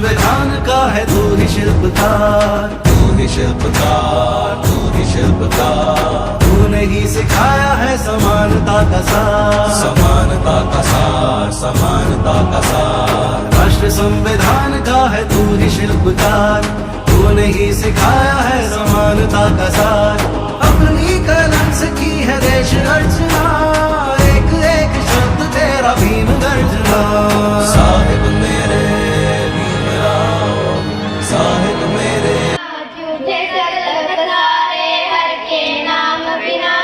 संविधान का है तू ही शिल्पकार, तू ही शिल्पकार, तू ही शिल्पकार। तूने ही सिखाया है समानता का सार, समानता का सार, समानता का सार। राष्ट्र संविधान का है तू ही शिल्पकार, तूने ही सिखाया है समानता का सार। अपनी कलम से की है देश अर्चना, एक एक शब्द तेरा भीम गर्जना। साहिब मेरे भीमराव, साहिब मेरे। झूठे सकलक सारे हर के नाम बिना,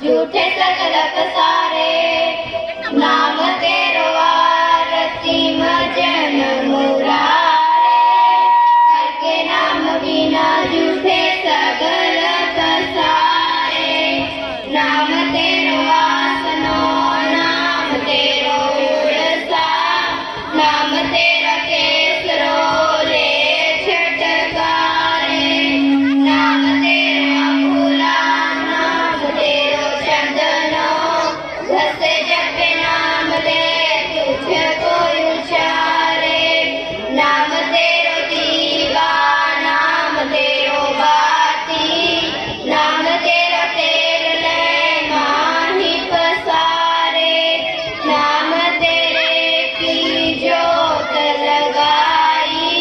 झूठे सकलक सारे नाम तेरो आरतीम जन मुरारे। हर के नाम बिना झूठे सकलक सारे, नाम तेरो आसनो, नाम तेरो उड़सा, नाम तेरा केसरो ले छटकारे। नाम तेरा फूला, नाम तेरो चंदनो, घसे जपे नाम ले तुझको उचारे। नाम तेरो दीवा, नाम तेरो बाती, नाम तेरा तेल ले माही पसारे। नाम तेरे की जोत लगाई,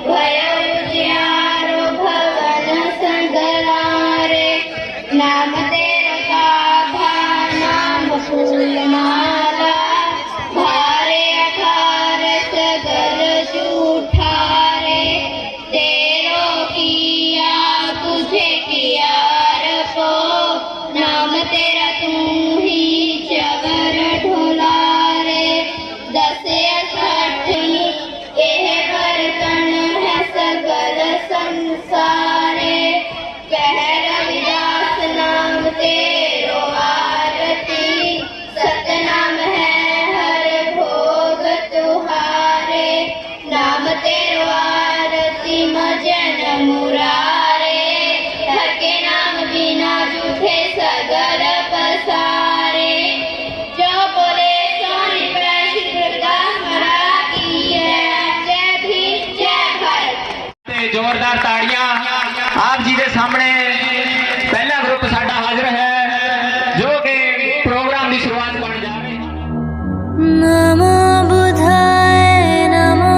भयो उजियारो भवन संगलारे। नाम तेरा काभा, नाम फूल माला, भारे अखार सगर झूठारे। तेरो किया तुझे किया रखो, नाम तेरा तू ही चवर ढोलारे। दस अठठ एह बर्तन है सगल संसारे। कह रविदास नाम तेरो आरती, सतनाम है हर भोग तुहारे। नाम तेरो आरती मजन मुरारे, हर के नाम बिना झूठे सगर पसारे। जो बोले सोनी प्रैश दुर्गास मरा की है, जय भीम जय भारत। जोरदार ताड़ियां आप जी के सामने। पहला ग्रुप साडा हाजिर है जो कि प्रोग्राम की शुरुआत करने जा रहे हैं। नमो बुधाय नमो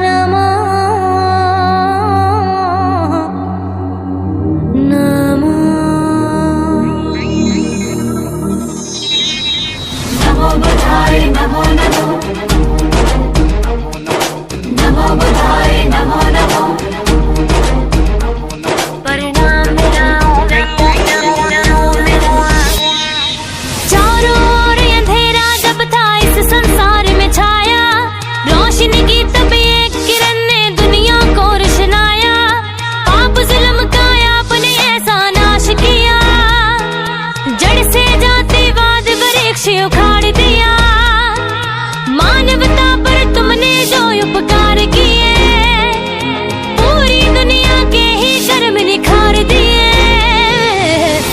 नमो, नमो नमो बुधाय नमो नमो, नमो बुधाय नमो नमो। प्रणाम मेरा चारों ओर अंधेरा जब था इस संसार में छाया, रोशनी की तब एक किरण ने दुनिया को रोशनाया। पाप जुल्म का आपने ऐसा नाश किया, जड़ से जातिवाद वृक्ष उखाड़ दिया। मानवता पर तुमने जो उपकार किए, पूरी दुनिया के ही कर्म निखार दिए।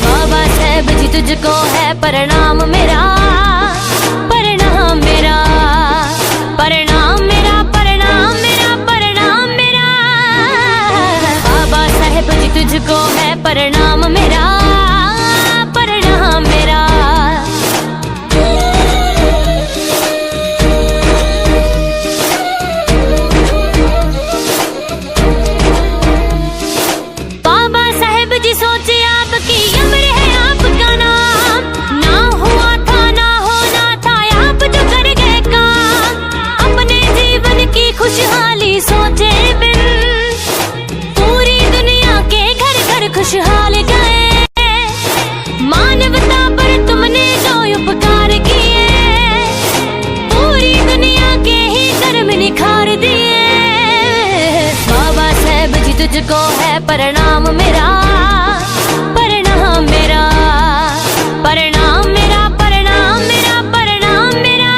बाबा साहेब जी तुझको है प्रणाम मेरा, प्रणाम मेरा, प्रणाम मेरा, प्रणाम मेरा, प्रणाम मेरा। बाबा साहेब जी तुझको है प्रणाम मेरा, प्रणाम मेरा। बाबा साहेब जी सोचे आपकी अमर है आपका नाम, ना हुआ था ना होना था आप जो कर गए काम। अपने जीवन की खुशहाली सोचे बिन, पूरी दुनिया के घर घर खुशहाल गए। मानवता पर तुमने जो उपकार किए, पूरी दुनिया के ही कर्म निखार दिए। बाबा साहेब जी तुझको है प्रणाम मेरा, प्रणाम मेरा, प्रणाम मेरा, प्रणाम मेरा, प्रणाम मेरा।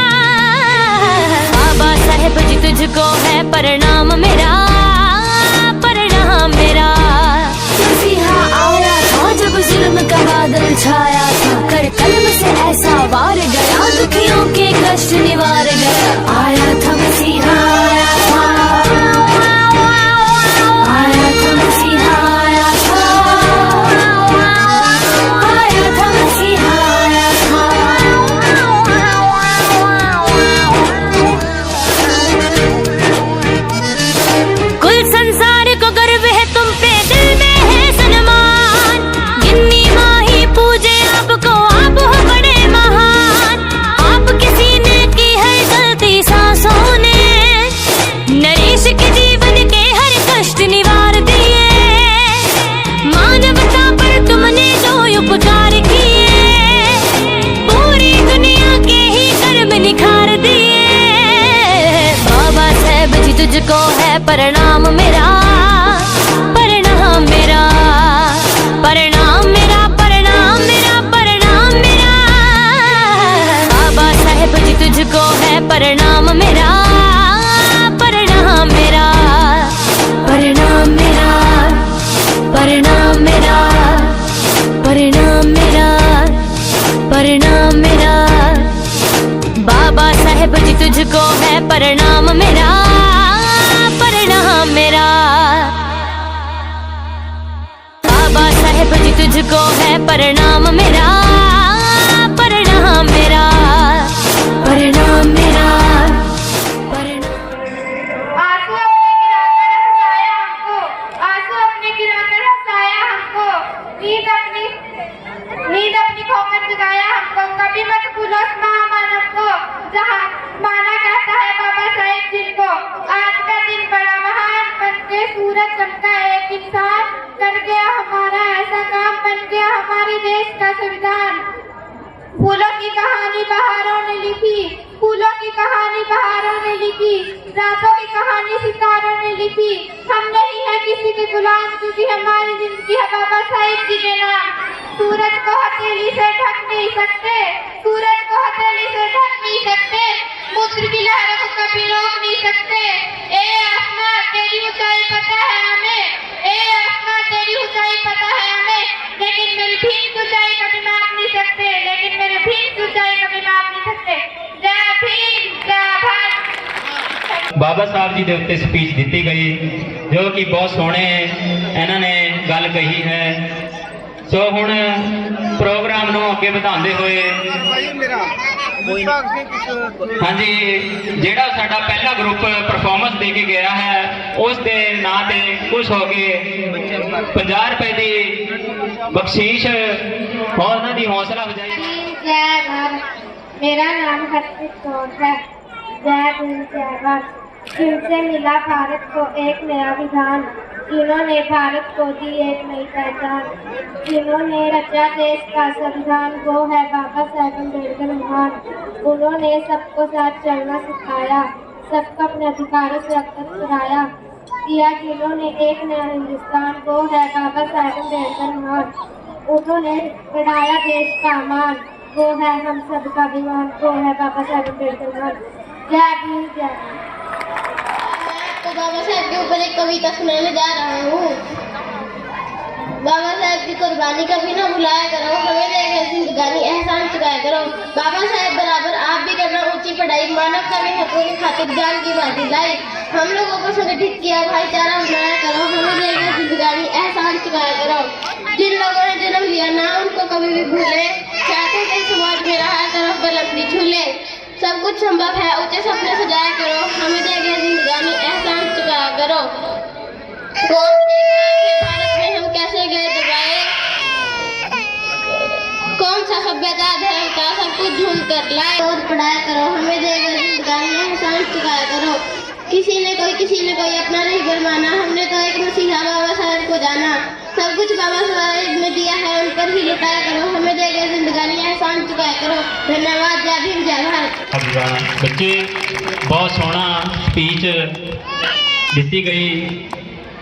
बाबा साहेब जी तुझको है प्रणाम मेरा, प्रणाम मेरा। मसीहा आया था जब जुल्म का बादल छाया था, कर कलम से ऐसा वार गया, दुखियों के कष्ट निवार गया। आया था मसीहा आया था, तुझको है प्रणाम मेरा, प्रणाम मेरा, प्रणाम मेरा, प्रणाम मेरा, प्रणाम मेरा। बाबा साहेब जी तुझको है प्रणाम मेरा, प्रणाम मेरा, प्रणाम मेरा, प्रणाम मेरा, प्रणाम मेरा, प्रणाम मेरा। बाबा साहेब जी तुझको है प्रणाम मेरा, प्रणाम मेरा। बाबा साहेब जी तुझको है प्रणाम मेरा, प्रणाम मेरा, प्रणाम मेरा, आंसू अपने गिराकर हंसाया हमको, आंसू अपने गिराकर हंसाया हमको, नींद अपनी खोकर जगाया हमको। कभी मत भूलो उस महामानव को, जहाँ माना कहता है बाबा साहेब जिनको। आज का दिन बड़ा महान, बन के सूरज चमका एक इंसान, कर गया हमारा ऐसा काम, बन गया हमारे देश का संविधान। फूलों की कहानी बहारों ने लिखी, फूलों की कहानी बहारों ने लिखी, रातों की कहानी सितारों ने लिखी। हम नहीं है किसी के गुलाम, क्योंकि हमारी जिंदगी है बाबा साहेब जी के नाम। सूरज को हथेली से ढक नहीं सकते, सूरज को हथेली से ढक नहीं सकते, समुद्र की लहरों को कभी रोक नहीं सकते। ए आसमां तेरी ऊंचाई पता है हमें, ए आसमां तेरी ऊंचाई पता है हमें, लेकिन मेरी भीम ऊंचाई कभी माप नहीं सकते, लेकिन मेरे भीम ऊंचाई कभी माप नहीं सकते। जय भीम, जय भारत। बाबा साहब जी ਦੇ ਉੱਤੇ ਸਪੀਚ ਦਿੱਤੀ ਗਈ, ਜੋ ਕਿ ਬਹੁਤ ਸੋਹਣੇ ਇਹਨਾਂ ਨੇ ਗੱਲ ਕਹੀ ਹੈ। ਸੋ ਹੁਣ ਪ੍ਰੋਗਰਾਮ ਨੂੰ ਅੱਗੇ ਵਧਾਉਂਦੇ ਹੋਏ ਹਾਂਜੀ, ਜਿਹੜਾ ਸਾਡਾ ਪਹਿਲਾ ਗਰੁੱਪ ਪਰਫਾਰਮੈਂਸ ਦੇ ਕੇ ਗਿਆ ਹੈ, ਉਸ ਦੇ ਨਾਂ ਤੇ ਖੁਸ਼ ਹੋ ਕੇ 50 ਰੁਪਏ ਦੀ ਬਖਸ਼ੀਸ਼ और ਉਹਨਾਂ ਦੀ ਹੌਸਲਾ ਅਫਜ਼ਾਈ। जय भारत। मेरा नाम हरप्रीत कौर है। जय भीम, जय भारत। जिनसे मिला भारत को एक नया विधान, जिन्होंने भारत को दी एक नई पहचान, जिन्होंने रचा देश का संविधान, वो है बाबा साहेब अम्बेडकर महान। उन्होंने सबको साथ चलना सिखाया, सबको अपने अधिकारों से अवगत कराया, दिया जिन्होंने एक नया हिंदुस्तान, वो है बाबा साहेब अम्बेडकर महान। उन्होंने बढ़ाया देश का अमान, वो है हम सबका अभिमान, वो है बाबा साहेब अम्बेडकर महान। जय भीम, जय भारत। तो बाबा साहब के ऊपर एक कविता सुनाने जा रहा हूँ। बाबा साहब की कुर्बानी कभी ना भुलाया करो, हमें देकर जिंदगानी एहसान चुकाया करो। बाबा साहब बराबर आप भी करना ऊंची पढ़ाई, मानवता में हकों की खातिर जान की बातें लाई। हम लोगों को संगठित किया, भाईचारा बनाया करो, हमें देकर जिंदगानी एहसान चुकाया करो। जिन लोगों ने जन्म लिया ना उनको कभी भी भूले, चाहते थे समाज में रहा करो बुलंदी झूले। सब कुछ संभव है, ऊंचे सपने सजाया करो, हमें देकर जिंदगानी एहसान चुकाया करो। कौन भारत में हम कैसे गए दबाए, कौन सा सभ्यता धर्म का सब कुछ ढूंढ कर लाए। और पढ़ाया करो, हमें देकर जिंदगानी एहसान चुकाया करो। किसी ने कोई अपना नहीं बरमाना, हमने तो एक मसीहा बाबा साहेब को जाना। सब कुछ बाबा साहेब ने दिया है, उन पर ही लुटाया करो, हमें देकर जिंदगानी एहसान चुकाया करो। धन्यवाद। जय भीम, जय भारत। ਬੱਚੇ ਬਹੁਤ ਸੋਹਣਾ ਸਪੀਚ ਦਿੱਤੀ ਗਈ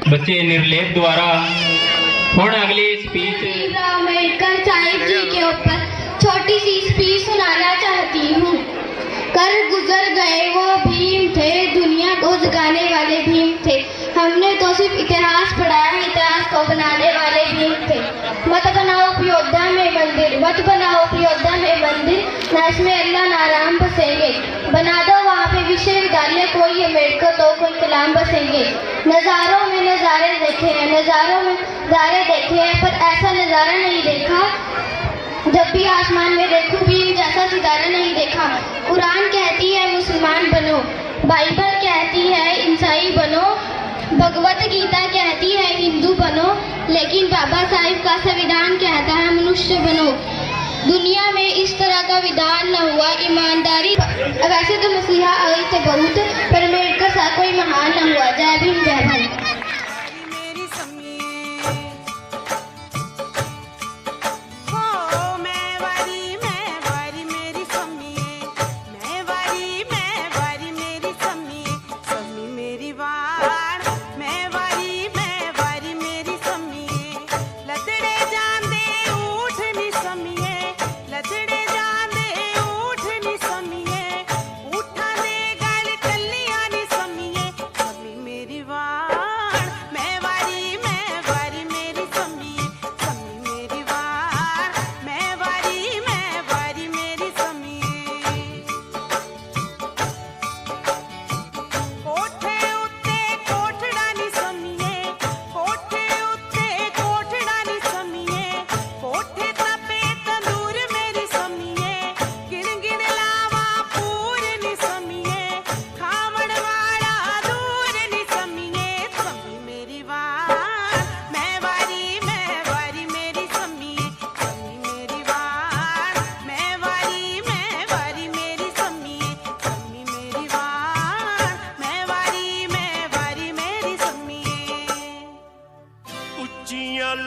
ਬੱਚੇ ਨਿਰਲੇਪ ਦੁਆਰਾ। ਹੁਣ अगली स्पीच अम्बेडकर साहिब जी के ऊपर छोटी सी स्पीच सुनाना चाहती हूँ। कर गुजर गए वो भीम थे, दुनिया को जगाने वाले भीम थे। हमने तो सिर्फ इतिहास पढ़ा है, इतिहास को बनाने वाले भीम थे। मत बनाओ अयोध्या में मंदिर, मत बनाओ अयोध्या में मंदिर, ना इसमें अल्लाह ना राम बसेंगे। बना दो वहाँ पे विश्वविद्यालय, कोई अम्बेडकर तो कोई कलाम बसेंगे। नज़ारों में नज़ारे देखे हैं, नज़ारों में नज़ारे देखे हैं, पर ऐसा नज़ारा नहीं देखा जब भी आसमान में देखूं भीम जैसा सितारा नहीं देखा। कुरान कहती है मुसलमान बनो, बाइबल कहती है ईसाई बनो, भगवत गीता कहती है हिंदू बनो, लेकिन बाबा साहिब का संविधान कहता है मनुष्य बनो। दुनिया में इस तरह का विधान न हुआ, ईमानदारी। वैसे तो मसीहा आए थे बहुत, पर अम्बेडकर सा कोई महान न हुआ। जय भीम, जय भारत। मेरी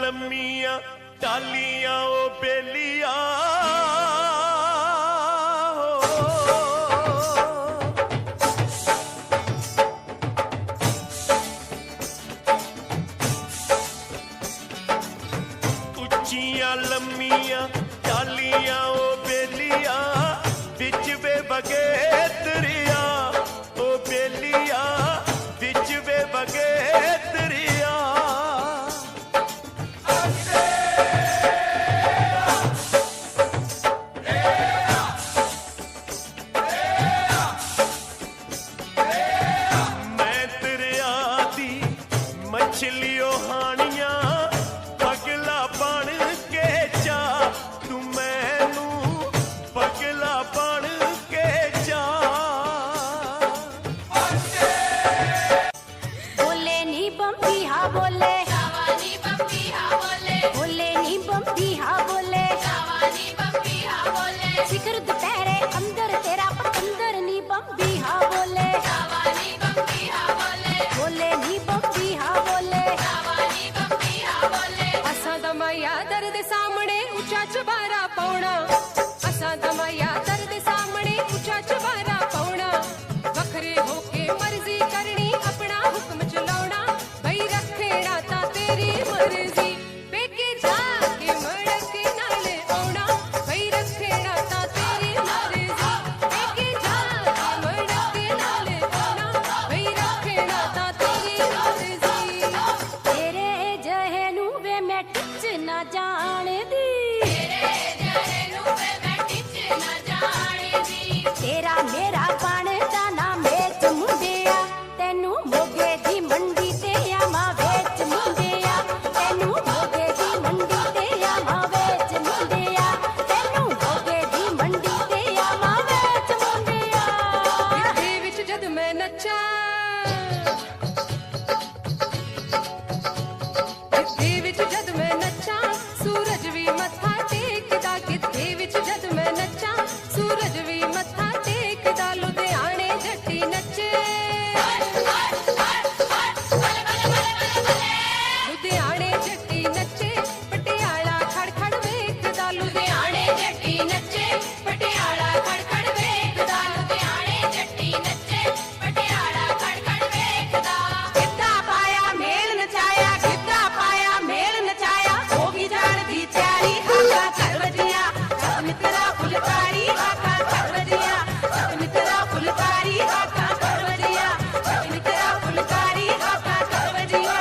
लम्मियां टालियां ओ बेलिया उच्चियां लम्मियां टालियां ओ बेलिया बिच वे बगे दरिया ओ बेलिया बिच वे बगे दरिया मैं दरिया दी मछलियों हानियां पगला बन के जा तू मैनू पगला बन के जा बोले नी बम्बी हा बोले बोले नी बम्बी हा बोले शिखर दुपहरे अंदर तेरा पतंदर नी बम्बी हा बोले बोले नी बम्बी हा बोले असां दमाया दर्द सामने ऊंचा चबारा पाउणा असां दमाया दर्द सामने ऊंचा चबारा पाउणा वखरे होके मर्जी करनी अपना हुक्म चलाउणा भई रखेड़ा ता तेरी मर्जी पेके जाके मड़के नाल आउणा भई रखेड़ा ता तेरी मर्जी पेके जाके मड़के नाल आउणा भई रखेड़ा ता तेरी मर्जी तेरे जहे नू वे मैं टच ना जाणदी तेरा मेरा बनदा ना मेच मुंडिया तेनू मोगे दी मंडी ते आमा वेच मुंडिया तेनू मोगे दी मंडी ते आमा वेच मुंडिया तेनू मोगे दी मंडी ते आमा वेच मुंडिया गिद्धे विच जद मैं नच्चा गिद्धे विच जद मैं नच्चा सूरज भी मत्था टेकदा गिद्धे विच जद मैं नच्चा सूरज भी मत्था टेकदा लुधियाने जट्टी नच्चे लुधियाने जट्टी नच्चे पटियाला खड़ खड़ वेखदा लुधियाने जट्टी नच्चे पटियाला खड़ खड़ वेखदा लुधियाने जट्टी नच्चे पटियाला खड़ खड़ वेखदा गिद्धा पाया मेल नचाया गिद्धा पाया मेल नचाया होगी जान दी त्यारी हाका कर वजिया सब मित्रा फुलकारी हाका कर वजिया सब मित्रा फुलकारी हाका कर वजिया सब मित्रा फुलकारी हाका कर वजिया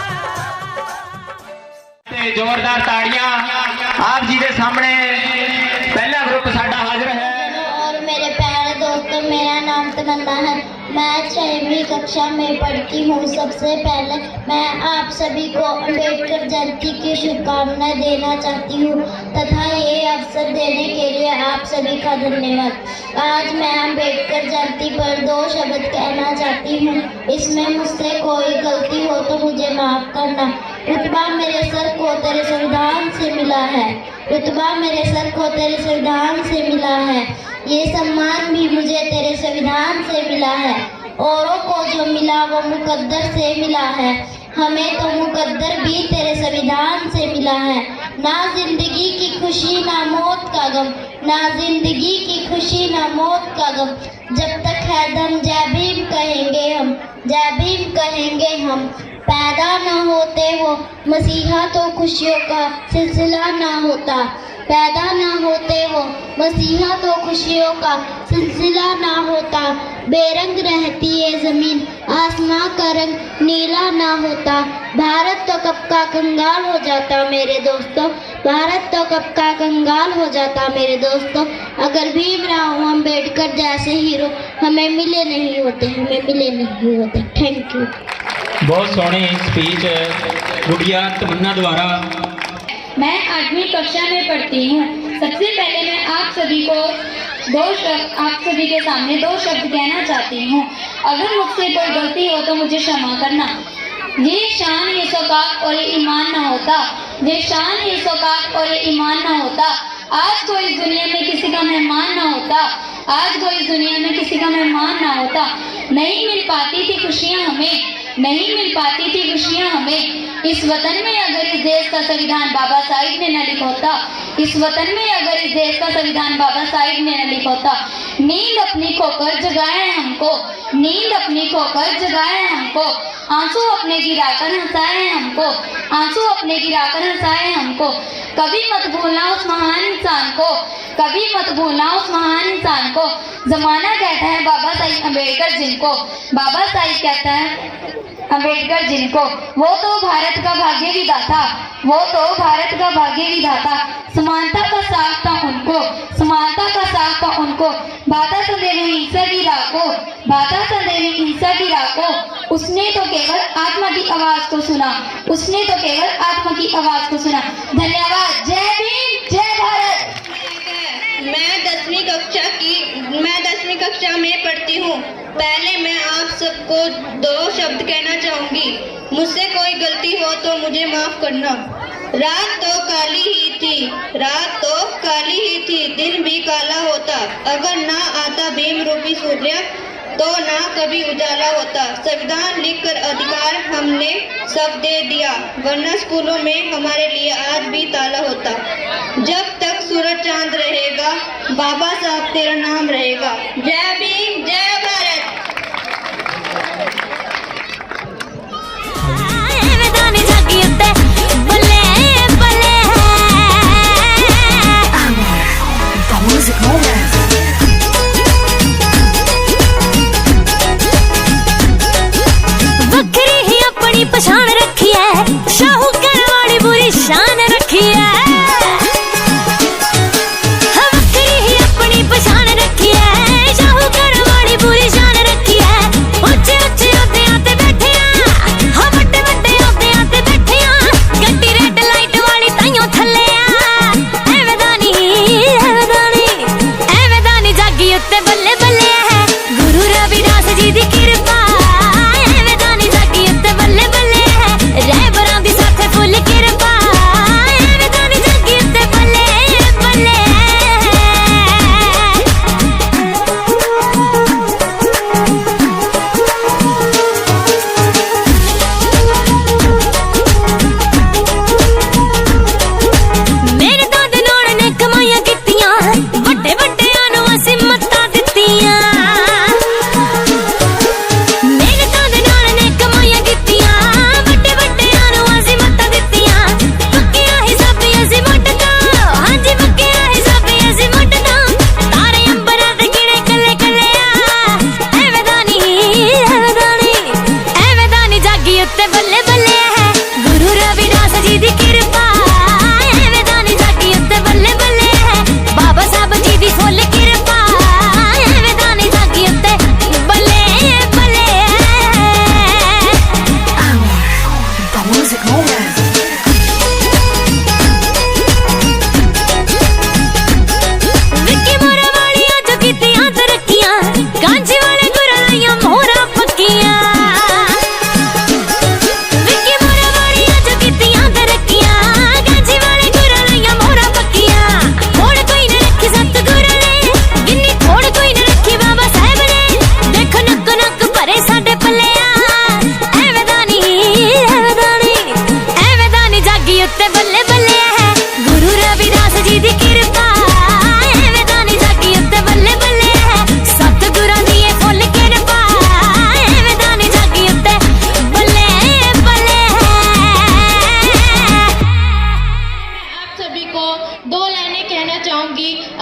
ਤੇ ਜ਼ੋਰਦਾਰ ਤਾੜੀਆਂ ਆਪ ਜੀ ਦੇ ਸਾਹਮਣੇ ਪਹਿਲਾ ਗਰੁੱਪ ਸਾਡਾ ਹਾਜ਼ਰ ਹੈ और मेरे प्यारे दोस्तों, मेरा नाम तमन्ना है। मैं 6वीं कक्षा में पढ़ती हूँ। सबसे पहले मैं आप सभी को अम्बेडकर जयंती की शुभकामनाएं देना चाहती हूँ तथा ये अवसर देने के लिए आप सभी का धन्यवाद। आज मैं अम्बेडकर जयंती पर 2 शब्द कहना चाहती हूँ। इसमें मुझसे कोई गलती हो तो मुझे माफ करना। रुतबा मेरे सर को तेरे संविधान से मिला है। रुतबा मेरे सर को तेरे संविधान से मिला है। ये सम्मान भी मुझे तेरे संविधान से मिला है। औरों को जो मिला वो मुकद्दर से मिला है। हमें तो मुकद्दर भी तेरे संविधान से मिला है। ना जिंदगी की खुशी ना मौत का गम, ना जिंदगी की खुशी ना मौत का गम। जब तक है दम जय भीम कहेंगे हम, जय भीम कहेंगे हम। पैदा न होते वो मसीहा तो खुशियों का सिलसिला ना होता। पैदा न होते वो मसीहा तो खुशियों का सिलसिला ना होता। बेरंग रहती ये ज़मीन आसमां का रंग नीला ना होता। भारत तो कब का कंगाल हो जाता मेरे दोस्तों, भारत तो कब का कंगाल हो जाता मेरे दोस्तों, अगर भीमराव अम्बेडकर जैसे हीरो हमें मिले नहीं होते, हमें मिले नहीं होते। Thank you. ਬਹੁਤ सोहनी स्पीच गुड़िया तमन्ना द्वारा। मैं 8वीं कक्षा में पढ़ती हूँ। सबसे पहले मैं आप सभी के सामने 2 शब्द कहना चाहती हूँ। अगर मुझसे कोई गलती हो तो मुझे क्षमा करना। ये शान ये सौकात और ये ईमान ना होता, ये शान ये सौकात और ये ईमान ना होता, आज कोई इस दुनिया में किसी का मेहमान ना होता, आज कोई इस दुनिया में किसी का मेहमान ना होता। नहीं मिल पाती थी खुशियाँ हमें, नहीं मिल पाती थी खुशियाँ हमें, इस वतन में अगर इस देश का संविधान बाबा साहिब ने न लिखा होता, इस वतन में अगर इस देश का संविधान बाबा साहिब ने न लिखा होता, नींद अपनी खोकर जगाए हमको, नींद अपनी खोकर जगाए हमको, आंसू अपने गिराकर हंसाए हमको, आंसू अपने गिराकर हंसाए हमको। कभी मत भूलना उस महान इंसान को, कभी मत भूलना उस महान इंसान को। जमाना कहता है बाबा साहिब अम्बेडकर जिनको, बाबा साहिब कहता है अम्बेडकर जिनको, वो तो भारत का भाग्य विधाता, वो तो भारत का भाग्य विधाता। समानता का साथ था उनको, समानता का साथ था उनको। बाधा संदेह हिंसा की राह को, बाधा संदेह हिंसा की राह को। उसने तो केवल आत्मा की आवाज को सुना, उसने तो केवल आत्मा की आवाज को सुना। धन्यवाद। जय भीम, जय भारत। मैं 10वीं कक्षा में पढ़ती हूँ। पहले मैं आप सबको 2 शब्द कहना चाहूंगी। मुझसे कोई गलती हो तो मुझे माफ करना। रात तो काली ही थी, रात तो काली ही थी, दिन भी काला होता। अगर ना आता भीम रूपी सूर्य तो ना कभी उजाला होता। संविधान लिखकर अधिकार हमने सब दे दिया, वरना स्कूलों में हमारे लिए आज भी ताला होता। जब तक सूरज चांद रहेगा, बाबा साहब तेरा नाम रहेगा। जय भीम, जय भारत। वक्री ही अपनी पछाण रखी है, शाहूकार वाली बुरी शान रखी है। वक्री ही अपनी पछाण रखी है, शाहूकार वाली बुरी शान रखी है। ऊंचे ऊंचे ओहदियां ते बैठे आ, हाँ वड्डे वड्डे ओहदियां ते बैठे आ। गड्डी रेड लाइट वाली ताइयों थल्ले आ। एवें दा नी जागी उत्ते बल्ले बल्ले है, गुरु रविदास जी दी किरपा।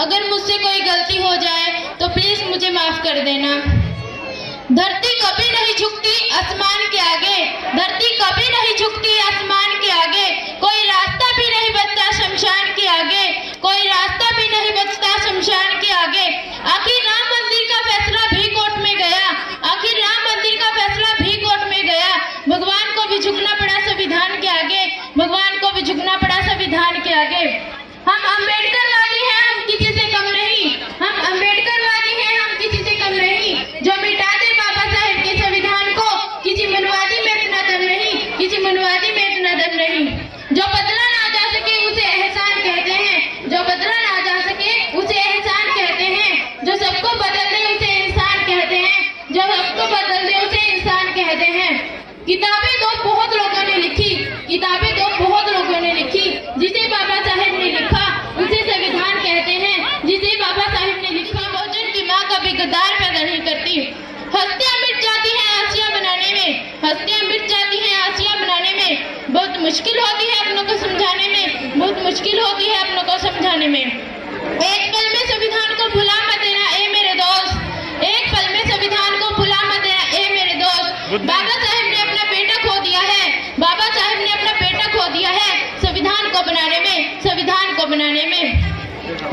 अगर मुझसे कोई गलती हो जाए तो प्लीज मुझे माफ कर देना। धरती कभी नहीं झुकती आसमान के आगे, धरती कभी नहीं झुकती आसमान के आगे। कोई रास्ता भी नहीं बचता शमशान के आगे, कोई रास्ता भी नहीं बचता शमशान के आगे। आखिर राम मंदिर का फैसला भी कोर्ट में गया, आखिर राम मंदिर का फैसला भी कोर्ट में गया। भगवान को भी झुकना पड़ा संविधान के आगे, भगवान को भी झुकना पड़ा संविधान के आगे। हम अम्बेडकरवादी हैं, हम किसी से कम नहीं, हम अम्बेडकरवादी हैं, हम किसी से कम नहीं। जो मिटा दे बाबा साहेब के संविधान को, किसी मनवादी में इतना दम नहीं, किसी मनवादी में इतना दम नहीं। जो बदला ना जा सके उसे एहसान कहते हैं, जो बदला ना जा सके उसे एहसान कहते हैं। जो सबको बदल दे उसे इंसान कहते हैं, जो सबको बदल दे उसे इंसान कहते हैं। किताबें तो बहुत लोगों ने लिखी, किताबें तो बहुत लोगों ने लिखी, जिसे बाबा साहेब ने लिखा उसे संविधान कहते हैं। जिसे बाबा साहेब ने लिखा भोजन की माँ कभी गद्दार पैदा नहीं करती। हस्तियाँ मिट जाती हैं आसिया बनाने में, हस्तियाँ मिट जाती हैं आसिया बनाने में। बहुत मुश्किल होती है अपनों को समझाने में, बहुत मुश्किल होती है अपनों को समझाने में। एक पल में संविधान को भुला मत देना ए मेरे दोस्त, एक पल में संविधान को भुला मत देना ए मेरे दोस्त। बाबा साहेब ने अपना बेटा खो दिया है, बाबा साहेब ने अपना बेटा खो दिया है संविधान को बनाने में, संविधान को बनाने में।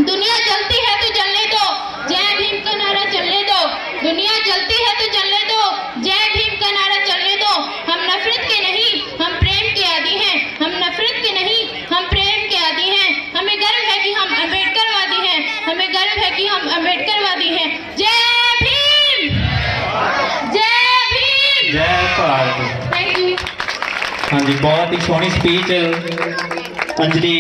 दुनिया जलती है तो जलने दो, जय भीम का नारा चलने दो। दुनिया जलती है तो जलने दो, जय भीम का नारा चलने दो। हम नफरत के नहीं, हम प्रेम के आदी हैं। हम नफरत के नहीं, हम प्रेम के आदी हैं। हमें गर्व है कि हम अम्बेडकरवादी हैं, हमें गर्व है कि हम अम्बेडकरवादी हैं। जय भीम, जय भीम, जय भारत। Thank you. हाँ जी, बहुत ही सोहनी स्पीच अंजलि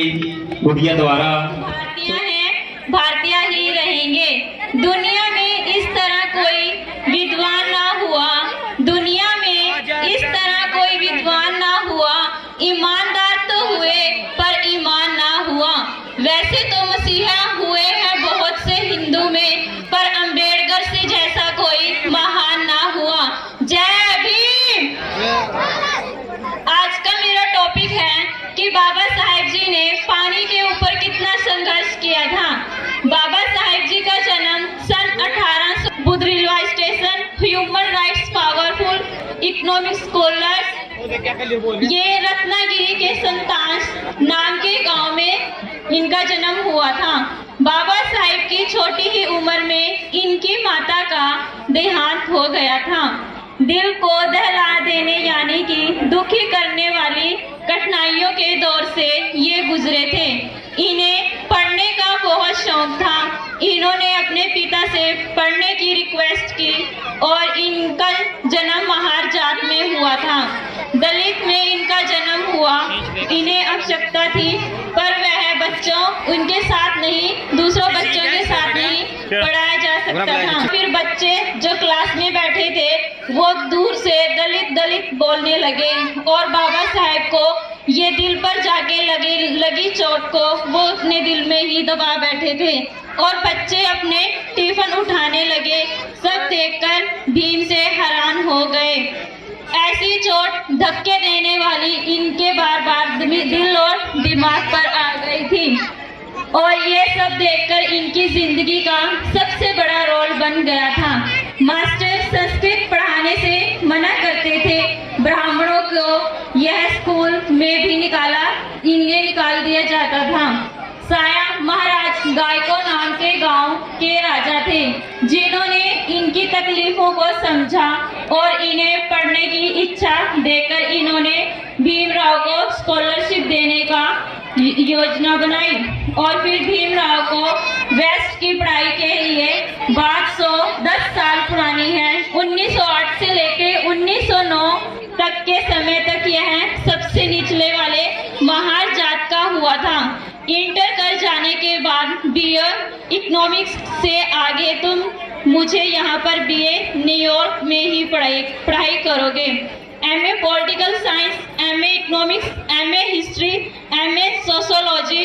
गुड़िया द्वारा। भारतीय हैं, भारतीय ही रहेंगे। दुनिया में इस तरह कोई विद्वान ना हुआ, दुनिया में इस तरह कोई विद्वान ना हुआ। ईमानदार तो हुए पर ईमान ना हुआ। वैसे तो मसीहा हुए हैं बहुत से हिंदू में, पर अंबेडकर से जैसा कोई महान ना हुआ। जय भीम। आज का मेरा टॉपिक है कि बाबा साहेब जी ने पानी के ऊपर कितना संघर्ष किया था। बाबा साहेब जी का जन्म सन 1800 बुधरिलवा station, human rights powerful economic scholars, ये रत्नागिरी के संतान नाम के गांव में इनका जन्म हुआ था। बाबा साहेब की छोटी ही उम्र में इनकी माता का देहांत हो गया था। दिल को दहला देने यानी कि दुखी करने वाली कठिनाइयों के दौर से ये गुजरे थे। इन्हें पढ़ने का बहुत शौक था। इन्होंने अपने पिता से पढ़ने की रिक्वेस्ट की और इनका जन्म महार जात में हुआ था। दलित में इनका जन्म हुआ। इन्हें आवश्यकता थी पर वह बच्चों उनके साथ नहीं, दूसरों बच्चों के साथ नहीं पढ़ाया जा सकता था। फिर बच्चे जो क्लास में बैठे थे वो दूर से दलित दलित बोलने लगे और बाबा साहेब को ये दिल पर जाके लगी चोट को वो अपने दिल में ही दबा बैठे थे और बच्चे अपने टिफिन उठाने लगे। सब देखकर भीम से हैरान हो गए। ऐसी चोट धक्के देने वाली इनके बार बार दिल और दिमाग पर आ गई थी और ये सब देखकर इनकी जिंदगी का सबसे बड़ा रोल बन गया था। मास्टर संस्कृत पढ़ाने से मना करते थे। ब्राह्मणों को यह स्कूल में भी इन्हें निकाल दिया जाता था। साया महाराज गायको नाम के गांव के राजा थे जिन्होंने इनकी तकलीफों को समझा और इन्हें पढ़ने की इच्छा देकर इन्होंने भीमराव को स्कॉलरशिप देने का योजना बनाई और फिर भीमराव को वेस्ट की पढ़ाई के लिए बात 10 साल पुरानी है। 1908 से लेकर 1909 तक के समय तक यह सबसे निचले वाले महार जात का हुआ था। इंटर कर जाने के बाद बीए इकोनॉमिक्स से आगे तुम मुझे यहाँ पर बीए न्यूयॉर्क में ही पढ़ाई करोगे। MA political science, MA economics, MA history, MA sociology,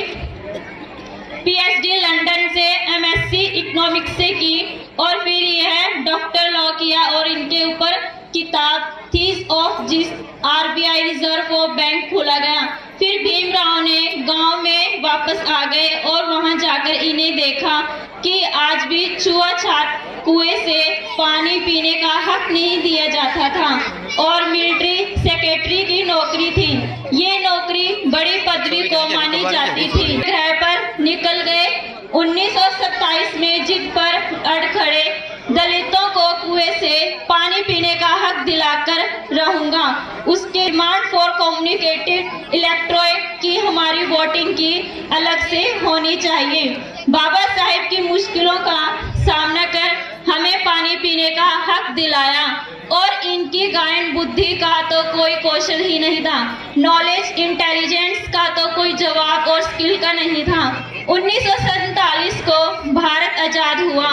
PhD London से, एमएससी इकोनॉमिक्स से की और फिर यह डॉक्टर लॉ किया और इनके ऊपर किताब थीस ऑफ जिस आरबीआई रिजर्व बैंक खोला गया। फिर भीमराव ने गांव में वापस आ गए और वहां जाकर इन्हें देखा कि आज भी छुआछूत कुएं से पानी पीने का हक नहीं दिया जाता था और मिलिट्री सेक्रेटरी की नौकरी थी। ये नौकरी बड़ी पदवी को मानी जाती थी। ग्रह पर निकल गए। 1927 में जिद पर अड़ खड़े, दलितों को कुएं से पानी पीने का हक दिलाकर रहूंगा। उसके डिमांड फॉर कम्युनिकेटिव इलेक्ट्रोड की हमारी वोटिंग की अलग से होनी चाहिए। बाबा साहेब की मुश्किलों का सामना कर हमें पानी पीने का हक दिलाया और इनकी गायन बुद्धि का तो कोई कौशल ही नहीं था। नॉलेज इंटेलिजेंस का तो कोई जवाब और स्किल का नहीं था। 1947 को भारत आजाद हुआ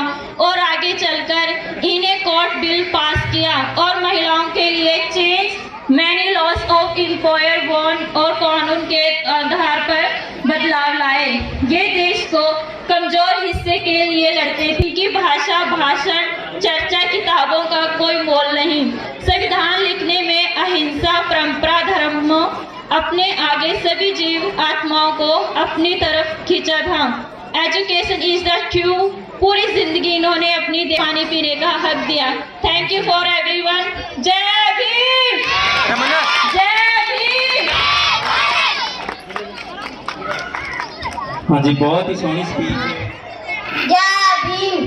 और आगे चलकर इन्हें कोर्ट बिल पास किया और महिलाओं के लिए change many laws of empire bond और कानून के आधार पर बदलाव लाए। ये देश को कमजोर हिस्से के लिए लड़ते थे कि भाषा, भाषण, चर्चा, किताबों का कोई मोल नहीं। संविधान लिखने में अहिंसा, परंपरा, धर्म अपने आगे सभी जीव आत्माओं को अपनी तरफ खींचा था। Education is the Q. पूरी जिंदगी इन्होंने अपनी खाने पीने का हक दिया। Thank you for everyone. जय भीम, जय भीम। हाँ जी, बहुत ही सोहनी स्पीच है। जय भीम।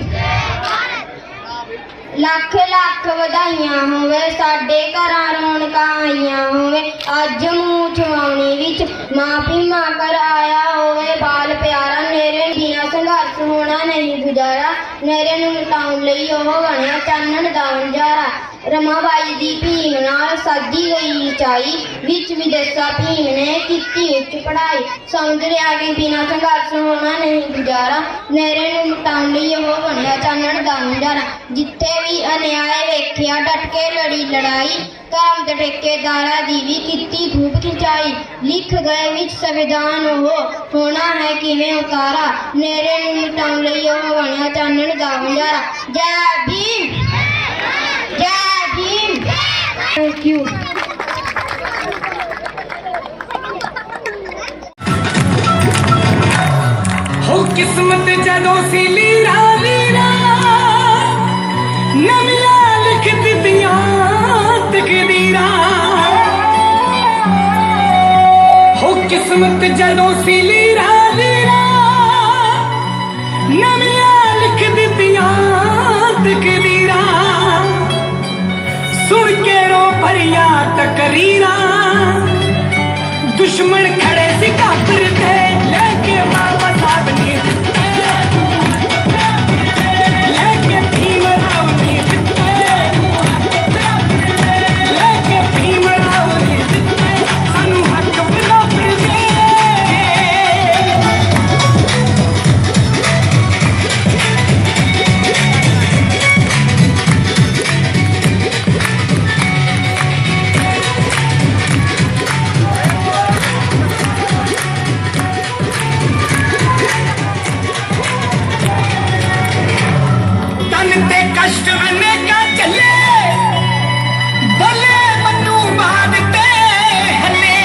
ਲੱਖ ਲੱਖ ਵਧਾਈਆਂ ਹੋਵੇ, ਸਾਡੇ ਘਰਾਂ ਰੌਣਕਾਂ ਆਈਆਂ ਹੋਵੇ। ਅੱਜ ਮੂੰਹ ਛਵਾਉਣੀ ਵਿੱਚ ਮਾਂ ਭੀਮਾ ਕਰ ਆਇਆ ਹੋਵੇ। ਬਾਲ ਪਿਆਰਾ ਨੇਰੇ ਬਿਨਾਂ ਸੰਘਰਸ਼ ਹੋਣਾ ਨਹੀਂ ਗੁਜ਼ਾਰਾ। ਨੇਰੇ ਨੂੰ ਮਿਟਾਉਣ ਲਈ ਉਹ ਬਣਿਆ ਚਾਨਣ ਦਾ ਵੰਜਾਰਾ। ਰਮਾਬਾਈ ਦੀ ਭੀਮ ਨਾਲ ਸਾਜੀ ਗਈ ਉਚਾਈ ਵਿੱਚ ਵਿਦੇਸ਼ਾ ਭੀਮ ਨੇ ਕੀਤੀ ਉੱਚ ਪੜ੍ਹਾਈ। ਸਮਝ ਲਿਆ ਕਿ ਬਿਨਾਂ ਸੰਘਰਸ਼ ਹੋਣਾ ਨਹੀਂ ਗੁਜ਼ਾਰਾ। ਨੇਰੇ ਨੂੰ ਮਿਟਾਉਣ ਲਈ ਉਹ ਬਣਿਆ ਚਾਨਣ ਦਾ ਵੰਜਾਰਾ। ਜਿੱਥੇ ਵੀ ਅਨਿਆਏ ਵੇਖਿਆ ਡਟ ਕੇ ਲੜੀ ਲੜਾਈ। ਧਰਮ ਦੇ ਠੇਕੇਦਾਰਾਂ ਦੀ ਵੀ ਕੀਤੀ ਖੂਬ ਖਿਚਾਈ। ਲਿਖ ਗਏ ਵਿੱਚ ਸੰਵਿਧਾਨ ਉਹ ਹੋਣਾ ਹੈ ਕਿਵੇਂ ਉਤਾਰਾ। ਨੇਰੇ ਨੂੰ ਮਿਟਾਉਣ ਲਈ ਉਹ ਬਣਿਆ ਚਾਨਣ ਦਾ ਵੰਜਾਰਾ। ਜੈ ਭੀਮ, ਜੈ ਭੀਮ। Thank you. हो किस्मत जदों सी लीरा लीरा नवियां लिख दित्तियां तकदीरां। हो किस्मत जदों सी लीरा लीरा नवियां लिख दित्तियां तकदीरां। सुन के रो भरिया तकरीरां। दुश्मन खड़े सी काफिर थे लेके बाबा साहब ने लेके भीमराव ने लेके भीमराव ने सानू हक बराबर दे। कष्ट अनेका चले बोले मनु बांधते हले।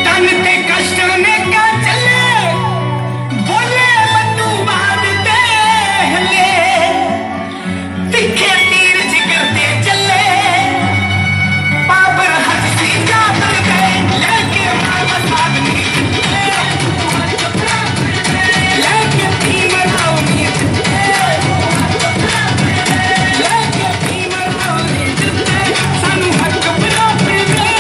तन ते कष्ट अनेका चले बोले मनु बांधते हले। तिखे तीर जिगर दे चले बाबर हंसी जाकर गए लेके बाबा साहब ने लेके भीमराव ने सानू हक बराबर दे।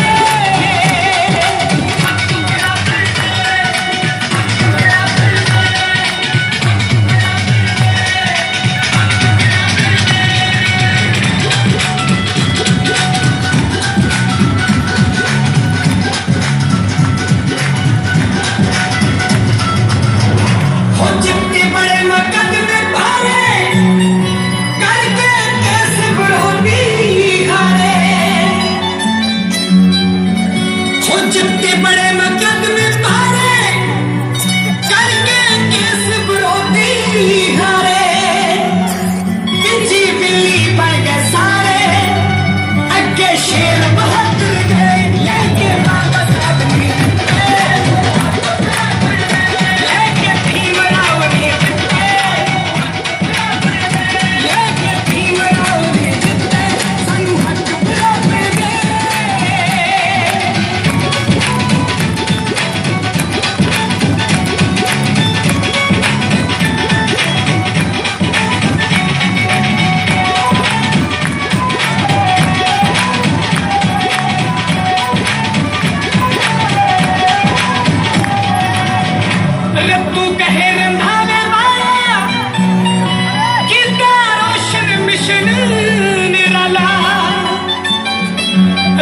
हो जितने बड़े मुकदमे भारे करके केस बढ़ोती हारे। हो जितने बड़े मुकदमे भारे करके केस बढ़ोती हारे। बिजी बिल्ली बन गए सारे अगे शेर बहादुर गए लेके बाबा साहब ने लेके भीमराव ने लेके भीमराव ने जितने सानू हक बराबर दे। रत्तू कहे रंधावे वाला कितना रोशन मिशन निराला।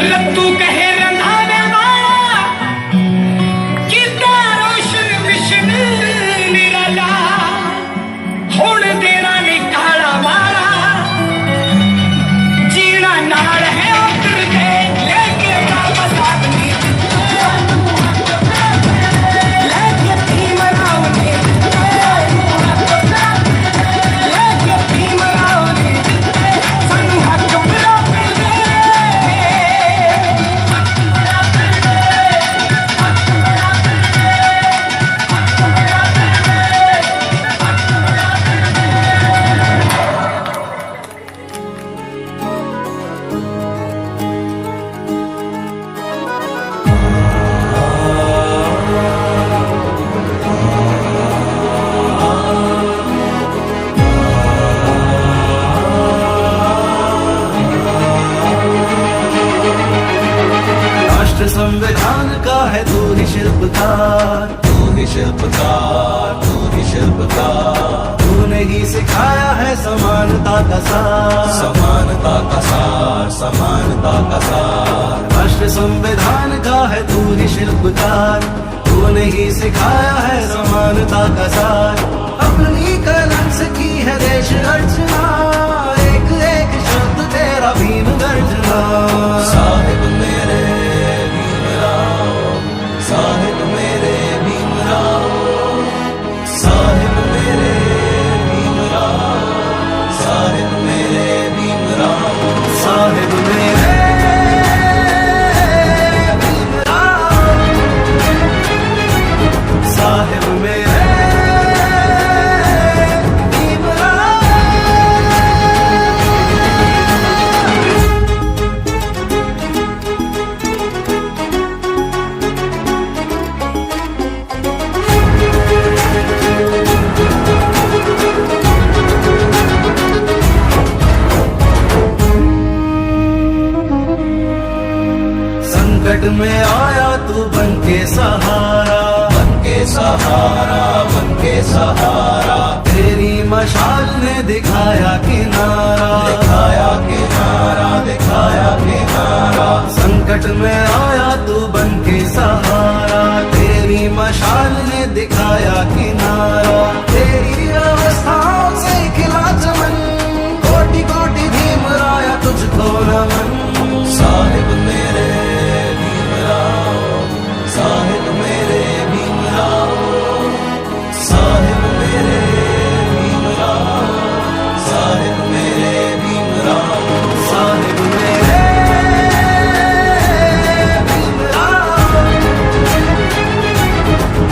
रत्तू कहे रंधावे वाला कितना रोशन मिशन निराला। हुण देना निकाला वाला जीना नाल है उतर दे राष्ट्र संविधान का है तू ही शिल्पकार, तू ही शिल्पकार, तू ही शिल्पकार। तूने ही सिखाया है समानता का सार, समानता का सार, समानता का सार। राष्ट्र संविधान का है तू ही शिल्पकार, तूने ही सिखाया है समानता का सार। अपनी कलम से की है देश अर्चना, एक एक शब्द तेरा भीम गर्जना। साहिब मेरे भीमराव, साहिब मेरे भीमराव, साहिब मेरे भीमराव, साहिब मेरे भीमराव, साहिब मेरे भीमराव, साहिब मेरे संकट में आया तू बन के सहारा, बन के सहारा, बन के सहारा। तेरी मशाल ने दिखाया किनारा, दिखाया किनारा, दिखाया किनारा। संकट में आया तू बन के सहारा, तेरी मशाल ने दिखाया किनारा। तेरी अवस्थाओं से खिला चमन, कोटि कोटि भीमराया तुझको नमन। साहिब मेरे साहिब मेरे भीमराव, साहिब मेरे भीमराव, साहिब मेरे भीमराव, साहिब मेरे भीमराव,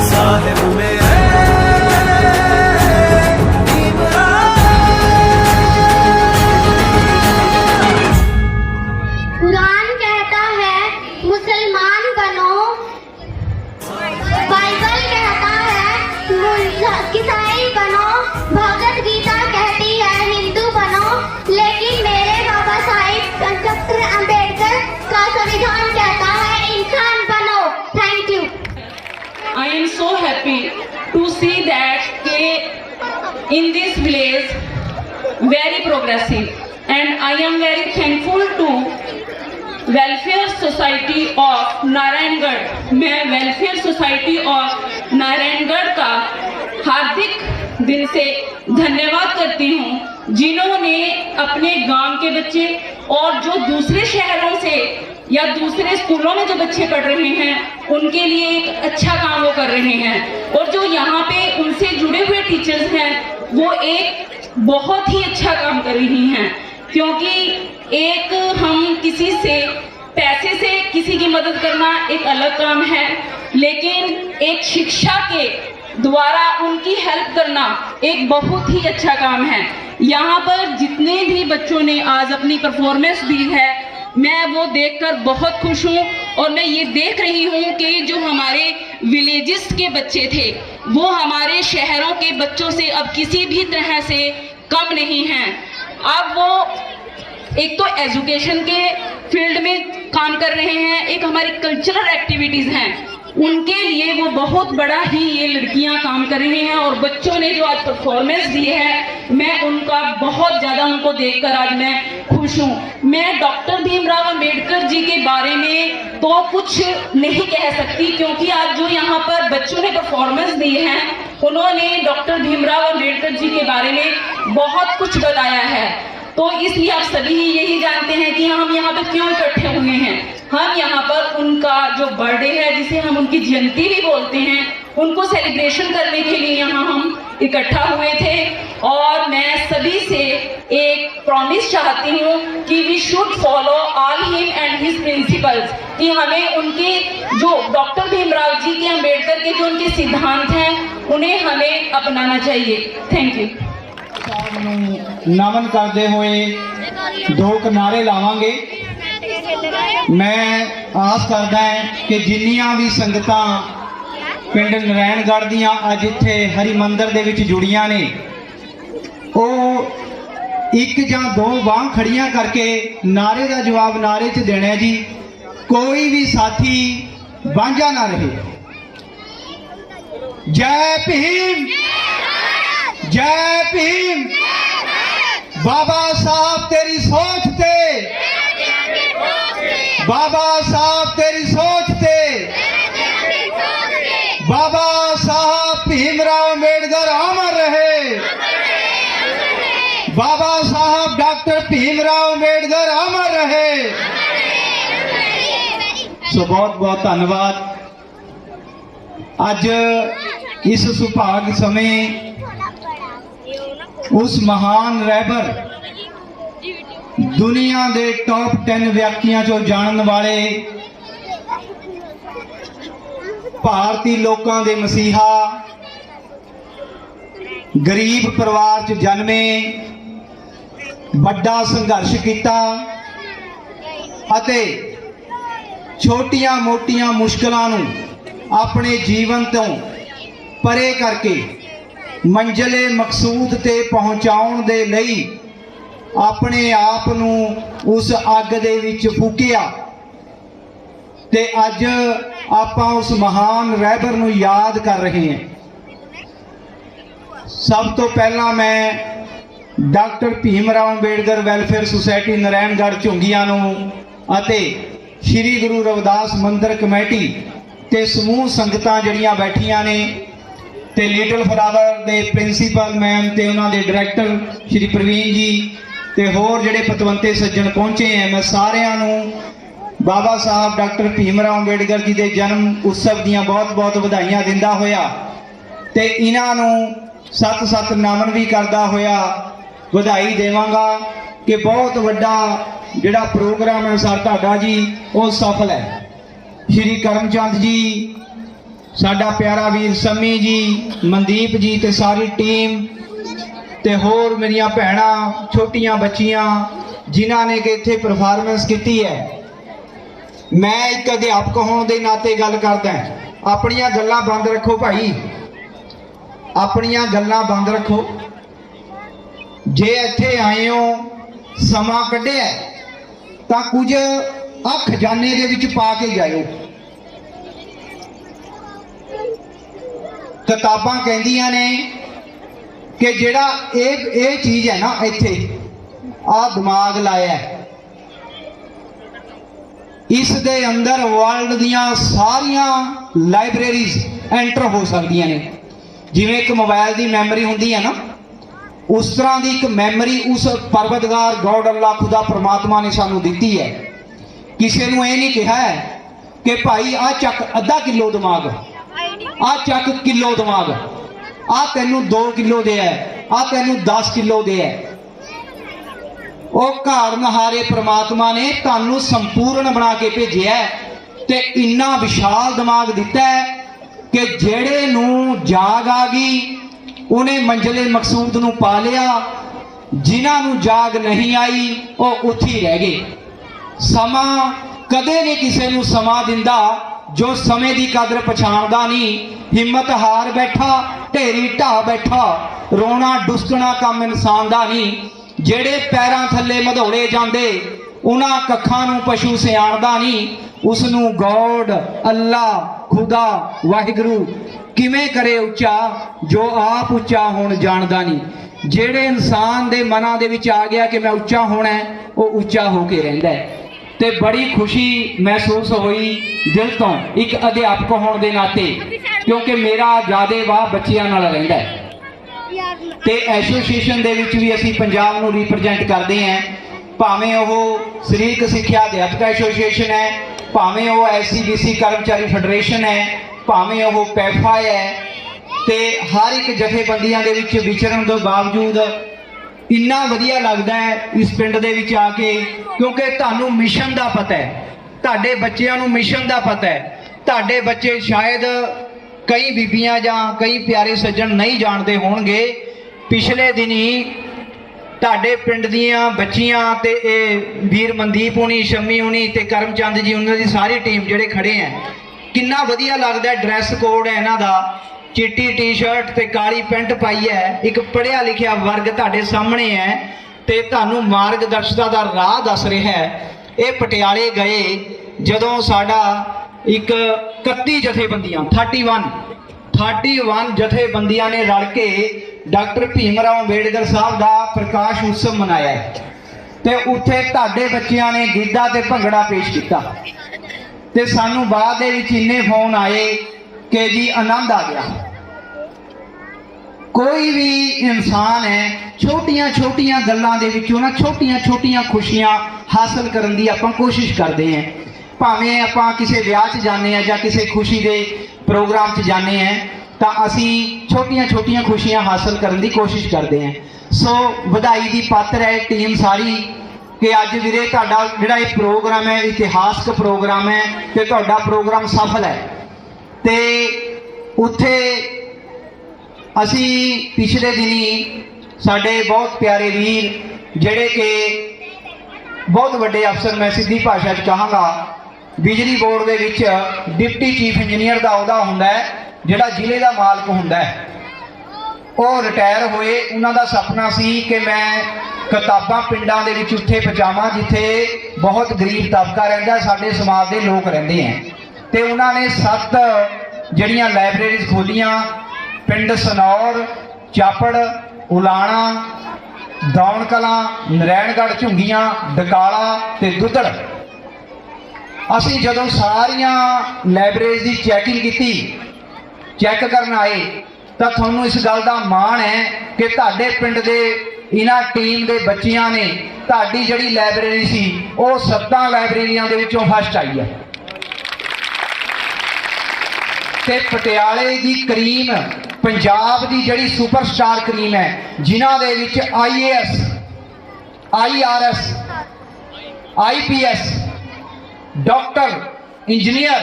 साहिब मेरे भीमराव। कुरान कहता है मुसलमान बनो, बाइबल कहता है ईसाई बनो, भगवत गीता कहती है हिंदू बनो, लेकिन मेरे बाबा साहिब डॉक्टर अंबेडकर का संविधान कहता है इंसान बनो। Thank you. I am so happy to see that in this village very progressive and I am very thankful to welfare society of Narayangarh. मैं वेलफेयर सोसाइटी ऑफ नारायणगढ़ का हार्दिक दिल से धन्यवाद करती हूँ, जिन्होंने अपने गांव के बच्चे और जो दूसरे शहरों से या दूसरे स्कूलों में जो बच्चे पढ़ रहे हैं उनके लिए एक अच्छा काम वो कर रहे हैं, और जो यहाँ पे उनसे जुड़े हुए टीचर्स हैं वो एक बहुत ही अच्छा काम कर रही हैं। क्योंकि एक हम किसी से पैसे से किसी की मदद करना एक अलग काम है, लेकिन एक शिक्षा के द्वारा उनकी हेल्प करना एक बहुत ही अच्छा काम है। यहाँ पर जितने भी बच्चों ने आज अपनी परफॉर्मेंस दी है मैं वो देखकर बहुत खुश हूँ, और मैं ये देख रही हूँ कि जो हमारे विलेजेस के बच्चे थे वो हमारे शहरों के बच्चों से अब किसी भी तरह से कम नहीं हैं। अब वो एक तो एजुकेशन के फील्ड में काम कर रहे हैं, एक हमारी कल्चरल एक्टिविटीज हैं उनके लिए वो बहुत बड़ा ही ये लड़कियां काम कर रही हैं, और बच्चों ने जो आज परफॉर्मेंस दी है मैं उनका बहुत ज्यादा उनको देखकर आज मैं खुश हूँ। मैं डॉक्टर भीमराव अंबेडकर जी के बारे में तो कुछ नहीं कह सकती, क्योंकि आज जो यहाँ पर बच्चों ने परफॉर्मेंस दी है उन्होंने डॉक्टर भीमराव अंबेडकर जी के बारे में बहुत कुछ बताया है। तो इसलिए आप सभी यही जानते हैं कि हम यहाँ पर क्यों इकट्ठे हुए हैं। हम यहाँ पर उनका जो बर्थडे है, जिसे हम उनकी जयंती भी बोलते हैं, उनको सेलिब्रेशन करने के लिए यहाँ हम इकट्ठा हुए थे। और मैं सभी से एक प्रॉमिस चाहती हूँ कि we should follow all him and his principles, कि हमें उनके जो डॉक्टर भीमराव जी के अंबेडकर के जो उनके सिद्धांत हैं उन्हें हमें अपनाना चाहिए। Thank you. नमन करते हुए दो नारे लावांगे। मैं आस करदा है कि जिन्नियां भी संगतां पिंड नारायणगढ़ दियां अज इत्थे हरि मंदिर दे विच जुड़ियां ने, ਉਹ एक जां दो बांह खड़ियां करके नारे का जवाब नारे च देना है जी। कोई भी साथी वांझा ना रहे। जय भीम, जय भीम। बाबा साहब तेरी सोच ते, बाबा साहब तेरी सोच ते, बाबा साहब भीमराव अम्बेडकर अमर रहे, बाबा साहब डॉक्टर भीमराव अम्बेडकर अमर रहे। सो बहुत बहुत धन्यवाद। अज इस सुभाग समय उस महान रहबर दुनिया के टॉप 10 व्यक्तियों चो जानने वाले भारतीय लोगों के मसीहा, गरीब परिवार च जन्मे, बड़ा संघर्ष किया अते छोटियां मोटियां मुश्किलों नूं अपने जीवन तो परे करके मंजिले मकसूद ते पहुंचाउण दे लई अपने आप नूं उस अग दे विच फूकिया ते अज आपां उस महान रहबर नूं याद कर रहे हैं। सब तो पहला मैं doctor Bhimrao Ambedkar welfare society Narayangarh Jhungiyan नूं अते श्री गुरु रविदास मंदिर कमेटी ते समूह संगतां जड़ियां बैठियां ने ते little flower they principal ma'am ते उन्हां दे डायरैक्टर श्री प्रवीण जी ते होर जिहड़े पतवंते सज्जन पहुंचे हैं, मैं सारिआं नूं बाबा साहब डॉक्टर भीमराव अम्बेडकर जी के जन्म उत्सव दीआं बहुत बहुत वधाइयां दिंदा होया ते इन्हां नूं सत सत नमन भी करदा होया ਵਧਾਈ देवांगा कि बहुत वड्डा जिहड़ा प्रोग्राम है सर तुहाडा जी वो सफल है। श्री करमचंद जी, साडा प्यारा वीर सम्मी जी, मनदीप जी ते सारी टीम ते होर मेरियां भैणां, छोटियां बच्चियां जिन्हां ने कि इत्थे परफॉर्मेंस की है। मैं एक अध्यापक होने के नाते गल करदा, अपनियां गल्लां बंद रखो भाई, अपनियां गल्लां बंद रखो। जे इत्थे आए हो समा कढ़िया तां कुछ आ खजाने दे विच पा के जाओ। किताबां कहंदियां ने कि जिहड़ा ये चीज़ है ना इत्थे आ दिमाग लाया इस दे अंदर वर्ल्ड दियां सारियां लाइब्रेरीज एंटर हो सकदियां ने। जिवें एक मोबाइल की मैमरी हुंदी है ना, उस तरह की एक मैमरी उस परवतगार गॉड अल्लाह खुदा परमात्मा ने सानू दी है। किसी ने यह नहीं कहा है कि भाई आ चक अद्धा किलो दिमाग, आ चक किलो दिमाग, आ तेनू 2 किलो दे है, आ तेनू 10 किलो दे है। वो घर नहारे परमात्मा ने तुहानू संपूर्ण बना के भेजिया ते इन्ना विशाल दिमाग दिता है कि जेड़े नू जाग आ गई उन्हें मंजिले मकसूद नू पा लिया, जिन्हां नू जाग नहीं आई वो उत्थे ही रह गए। समा कदे नहीं किसी नू समा दिंदा जो समय की कदर पछाणदा नहीं, हिम्मत हार बैठा, ढेरी ढा बैठा, रोना डुसकना काम इंसान दा नहीं। जेड़े पैरां थल्ले मधौड़े जांदे उन्हां कखां नू पशु सियाणदा नहीं, उसनू गॉड अल्लाह खुदा वाहिगुरू किवें करे उच्चा जो आप उच्चा होण जाणदा नहीं। जेड़े इंसान दे मनां दे विच आ गया कि मैं उच्चा होना है वो उच्चा होके रहिंदा है। ते बड़ी खुशी महसूस हुई दिल तो एक अध्यापक होने के नाते, क्योंकि मेरा ज़्यादा वाह बच्चियां नाल रहिंदा है ते एसोसीएशन दे विच भी असीं पंजाब नूं रिप्रजेंट करते हैं। भावें वह सरीरक सिक्ख्या अध्यापक एसोसीएशन है, भावें वह SCBC कर्मचारी फेडरेशन है, भावें वह पैफा है, ते हर एक जथेबंदियां दे विच विचरण के बावजूद इन्ना वधिया लगता है इस पिंड दे विच आके, क्योंकि तुहानू मिशन का पता है, तुहाडे बच्चियां नू मिशन का पता है। तुहाडे बच्चे शायद कई बीबियां जां कई प्यारे सज्जन नहीं जानते होणगे, पिछले दिन ही तुहाडे पिंड दीयां बच्चियां ते वीर मनदीप होनी, शम्मी होनी ते करमचंद जी उन्हां दी सारी टीम जिहड़े खड़े हैं, किन्ना वधिया लगदा है। ड्रैस कोड है इन्हां दा, चिट्टी टी शर्ट ते काली पेंट पाई है, एक पढ़िया लिखिया वर्ग तुहाडे सामने है ते तुहानू मार्गदर्शकता दा राह दस रहा है। ये पटियाले गए ਜਦੋਂ ਸਾਡਾ ਇੱਕ 31 ਜਥੇਬੰਦੀਆਂ 31 ਜਥੇਬੰਦੀਆਂ ਨੇ ਰਲ ਕੇ ਡਾਕਟਰ ਭੀਮ ਰਾਓ ਅੰਬੇਡਕਰ ਸਾਹਿਬ ਦਾ ਪ੍ਰਕਾਸ਼ ਉਤਸਵ ਮਨਾਇਆ ਹੈ। ਤੇ ਉੱਥੇ ਤੁਹਾਡੇ ਬੱਚਿਆਂ ਨੇ ਗਿੱਧਾ ਤੇ ਭੰਗੜਾ ਪੇਸ਼ ਕੀਤਾ ਤੇ ਸਾਨੂੰ ਬਾਅਦ ਦੇ ਵਿੱਚ ਇੰਨੇ ਫੋਨ ਆਏ ਕਿ ਜੀ ਆਨੰਦ ਆ ਗਿਆ। ਕੋਈ ਵੀ ਇਨਸਾਨ ਹੈ ਛੋਟੀਆਂ ਛੋਟੀਆਂ ਗੱਲਾਂ ਦੇ ਵਿੱਚੋਂ ਨਾ ਛੋਟੀਆਂ ਛੋਟੀਆਂ ਖੁਸ਼ੀਆਂ ਹਾਸਲ ਕਰਨ ਦੀ ਆਪਾਂ ਕੋਸ਼ਿਸ਼ ਕਰਦੇ ਹਾਂ। ਭਾਵੇਂ ਆਪਾਂ ਕਿਸੇ ਵਿਆਹ 'ਚ ਜਾਂਦੇ ਹਾਂ ਜਾਂ ਕਿਸੇ ਖੁਸ਼ੀ ਦੇ ਪ੍ਰੋਗਰਾਮ 'ਚ ਜਾਂਦੇ ਹਾਂ ਤਾਂ ਅਸੀਂ ਛੋਟੀਆਂ ਛੋਟੀਆਂ ਖੁਸ਼ੀਆਂ ਹਾਸਲ ਕਰਨ ਦੀ ਕੋਸ਼ਿਸ਼ ਕਰਦੇ ਹਾਂ। ਸੋ ਵਧਾਈ ਦੀ ਪਾਤਰ ਹੈ ਟੀਮ ਸਾਰੀ ਕਿ ਅੱਜ ਵੀਰੇ ਤੁਹਾਡਾ ਜਿਹੜਾ ਇਹ ਪ੍ਰੋਗਰਾਮ ਹੈ ਇਤਿਹਾਸਕ ਪ੍ਰੋਗਰਾਮ ਹੈ ਤੇ ਤੁਹਾਡਾ ਪ੍ਰੋਗਰਾਮ ਸਫਲ ਹੈ। ਤੇ ਉੱਥੇ ਅਸੀਂ ਪਿਛਲੇ ਦਿਨੀ ਸਾਡੇ ਬਹੁਤ ਪਿਆਰੇ ਵੀਰ ਜਿਹੜੇ ਕਿ ਬਹੁਤ ਵੱਡੇ ਅਫਸਰ, ਮੈਂ ਸਿੱਧੀ ਭਾਸ਼ਾ 'ਚ ਕਹਾਂਗਾ, ਬਿਜਲੀ ਬੋਰਡ ਦੇ ਵਿੱਚ ਡਿਪਟੀ ਚੀਫ ਇੰਜੀਨੀਅਰ ਦਾ ਅਹੁਦਾ ਹੁੰਦਾ ਹੈ, ਜਿਹੜਾ ਜ਼ਿਲ੍ਹੇ ਦਾ ਮਾਲਕ ਹੁੰਦਾ ਹੈ, ਉਹ ਰਿਟਾਇਰ ਹੋਏ। ਉਹਨਾਂ ਦਾ ਸੁਪਨਾ ਸੀ ਕਿ ਮੈਂ ਕਿਤਾਬਾਂ ਪਿੰਡਾਂ ਦੇ ਵਿੱਚ ਉੱਥੇ ਪਹੁੰਚਾਵਾਂ ਜਿੱਥੇ ਬਹੁਤ ਗਰੀਬ ਤਬਕਾ ਰਹਿੰਦਾ, ਸਾਡੇ ਸਮਾਜ ਦੇ ਲੋਕ ਰਹਿੰਦੇ ਹੈ। ਤੇ ਉਹਨਾਂ ਨੇ 7 ਜਿਹੜੀਆਂ ਲਾਇਬ੍ਰੇਰੀਜ਼ ਖੋਲੀਆਂ, ਪਿੰਡ ਸਨੌਰ, ਚਾਪੜ, ਉਲਾਣਾ, ਦੌਣ ਕਲਾਂ, ਨਰੈਣਗੜ੍ਹ, ਝੁੰਗੀਆਂ, ਡਕਾਲਾ ਤੇ ਦੁੱਧੜ। ਅਸੀਂ ਜਦੋਂ ਸਾਰੀਆਂ ਲਾਇਬ੍ਰੇਰੀਜ਼ ਦੀ ਚੈਕਿੰਗ ਕੀਤੀ, ਚੈੱਕ ਕਰਨ ਆਏ, ਤਾਂ ਤੁਹਾਨੂੰ ਇਸ ਗੱਲ ਦਾ ਮਾਣ ਹੈ ਕਿ ਤੁਹਾਡੇ ਪਿੰਡ ਦੇ ਇਹਨਾਂ ਟੀਮ ਦੇ ਬੱਚਿਆਂ ਨੇ ਤੁਹਾਡੀ ਜਿਹੜੀ ਲਾਇਬ੍ਰੇਰੀ ਸੀ ਉਹ 7 ਲਾਇਬ੍ਰੇਰੀਆਂ ਦੇ ਵਿੱਚੋਂ ਫਸਟ ਆਈ ਹੈ। ਤੇ ਪਟਿਆਲੇ ਦੀ ਕਰੀਮ, ਪੰਜਾਬ ਦੀ ਜਿਹੜੀ ਸੁਪਰਸਟਾਰ ਕਰੀਮ ਹੈ, ਜਿਨ੍ਹਾਂ ਦੇ ਵਿੱਚ IAS, IRS, IPS, doctor, engineer,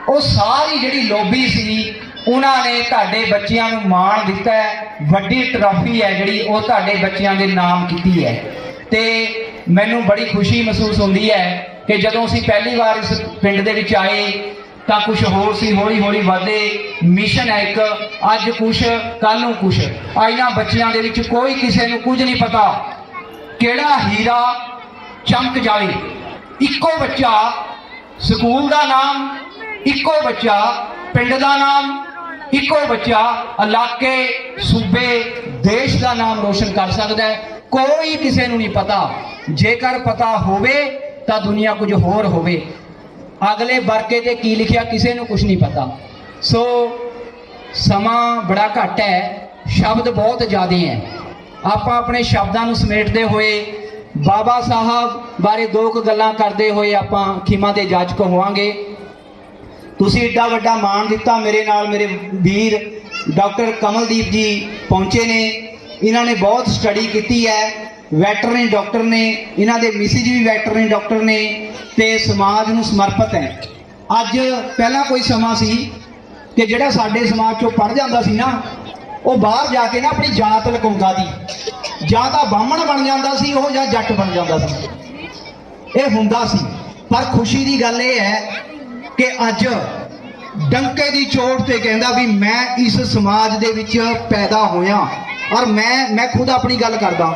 ਉਹ ਸਾਰੀ ਜਿਹੜੀ ਲੋਬੀ ਸੀ ਉਹਨਾਂ ਨੇ ਤੁਹਾਡੇ ਬੱਚਿਆਂ ਨੂੰ ਮਾਣ ਦਿੱਤਾ ਹੈ। ਵੱਡੀ ਟਰਾਫੀ ਹੈ ਜਿਹੜੀ ਉਹ ਤੁਹਾਡੇ ਬੱਚਿਆਂ ਦੇ ਨਾਮ ਕੀਤੀ ਹੈ। ਤੇ ਮੈਨੂੰ ਬੜੀ ਖੁਸ਼ੀ ਮਹਿਸੂਸ ਹੁੰਦੀ ਹੈ ਕਿ ਜਦੋਂ ਅਸੀਂ ਪਹਿਲੀ ਵਾਰ ਇਸ ਪਿੰਡ ਦੇ ਵਿੱਚ ਆਏ ਤਾਂ ਕੁਝ ਹੋਰ ਸੀ, ਹੌਲੀ ਹੌਲੀ ਵਧੇ। ਮਿਸ਼ਨ ਹੈ ਇੱਕ, ਅੱਜ ਕੁਛ ਕੱਲ ਨੂੰ ਕੁਛ। ਇਹਨਾਂ ਬੱਚਿਆਂ ਦੇ ਵਿੱਚ ਕੋਈ ਕਿਸੇ ਨੂੰ ਕੁਝ ਨਹੀਂ ਪਤਾ ਕਿਹੜਾ ਹੀਰਾ ਚਮਕ ਜਾਵੇ। ਇੱਕੋ ਬੱਚਾ ਸਕੂਲ ਦਾ ਨਾਮ, ਇੱਕੋ ਬੱਚਾ ਪਿੰਡ ਦਾ ਨਾਮ, ਇੱਕੋ ਬੱਚਾ ਇਲਾਕੇ, ਸੂਬੇ, ਦੇਸ਼ ਦਾ ਨਾਮ ਰੋਸ਼ਨ ਕਰ ਸਕਦਾ ਹੈ। ਕੋਈ ਕਿਸੇ ਨੂੰ ਨਹੀਂ ਪਤਾ। ਜੇਕਰ ਪਤਾ ਹੋਵੇ ਤਾਂ ਦੁਨੀਆ ਕੁਝ ਹੋਰ ਹੋਵੇ। ਅਗਲੇ ਵਰਕੇ ਤੇ ਕੀ ਲਿਖਿਆ ਕਿਸੇ ਨੂੰ ਕੁਝ ਨਹੀਂ ਪਤਾ। ਸੋ ਸਮਾਂ ਬੜਾ ਘੱਟ ਹੈ, ਸ਼ਬਦ ਬਹੁਤ ਜ਼ਿਆਦੇ ਹੈ। ਆਪਾਂ ਆਪਣੇ ਸ਼ਬਦਾਂ ਨੂੰ ਸਮੇਟਦੇ ਹੋਏ ਬਾਬਾ ਸਾਹਿਬ ਬਾਰੇ 2 ਗੱਲਾਂ ਕਰਦੇ ਹੋਏ ਆਪਾਂ ਖਿਮਾ ਦੇ ਜਾਚਕ ਹੋਵਾਂਗੇ। ਤੁਸੀਂ ਏਡਾ ਵੱਡਾ ਮਾਣ ਦਿੱਤਾ। ਮੇਰੇ ਨਾਲ ਮੇਰੇ ਵੀਰ ਡਾਕਟਰ ਕਮਲਦੀਪ ਜੀ ਪਹੁੰਚੇ ਨੇ। ਇਹਨਾਂ ਨੇ ਬਹੁਤ ਸਟੱਡੀ ਕੀਤੀ ਹੈ, ਵੈਟਰਨਰੀ ਡਾਕਟਰ ਨੇ, ਇਹਨਾਂ ਦੇ ਮਿਸਿਜ ਵੀ ਵੈਟਰਨਰੀ ਡਾਕਟਰ ਨੇ ਤੇ ਸਮਾਜ ਨੂੰ ਸਮਰਪਿਤ ਹੈ। ਅੱਜ ਪਹਿਲਾਂ ਕੋਈ ਸਮਾਂ ਸੀ ਕਿ ਜਿਹੜਾ ਸਾਡੇ ਸਮਾਜ ਚੋਂ ਪੜ ਜਾਂਦਾ ਸੀ ਨਾ, ਉਹ ਬਾਹਰ ਜਾ ਕੇ ਨਾ ਆਪਣੀ ਜਾਤ ਲੁਕਾਉਂਦਾ ਸੀ। ਜਾਂ ਤਾਂ ਬਾਹਮਣ ਬਣ ਜਾਂਦਾ ਸੀ ਉਹ, ਜਾਂ ਜੱਟ ਬਣ ਜਾਂਦਾ ਸੀ। ਇਹ ਹੁੰਦਾ ਸੀ। ਪਰ ਖੁਸ਼ੀ ਦੀ ਗੱਲ ਇਹ ਹੈ ਕਿ ਅੱਜ ਡੰਕੇ ਦੀ ਚੋਟ ਤੇ ਕਹਿੰਦਾ ਵੀ ਮੈਂ ਇਸ ਸਮਾਜ ਦੇ ਵਿੱਚ ਪੈਦਾ ਹੋਇਆ। ਔਰ ਮੈਂ ਖੁਦ ਆਪਣੀ ਗੱਲ ਕਰਦਾ,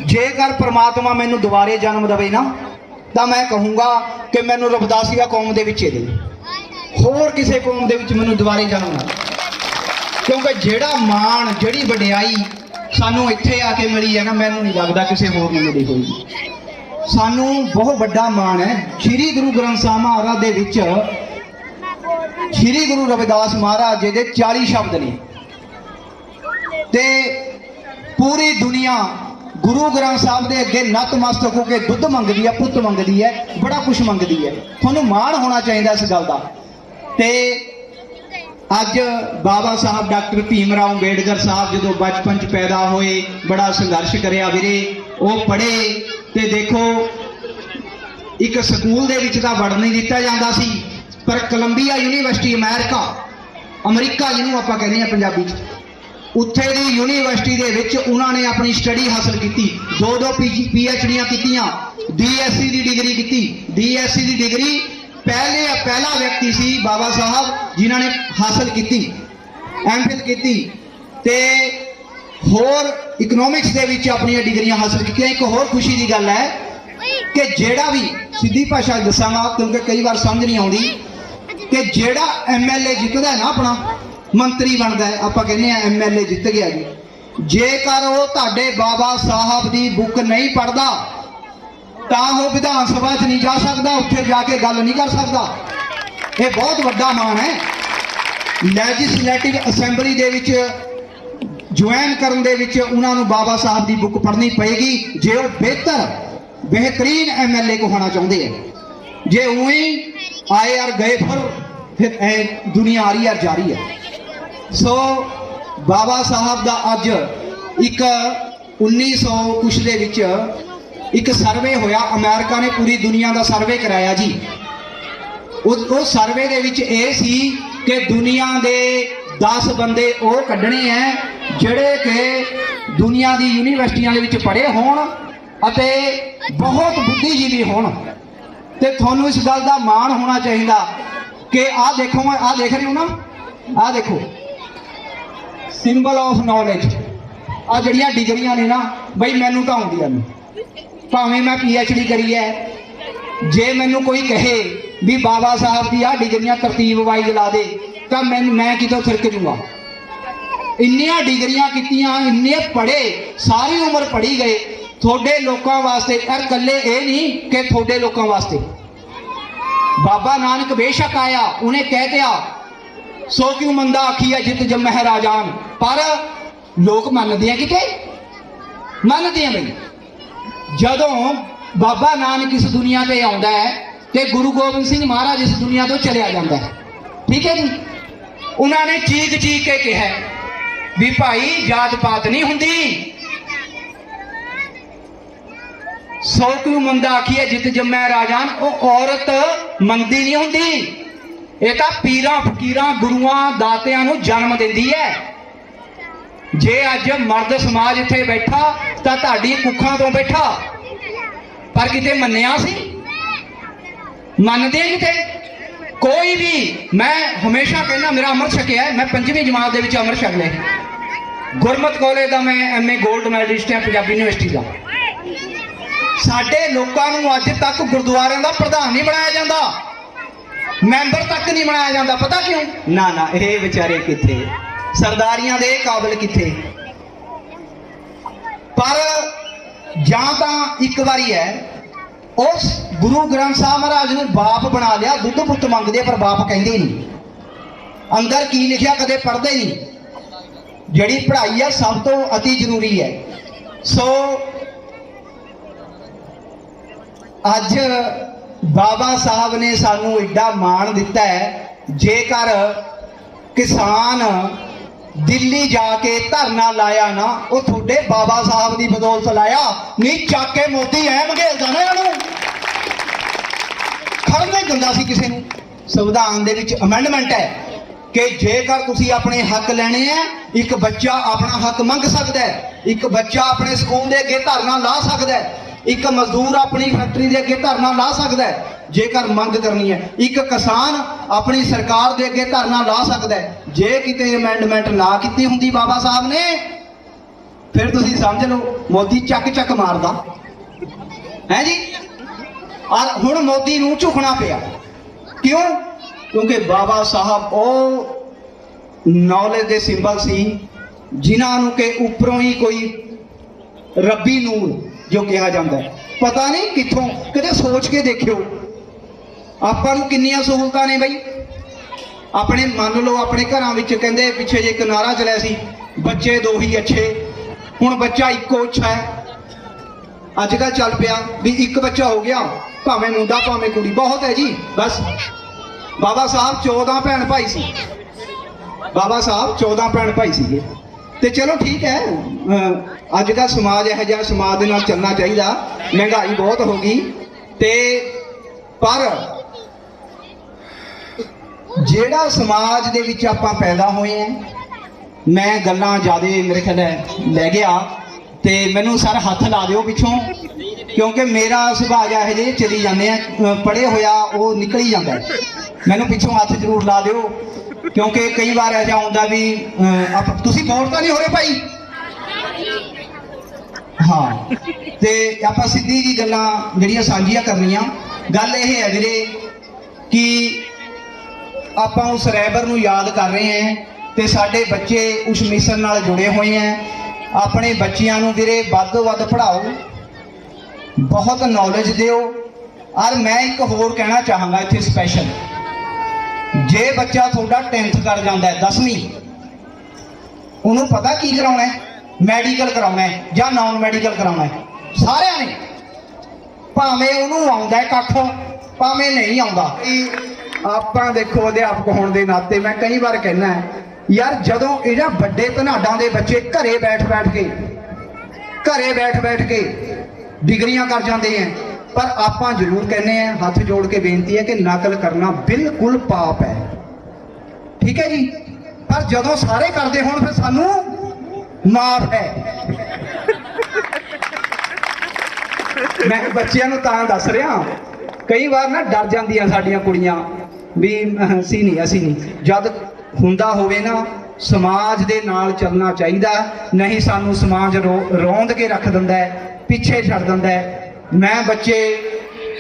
ਜੇਕਰ ਪ੍ਰਮਾਤਮਾ ਮੈਨੂੰ ਦੁਬਾਰੇ ਜਨਮ ਦੇਵੇ ਨਾ ਤਾਂ ਮੈਂ ਕਹੂੰਗਾ ਕਿ ਮੈਨੂੰ ਰਵਿਦਾਸੀਆ ਕੌਮ ਦੇ ਵਿੱਚ ਦੇ, ਹੋਰ ਕਿਸੇ ਕੌਮ ਦੇ ਵਿੱਚ ਮੈਨੂੰ ਦੁਬਾਰੇ ਜਨਮ ਨਾ। ਕਿਉਂਕਿ ਜਿਹੜਾ ਮਾਣ, ਜਿਹੜੀ ਵਡਿਆਈ ਸਾਨੂੰ ਇੱਥੇ ਆ ਕੇ ਮਿਲੀ ਹੈ ਨਾ, ਮੈਨੂੰ ਨਹੀਂ ਲੱਗਦਾ ਕਿਸੇ ਹੋਰ ਨੂੰ ਮਿਲੀ ਹੋਈ। ਸਾਨੂੰ ਬਹੁਤ ਵੱਡਾ ਮਾਣ ਹੈ। ਸ਼੍ਰੀ ਗੁਰੂ ਗ੍ਰੰਥ ਸਾਹਿਬ ਮਹਾਰਾਜ ਦੇ ਵਿੱਚ ਸ਼੍ਰੀ ਗੁਰੂ ਰਵਿਦਾਸ ਮਹਾਰਾਜ ਜੀ ਦੇ 40 ਸ਼ਬਦ ਨੇ ਤੇ ਪੂਰੀ ਦੁਨੀਆ ਗੁਰੂ ਗ੍ਰੰਥ ਸਾਹਿਬ ਦੇ ਅੱਗੇ ਨਤਮਸਤਕ ਹੋ ਕੇ ਦੁੱਧ ਮੰਗਦੀ ਹੈ, ਪੁੱਤ ਮੰਗਦੀ ਹੈ, ਬੜਾ ਕੁਝ ਮੰਗਦੀ ਹੈ। ਤੁਹਾਨੂੰ ਮਾਣ ਹੋਣਾ ਚਾਹੀਦਾ ਇਸ ਗੱਲ ਦਾ। ਤੇ ਅੱਜ ਬਾਬਾ ਸਾਹਿਬ ਡਾਕਟਰ ਭੀਮ ਰਾਓ ਅੰਬੇਡਕਰ ਸਾਹਿਬ ਜਦੋਂ ਬਚਪਨ 'ਚ ਪੈਦਾ ਹੋਏ, ਬੜਾ ਸੰਘਰਸ਼ ਕਰਿਆ ਵੀਰੇ। ਉਹ ਪੜ੍ਹੇ ਤੇ ਦੇਖੋ, ਇੱਕ ਸਕੂਲ ਦੇ ਵਿੱਚ ਤਾਂ ਵੜਨ ਨਹੀਂ ਦਿੱਤਾ ਜਾਂਦਾ ਸੀ, ਪਰ ਕੋਲੰਬੀਆ ਯੂਨੀਵਰਸਿਟੀ, ਅਮਰੀਕਾ ਜਿਹਨੂੰ ਆਪਾਂ ਕਹਿੰਦੇ ਹਾਂ ਪੰਜਾਬੀ 'ਚ, ਉੱਥੇ ਦੀ ਯੂਨੀਵਰਸਿਟੀ ਦੇ ਵਿੱਚ ਉਹਨਾਂ ਨੇ ਆਪਣੀ ਸਟੱਡੀ ਹਾਸਲ ਕੀਤੀ। 2 PhDਆਂ ਕੀਤੀਆਂ, DSc ਦੀ ਡਿਗਰੀ ਕੀਤੀ। DSc ਦੀ ਡਿਗਰੀ ਪਹਿਲਾ ਵਿਅਕਤੀ ਸੀ ਬਾਬਾ ਸਾਹਿਬ ਜਿਨ੍ਹਾਂ ਨੇ ਹਾਸਲ ਕੀਤੀ, MPhil ਕੀਤੀ ਤੇ ਹੋਰ ਇਕਨੋਮਿਕਸ ਦੇ ਵਿੱਚ ਆਪਣੀਆਂ ਡਿਗਰੀਆਂ ਹਾਸਲ ਕੀਤੀਆਂ। ਇੱਕ ਹੋਰ ਖੁਸ਼ੀ ਦੀ ਗੱਲ ਹੈ ਕਿ ਜਿਹੜਾ ਵੀ ਸਿੱਧੀ ਭਾਸ਼ਾ ਦੱਸਾਂਗਾ ਕਿਉਂਕਿ ਕਈ ਵਾਰ ਸਮਝ ਨਹੀਂ ਆਉਂਦੀ ਕਿ ਜਿਹੜਾ MLA ਜਿੱਤਦਾ ਹੈ ਨਾ ਆਪਣਾ ਮੰਤਰੀ ਬਣਦਾ ਹੈ, ਆਪਾਂ ਕਹਿੰਦੇ ਆ MLA ਜਿੱਤ ਗਿਆ ਜੀ, ਜੇਕਰ ਉਹ ਤੁਹਾਡੇ ਬਾਬਾ ਸਾਹਿਬ ਦੀ ਬੁੱਕ ਨਹੀਂ ਪੜ੍ਹਦਾ ਤਾਂ ਉਹ ਵਿਧਾਨ ਸਭਾ 'ਚ ਨਹੀਂ ਜਾ ਸਕਦਾ, ਉੱਥੇ ਜਾ ਕੇ ਗੱਲ ਨਹੀਂ ਕਰ ਸਕਦਾ। ਇਹ ਬਹੁਤ ਵੱਡਾ ਮਾਣ ਹੈ। ਲੈਜਿਸਲੇਟਿਵ ਅਸੈਂਬਲੀ ਦੇ ਵਿੱਚ ਜੁਆਇਨ ਕਰਨ ਦੇ ਵਿੱਚ ਉਹਨਾਂ ਨੂੰ ਬਾਬਾ ਸਾਹਿਬ ਦੀ ਬੁੱਕ ਪੜ੍ਹਨੀ ਪਏਗੀ ਜੇ ਉਹ ਬਿਹਤਰੀਨ MLA ਕੋ ਹੋਣਾ ਚਾਹੁੰਦੇ ਹੈ। ਜੇ ਉਹੀ ਆਏ ਔਰ ਗਏ ਫਿਰ ਦੁਨੀਆ ਆ ਰਹੀ ਔਰ ਜਾ ਰਹੀ ਹੈ। ਸੋ ਬਾਬਾ ਸਾਹਿਬ ਦਾ ਅੱਜ ਇੱਕ 1900 ਕੁਛ ਦੇ ਵਿੱਚ ਇੱਕ ਸਰਵੇ ਹੋਇਆ, ਅਮਰੀਕਾ ਨੇ ਪੂਰੀ ਦੁਨੀਆ ਦਾ ਸਰਵੇ ਕਰਾਇਆ ਜੀ। ਉਹ ਸਰਵੇ ਦੇ ਵਿੱਚ ਇਹ ਸੀ ਕਿ ਦੁਨੀਆ ਦੇ 10 ਬੰਦੇ ਉਹ ਕੱਢਣੇ ਹੈ ਜਿਹੜੇ ਕਿ ਦੁਨੀਆ ਦੀ ਯੂਨੀਵਰਸਿਟੀਆਂ ਦੇ ਵਿੱਚ ਪੜ੍ਹੇ ਹੋਣ ਅਤੇ ਬਹੁਤ ਬੁੱਧੀਜੀਵੀ ਹੋਣ। ਤੇ ਤੁਹਾਨੂੰ ਇਸ ਗੱਲ ਦਾ ਮਾਣ ਹੋਣਾ ਚਾਹੀਦਾ ਕਿ ਆਹ ਦੇਖੋ, ਆਹ ਦੇਖ ਰਹੇ ਹੋ ਨਾ, ਆਹ ਦੇਖੋ ਸਿੰਬਲ ਆਫ ਨੌਲੇਜ। ਆਹ ਜਿਹੜੀਆਂ ਡਿਗਰੀਆਂ ਨੇ ਨਾ ਬਈ ਮੈਨੂੰ ਤਾਂ ਆਉਂਦੀਆਂ ਨੇ, ਭਾਵੇਂ ਮੈਂ PhD ਕਰੀ ਹੈ। ਜੇ ਮੈਨੂੰ ਕੋਈ ਕਹੇ ਵੀ ਬਾਬਾ ਸਾਹਿਬ ਦੀ ਆਹ ਡਿਗਰੀਆਂ ਤਰਤੀਬ ਵਾਈਜ਼ ਲਾ ਦੇ ਤਾਂ ਮੈਂ ਕਿਤੋਂ ਥਿਰਕ ਜੂੰਗਾ। ਇੰਨੀਆਂ ਡਿਗਰੀਆਂ ਕੀਤੀਆਂ, ਇੰਨੇ ਪੜ੍ਹੇ, ਸਾਰੀ ਉਮਰ ਪੜ੍ਹੀ ਗਏ ਤੁਹਾਡੇ ਲੋਕਾਂ ਵਾਸਤੇ। ਯਾਰ ਇਕੱਲੇ ਇਹ ਨਹੀਂ ਕਿ ਤੁਹਾਡੇ ਲੋਕਾਂ ਵਾਸਤੇ। ਬਾਬਾ ਨਾਨਕ ਬੇਸ਼ੱਕ ਆਇਆ, ਉਹਨੇ ਕਹਿ ਦਿਆ ਸੋ ਕਿਉ ਮੰਦਾ ਆਖੀਆ ਜਿਤ ਜੰਮਹਿ ਰਾਜਾਨ, ਪਰ ਲੋਕ ਮੰਨਦੇ ਆ ਕਿਤੇ, ਮੰਨਦੇ ਆ ਬਈ। ਜਦੋਂ ਬਾਬਾ ਨਾਨਕ ਇਸ ਦੁਨੀਆ ਤੇ ਆਉਂਦਾ ਹੈ ਤੇ ਗੁਰੂ ਗੋਬਿੰਦ ਸਿੰਘ ਮਹਾਰਾਜ ਇਸ ਦੁਨੀਆ ਤੋਂ ਚਲਿਆ ਜਾਂਦਾ ਹੈ, ਠੀਕ ਹੈ ਜੀ। ਉਹਨਾਂ ਨੇ ਚੀਕ ਚੀਕ ਕੇ ਕਿਹਾ ਵੀ ਭਾਈ ਜਾਤ ਪਾਤ ਨਹੀਂ ਹੁੰਦੀ, ਸੋ ਕਿਉ ਮੰਦਾ ਆਖੀਏ ਜਿਤ ਜੰਮੈ ਰਾਜਾਨ। ਉਹ ਔਰਤ ਮੰਦੀ ਨਹੀਂ ਹੁੰਦੀ, ਇਹ ਤਾਂ ਪੀਰਾਂ ਫਕੀਰਾਂ ਗੁਰੂਆਂ ਦਾਤਿਆਂ ਨੂੰ ਜਨਮ ਦਿੰਦੀ ਹੈ। ਜੇ ਅੱਜ ਮਰਦ ਸਮਾਜ ਇੱਥੇ ਬੈਠਾ ਤਾਂ ਤੁਹਾਡੀ ਕੁੱਖਾਂ ਤੋਂ ਬੈਠਾ, ਪਰ ਕਿਤੇ ਮੰਨਿਆ ਸੀ? ਮੰਨਦੇ ਕਿਤੇ ਕੋਈ ਵੀ? ਮੈਂ ਹਮੇਸ਼ਾ ਕਹਿੰਦਾ ਮੇਰਾ ਅੰਮ੍ਰਿਤ ਛਕਿਆ ਹੈ, ਮੈਂ 5ਵੀਂ ਜਮਾਤ ਦੇ ਵਿੱਚ ਅੰਮ੍ਰਿਤ ਛਕ ਲਿਆ। ਗੁਰਮਤਿ ਕਾਲਜ ਦਾ ਮੈਂ MA ਗੋਲਡ ਮੈਡਲਿਸਟ ਹਾਂ ਪੰਜਾਬੀ ਯੂਨੀਵਰਸਿਟੀ ਦਾ। ਸਾਡੇ ਲੋਕਾਂ ਨੂੰ ਅੱਜ ਤੱਕ ਗੁਰਦੁਆਰਿਆਂ ਦਾ ਪ੍ਰਧਾਨ ਨਹੀਂ ਬਣਾਇਆ ਜਾਂਦਾ, ਮੈਂਬਰ ਤੱਕ ਨਹੀਂ ਬਣਾਇਆ ਜਾਂਦਾ। ਪਤਾ ਕਿਉਂ? ਨਾ ਇਹ ਵਿਚਾਰੇ ਕਿੱਥੇ, ਸਰਦਾਰੀਆਂ ਦੇ ਕਾਬਿਲ ਕਿੱਥੇ। ਪਰ ਜਾਂ ਤਾਂ ਇੱਕ ਵਾਰੀ ਹੈ ਉਸ ਗੁਰੂ ਗ੍ਰੰਥ ਸਾਹਿਬ ਮਹਾਰਾਜ ਨੂੰ ਬਾਪ ਬਣਾ ਲਿਆ, ਦੁੱਧ ਪੁੱਤ ਮੰਗਦੇ ਪਰ ਬਾਪ ਕਹਿੰਦੇ ਨਹੀਂ, ਅੰਦਰ ਕੀ ਲਿਖਿਆ ਕਦੇ ਪੜ੍ਹਦੇ ਨਹੀਂ। ਜਿਹੜੀ ਪੜ੍ਹਾਈ ਹੈ ਸਭ ਤੋਂ ਅਤੀ ਜ਼ਰੂਰੀ ਹੈ। ਸੋ ਅੱਜ ਬਾਬਾ ਸਾਹਿਬ ਨੇ ਸਾਨੂੰ ਐਡਾ ਮਾਣ ਦਿੱਤਾ ਹੈ। ਜੇਕਰ ਕਿਸਾਨ ਦਿੱਲੀ ਜਾ ਕੇ ਧਰਨਾ ਲਾਇਆ ਨਾ, ਉਹ ਤੁਹਾਡੇ ਬਾਬਾ ਸਾਹਿਬ ਦੀ ਬਦੌਲਤ ਲਾਇਆ, ਨਹੀਂ ਚੱਕ ਕੇ ਮੋਦੀ ਐ ਮੰਗੇਲਦਾ ਨਾ ਇਹਨੂੰ, ਖੜਨ ਨਹੀਂ ਦਿੰਦਾ ਸੀ ਕਿਸੇ ਨੂੰ। ਸੰਵਿਧਾਨ ਦੇ ਵਿੱਚ ਅਮੈਂਡਮੈਂਟ ਹੈ ਕਿ ਜੇਕਰ ਤੁਸੀਂ ਆਪਣੇ ਹੱਕ ਲੈਣੇ ਆ, ਇੱਕ ਬੱਚਾ ਆਪਣਾ ਹੱਕ ਮੰਗ ਸਕਦਾ ਹੈ, ਇੱਕ ਬੱਚਾ ਆਪਣੇ ਸਕੂਲ ਦੇ ਅੱਗੇ ਧਰਨਾ ਲਾ ਸਕਦਾ ਹੈ, ਇੱਕ ਮਜ਼ਦੂਰ ਆਪਣੀ ਫੈਕਟਰੀ ਦੇ ਅੱਗੇ ਧਰਨਾ ਲਾ ਸਕਦਾ ਹੈ ਜੇਕਰ ਮੰਗ ਕਰਨੀ ਹੈ, ਇੱਕ ਕਿਸਾਨ ਆਪਣੀ ਸਰਕਾਰ ਦੇ ਅੱਗੇ ਧਰਨਾ ਲਾ ਸਕਦਾ ਹੈ। ਜੇ ਕਿਤੇ ਅਮੈਂਡਮੈਂਟ ਨਾ ਕੀਤੀ ਹੁੰਦੀ ਬਾਬਾ ਸਾਹਿਬ ਨੇ, ਫਿਰ ਤੁਸੀਂ ਸਮਝ ਲਓ ਮੋਦੀ ਚੱਕ ਮਾਰਦਾ ਹੈ ਜੀ। ਔਰ ਹੁਣ ਮੋਦੀ ਨੂੰ ਝੁਕਣਾ ਪਿਆ, ਕਿਉਂ? ਕਿਉਂਕਿ ਬਾਬਾ ਸਾਹਿਬ ਉਹ ਨੌਲੇਜ ਦੇ ਸਿੰਬਲ ਸੀ ਜਿਨ੍ਹਾਂ ਨੂੰ ਕਿ ਉੱਪਰੋਂ ਹੀ ਕੋਈ ਰੱਬੀ ਨੂਰ ਜੋ ਕਿਹਾ ਜਾਂਦਾ ਹੈ, ਪਤਾ ਨਹੀਂ ਕਿੱਥੋਂ। ਕਦੇ ਸੋਚ ਕੇ ਦੇਖਿਓ ਆਪਾਂ ਨੂੰ ਕਿੰਨੀਆਂ ਸਹੂਲਤਾਂ ਨੇ ਬਈ। ਆਪਣੇ ਮੰਨ ਲਓ ਆਪਣੇ ਘਰਾਂ ਵਿੱਚ ਕਹਿੰਦੇ ਪਿੱਛੇ ਜੇ ਇੱਕ ਨਾਰਾ ਚੱਲਿਆ ਸੀ, ਬੱਚੇ ਦੋ ਹੀ ਅੱਛੇ। ਹੁਣ ਬੱਚਾ ਇੱਕੋ ਅੱਛਾ ਹੈ। ਅੱਜ ਕੱਲ੍ਹ ਚੱਲ ਪਿਆ ਵੀ ਇੱਕ ਬੱਚਾ ਹੋ ਗਿਆ, ਭਾਵੇਂ ਮੁੰਡਾ ਭਾਵੇਂ ਕੁੜੀ, ਬਹੁਤ ਹੈ ਜੀ ਬਸ। ਬਾਬਾ ਸਾਹਿਬ 14 ਭੈਣ ਭਾਈ ਸੀ, ਬਾਬਾ ਸਾਹਿਬ 14 ਭੈਣ ਭਾਈ ਸੀਗੇ। ਤੇ ਚਲੋ ਠੀਕ ਹੈ, ਅੱਜ ਦਾ ਸਮਾਜ ਇਹੋ ਜਿਹਾ, ਸਮਾਜ ਦੇ ਨਾਲ ਚੱਲਣਾ ਚਾਹੀਦਾ। ਮਹਿੰਗਾਈ ਬਹੁਤ ਹੋ ਗਈ ਤੇ ਪਰ ਜਿਹੜਾ ਸਮਾਜ ਦੇ ਵਿੱਚ ਆਪਾਂ ਪੈਦਾ ਹੋਏ ਆ, ਮੈਂ ਗੱਲਾਂ ਜ਼ਿਆਦਾ ਮੇਰੇ ਖਿਆਲ ਲੈ ਗਿਆ ਤੇ ਮੈਨੂੰ ਸਰ ਹੱਥ ਲਾ ਦਿਓ ਪਿੱਛੋਂ, ਕਿਉਂਕਿ ਮੇਰਾ ਸੁਭਾਅ ਇਹੋ ਜਿਹੇ ਚਲੀ ਜਾਂਦੇ ਆ, ਪੜ੍ਹੇ ਹੋਇਆ ਉਹ ਨਿਕਲ ਹੀ ਜਾਂਦਾ। ਮੈਨੂੰ ਪਿੱਛੋਂ ਹੱਥ ਜ਼ਰੂਰ ਲਾ ਦਿਓ, ਕਿਉਂਕਿ ਕਈ ਵਾਰ ਇਹੋ ਜਿਹਾ ਹੁੰਦਾ ਵੀ ਤੁਸੀਂ ਬੋਰ ਤਾਂ ਨਹੀਂ ਹੋ ਰਹੇ ਭਾਈ? ਹਾਂ ਤੇ ਆਪਾਂ ਸਿੱਧੀ ਜੀ ਗੱਲਾਂ ਜਿਹੜੀਆਂ ਸਾਂਝੀਆਂ ਕਰਨੀਆਂ। ਗੱਲ ਇਹ ਹੈ ਵੀਰੇ ਕਿ ਆਪਾਂ ਉਸ ਰਹਿਬਰ ਨੂੰ ਯਾਦ ਕਰ ਰਹੇ ਹਾਂ ਤੇ ਸਾਡੇ ਬੱਚੇ ਉਸ ਮਿਸ਼ਨ ਨਾਲ ਜੁੜੇ ਹੋਏ ਹੈ। ਆਪਣੇ ਬੱਚਿਆਂ ਨੂੰ ਵੀਰੇ ਵੱਧ ਤੋਂ ਵੱਧ ਪੜ੍ਹਾਓ, ਬਹੁਤ ਨੌਲੇਜ ਦਿਓ। ਔਰ ਮੈਂ ਇੱਕ ਹੋਰ ਕਹਿਣਾ ਚਾਹਾਂਗਾ ਇੱਥੇ ਸਪੈਸ਼ਲ, ਜੇ ਬੱਚਾ ਤੁਹਾਡਾ 10th ਕਰ ਜਾਂਦਾ ਹੈ 10ਵੀਂ, ਉਹਨੂੰ ਪਤਾ ਕੀ ਕਰਾਉਣਾ ਹੈ? ਮੈਡੀਕਲ ਕਰਾਉਣਾ ਹੈ ਜਾਂ ਨਾਨ ਮੈਡੀਕਲ ਕਰਾਉਣਾ ਹੈ। ਸਾਰਿਆਂ ਨੇ, ਭਾਵੇਂ ਉਹਨੂੰ ਆਉਂਦਾ ਹੈ ਕੱਖ, ਭਾਵੇਂ ਨਹੀਂ ਆਉਂਦਾ। ਆਪਾਂ ਦੇਖੋ ਅਧਿਆਪਕ ਹੋਣ ਦੇ ਨਾਤੇ ਮੈਂ ਕਈ ਵਾਰ ਕਹਿਣਾ ਹੈ ਯਾਰ, ਜਦੋਂ ਇਹਨਾਂ ਵੱਡੇ ਧਨਾਡਾਂ ਦੇ ਬੱਚੇ ਘਰੇ ਬੈਠ ਬੈਠ ਕੇ ਡਿਗਰੀਆਂ ਕਰ ਜਾਂਦੇ ਹੈ, ਪਰ ਆਪਾਂ ਜ਼ਰੂਰ ਕਹਿੰਦੇ ਆ, ਹੱਥ ਜੋੜ ਕੇ ਬੇਨਤੀ ਹੈ ਕਿ ਨਕਲ ਕਰਨਾ ਬਿਲਕੁਲ ਪਾਪ ਹੈ, ਠੀਕ ਹੈ ਜੀ। ਪਰ ਜਦੋਂ ਸਾਰੇ ਕਰਦੇ ਹੋਣ ਫਿਰ ਸਾਨੂੰ ਮਾਫ ਹੈ। ਮੈਂ ਬੱਚਿਆਂ ਨੂੰ ਤਾਂ ਦੱਸ ਰਿਹਾ, ਕਈ ਵਾਰ ਨਾ ਡਰ ਜਾਂਦੀਆਂ ਸਾਡੀਆਂ ਕੁੜੀਆਂ ਵੀ ਅਸੀਂ ਨਹੀਂ। ਜਦ ਹੁੰਦਾ ਹੋਵੇ ਨਾ, ਸਮਾਜ ਦੇ ਨਾਲ ਚੱਲਣਾ ਚਾਹੀਦਾ, ਨਹੀਂ ਸਾਨੂੰ ਸਮਾਜ ਰੋਂਦ ਕੇ ਰੱਖ ਦਿੰਦਾ ਹੈ, ਪਿੱਛੇ ਛੱਡ ਦਿੰਦਾ ਹੈ। ਮੈਂ ਬੱਚੇ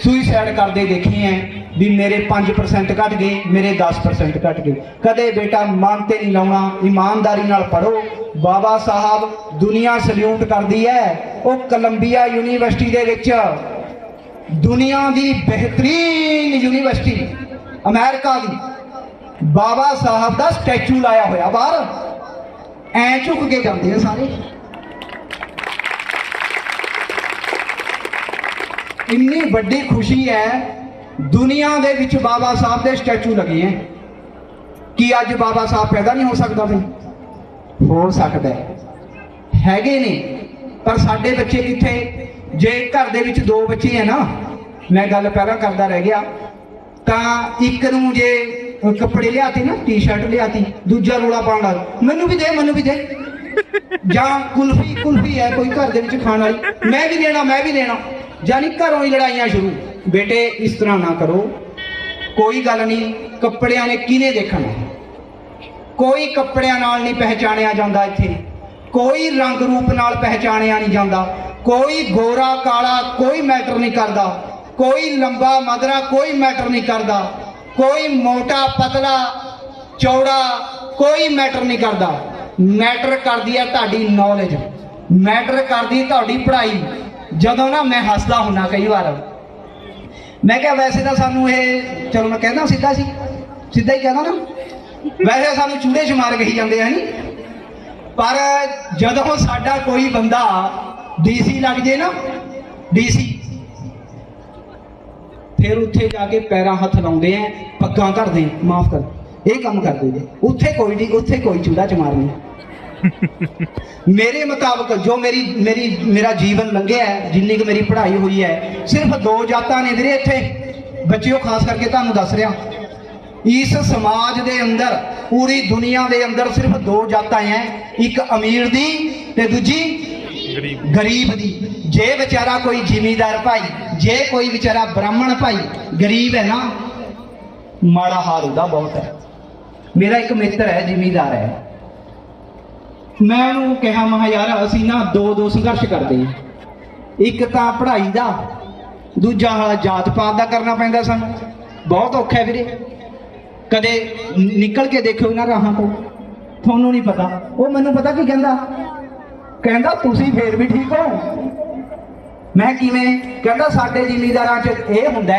ਸੁਈਸਾਈਡ ਕਰਦੇ ਦੇਖੇ ਹੈ ਵੀ ਮੇਰੇ 5% ਘਟ ਗਏ, ਮੇਰੇ 10% ਘਟ ਗਏ। ਕਦੇ ਬੇਟਾ ਮਨ ਤੇ ਨਹੀਂ ਲਾਉਣਾ, ਇਮਾਨਦਾਰੀ ਨਾਲ ਪੜ੍ਹੋ। ਬਾਬਾ ਸਾਹਿਬ ਦੁਨੀਆ ਸਲੂਟ ਕਰਦੀ ਹੈ। ਉਹ ਕੋਲੰਬੀਆ ਯੂਨੀਵਰਸਿਟੀ ਦੇ ਵਿੱਚ, ਦੁਨੀਆ ਦੀ ਬਿਹਤਰੀਨ ਯੂਨੀਵਰਸਿਟੀ ਅਮਰੀਕਾ ਦੀ, ਬਾਬਾ ਸਾਹਿਬ ਦਾ ਸਟੈਚੂ ਲਾਇਆ ਹੋਇਆ ਬਾਹਰ, ਐ ਝੁਕ ਕੇ ਜਾਂਦੇ ਆ ਸਾਰੇ। ਇੰਨੀ ਵੱਡੀ ਖੁਸ਼ੀ ਹੈ, ਦੁਨੀਆ ਦੇ ਵਿੱਚ ਬਾਬਾ ਸਾਹਿਬ ਦੇ ਸਟੈਚੂ ਲੱਗੇ ਹੈ। ਕੀ ਅੱਜ ਬਾਬਾ ਸਾਹਿਬ ਪੈਦਾ ਨਹੀਂ ਹੋ ਸਕਦਾ? ਵੀ ਹੋ ਸਕਦਾ ਹੈ, ਹੈਗੇ ਨੇ। ਪਰ ਸਾਡੇ ਬੱਚੇ ਕਿੱਥੇ? ਜੇ ਘਰ ਦੇ ਵਿੱਚ 2 ਬੱਚੇ ਹੈ ਨਾ, ਮੈਂ ਗੱਲ ਪਹਿਲਾਂ ਕਰਦਾ ਰਹਿ ਗਿਆ, ਤਾਂ ਇੱਕ ਨੂੰ ਜੇ ਕੱਪੜੇ ਲਿਆਤੀ ਨਾ, ਟੀ-ਸ਼ਰਟ ਲਿਆਤੀ, ਦੂਜਾ ਰੋਲਾ ਪਾਉਣ ਲੱਗ, ਮੈਨੂੰ ਵੀ ਦੇ ਜਾਂ ਕੁਲਫੀ ਹੈ ਕੋਈ ਘਰ ਦੇ ਵਿੱਚ ਖਾਣ ਵਾਲੀ, ਮੈਂ ਵੀ ਲੈਣਾ। ਜਾਨੀ ਘਰੋਂ ਹੀ ਲੜਾਈਆਂ ਸ਼ੁਰੂ। ਬੇਟੇ ਇਸ ਤਰ੍ਹਾਂ ਨਾ ਕਰੋ, ਕੋਈ ਗੱਲ ਨਹੀਂ। ਕੱਪੜਿਆਂ ਨੇ ਕਿਹਨੇ ਦੇਖਣਾ? ਕੋਈ ਕੱਪੜਿਆਂ ਨਾਲ ਨਹੀਂ ਪਹਿਚਾਣਿਆ ਜਾਂਦਾ ਇੱਥੇ, ਕੋਈ ਰੰਗ ਰੂਪ ਨਾਲ ਪਹਿਚਾਣਿਆ ਨਹੀਂ ਜਾਂਦਾ, ਕੋਈ ਗੋਰਾ ਕਾਲਾ ਕੋਈ ਮੈਟਰ ਨਹੀਂ ਕਰਦਾ, ਕੋਈ ਲੰਬਾ ਮਧਰਾ ਕੋਈ ਮੈਟਰ ਨਹੀਂ ਕਰਦਾ, ਕੋਈ ਮੋਟਾ ਪਤਲਾ ਚੌੜਾ ਕੋਈ ਮੈਟਰ ਨਹੀਂ ਕਰਦਾ। ਮੈਟਰ ਕਰਦੀ ਹੈ ਤੁਹਾਡੀ ਨੌਲੇਜ, ਮੈਟਰ ਕਰਦੀ ਤੁਹਾਡੀ ਪੜ੍ਹਾਈ। ਜਦੋਂ ਨਾ ਮੈਂ ਹੱਸਦਾ ਹੁੰਨਾ ਕਈ ਵਾਰ, ਮੈਂ ਕਿਹਾ ਵੈਸੇ ਤਾਂ ਸਾਨੂੰ ਇਹ, ਚਲੋ ਮੈਂ ਕਹਿੰਦਾ ਸਿੱਧਾ ਹੀ ਕਹਿੰਦਾ ਨਾ, ਵੈਸੇ ਸਾਨੂੰ ਚੂੜੇ ਸ਼ਮਾਰ ਕਹੀ ਜਾਂਦੇ ਹਨ, ਪਰ ਜਦੋਂ ਸਾਡਾ ਕੋਈ ਬੰਦਾ ਡੀਸੀ ਲੱਗ ਜੇ ਨਾ, ਡੀਸੀ, ਫਿਰ ਉੱਥੇ ਜਾ ਕੇ ਪੈਰਾਂ ਹੱਥ ਲਾਉਂਦੇ ਆ, ਪੱਗਾਂ ਧਰਦੇ, ਮਾਫ ਕਰ, ਇਹ ਕੰਮ ਕਰਦੇ ਨੇ। ਉੱਥੇ ਕੋਈ ਚੂੜਾ ਚਮਾਰ ਨਹੀਂ। ਮੇਰੇ ਮੁਤਾਬਕ ਜੋ ਮੇਰਾ ਜੀਵਨ ਲੰਘਿਆ ਹੈ, ਜਿੰਨੀ ਕੁ ਮੇਰੀ ਪੜ੍ਹਾਈ ਹੋਈ ਹੈ, ਸਿਰਫ 2 ਜਾਤਾਂ ਨੇ ਵੀਰੇ ਇੱਥੇ ਬੱਚਿਓ, ਖਾਸ ਕਰਕੇ ਤੁਹਾਨੂੰ ਦੱਸ ਰਿਹਾ। ਇਸ ਸਮਾਜ ਦੇ ਅੰਦਰ, ਪੂਰੀ ਦੁਨੀਆ ਦੇ ਅੰਦਰ ਸਿਰਫ 2 ਜਾਤਾਂ ਹੈ, ਇੱਕ ਅਮੀਰ ਦੀ ਤੇ ਦੂਜੀ ਗਰੀਬ ਦੀ। ਜੇ ਵਿਚਾਰਾ ਕੋਈ ਜ਼ਿਮੀਂਦਾਰ ਭਾਈ, ਜੇ ਕੋਈ ਵਿਚਾਰਾ ਬ੍ਰਾਹਮਣ ਭਾਈ ਗਰੀਬ ਹੈ ਨਾ, ਮਾੜਾ ਹਾਲ ਉਹਦਾ ਬਹੁਤ ਹੈ। ਮੇਰਾ ਇੱਕ ਮਿੱਤਰ ਹੈ, ਜ਼ਿਮੀਂਦਾਰ ਹੈ, ਮੈਂ ਉਹਨੂੰ ਕਿਹਾ, ਮੈਂ ਯਾਰ ਅਸੀਂ ਨਾ 2 ਸੰਘਰਸ਼ ਕਰਦੇ ਹਾਂ, ਇੱਕ ਤਾਂ ਪੜ੍ਹਾਈ ਦਾ, ਦੂਜਾ ਜਾਤ ਪਾਤ ਦਾ ਕਰਨਾ ਪੈਂਦਾ ਸਾਨੂੰ, ਬਹੁਤ ਔਖਾ ਹੈ ਵੀਰੇ। ਕਦੇ ਨਿਕਲ ਕੇ ਦੇਖੋ ਇਹਨਾਂ ਰਾਹਾਂ ਤੋਂ, ਤੁਹਾਨੂੰ ਨਹੀਂ ਪਤਾ। ਉਹ ਮੈਨੂੰ ਪਤਾ ਕੀ ਕਹਿੰਦਾ ਤੁਸੀਂ ਫੇਰ ਵੀ ਠੀਕ ਹੋ। ਮੈਂ ਕਿਵੇਂ? ਕਹਿੰਦਾ ਸਾਡੇ ਜ਼ਿਮੀਂਦਾਰਾਂ 'ਚ ਇਹ ਹੁੰਦਾ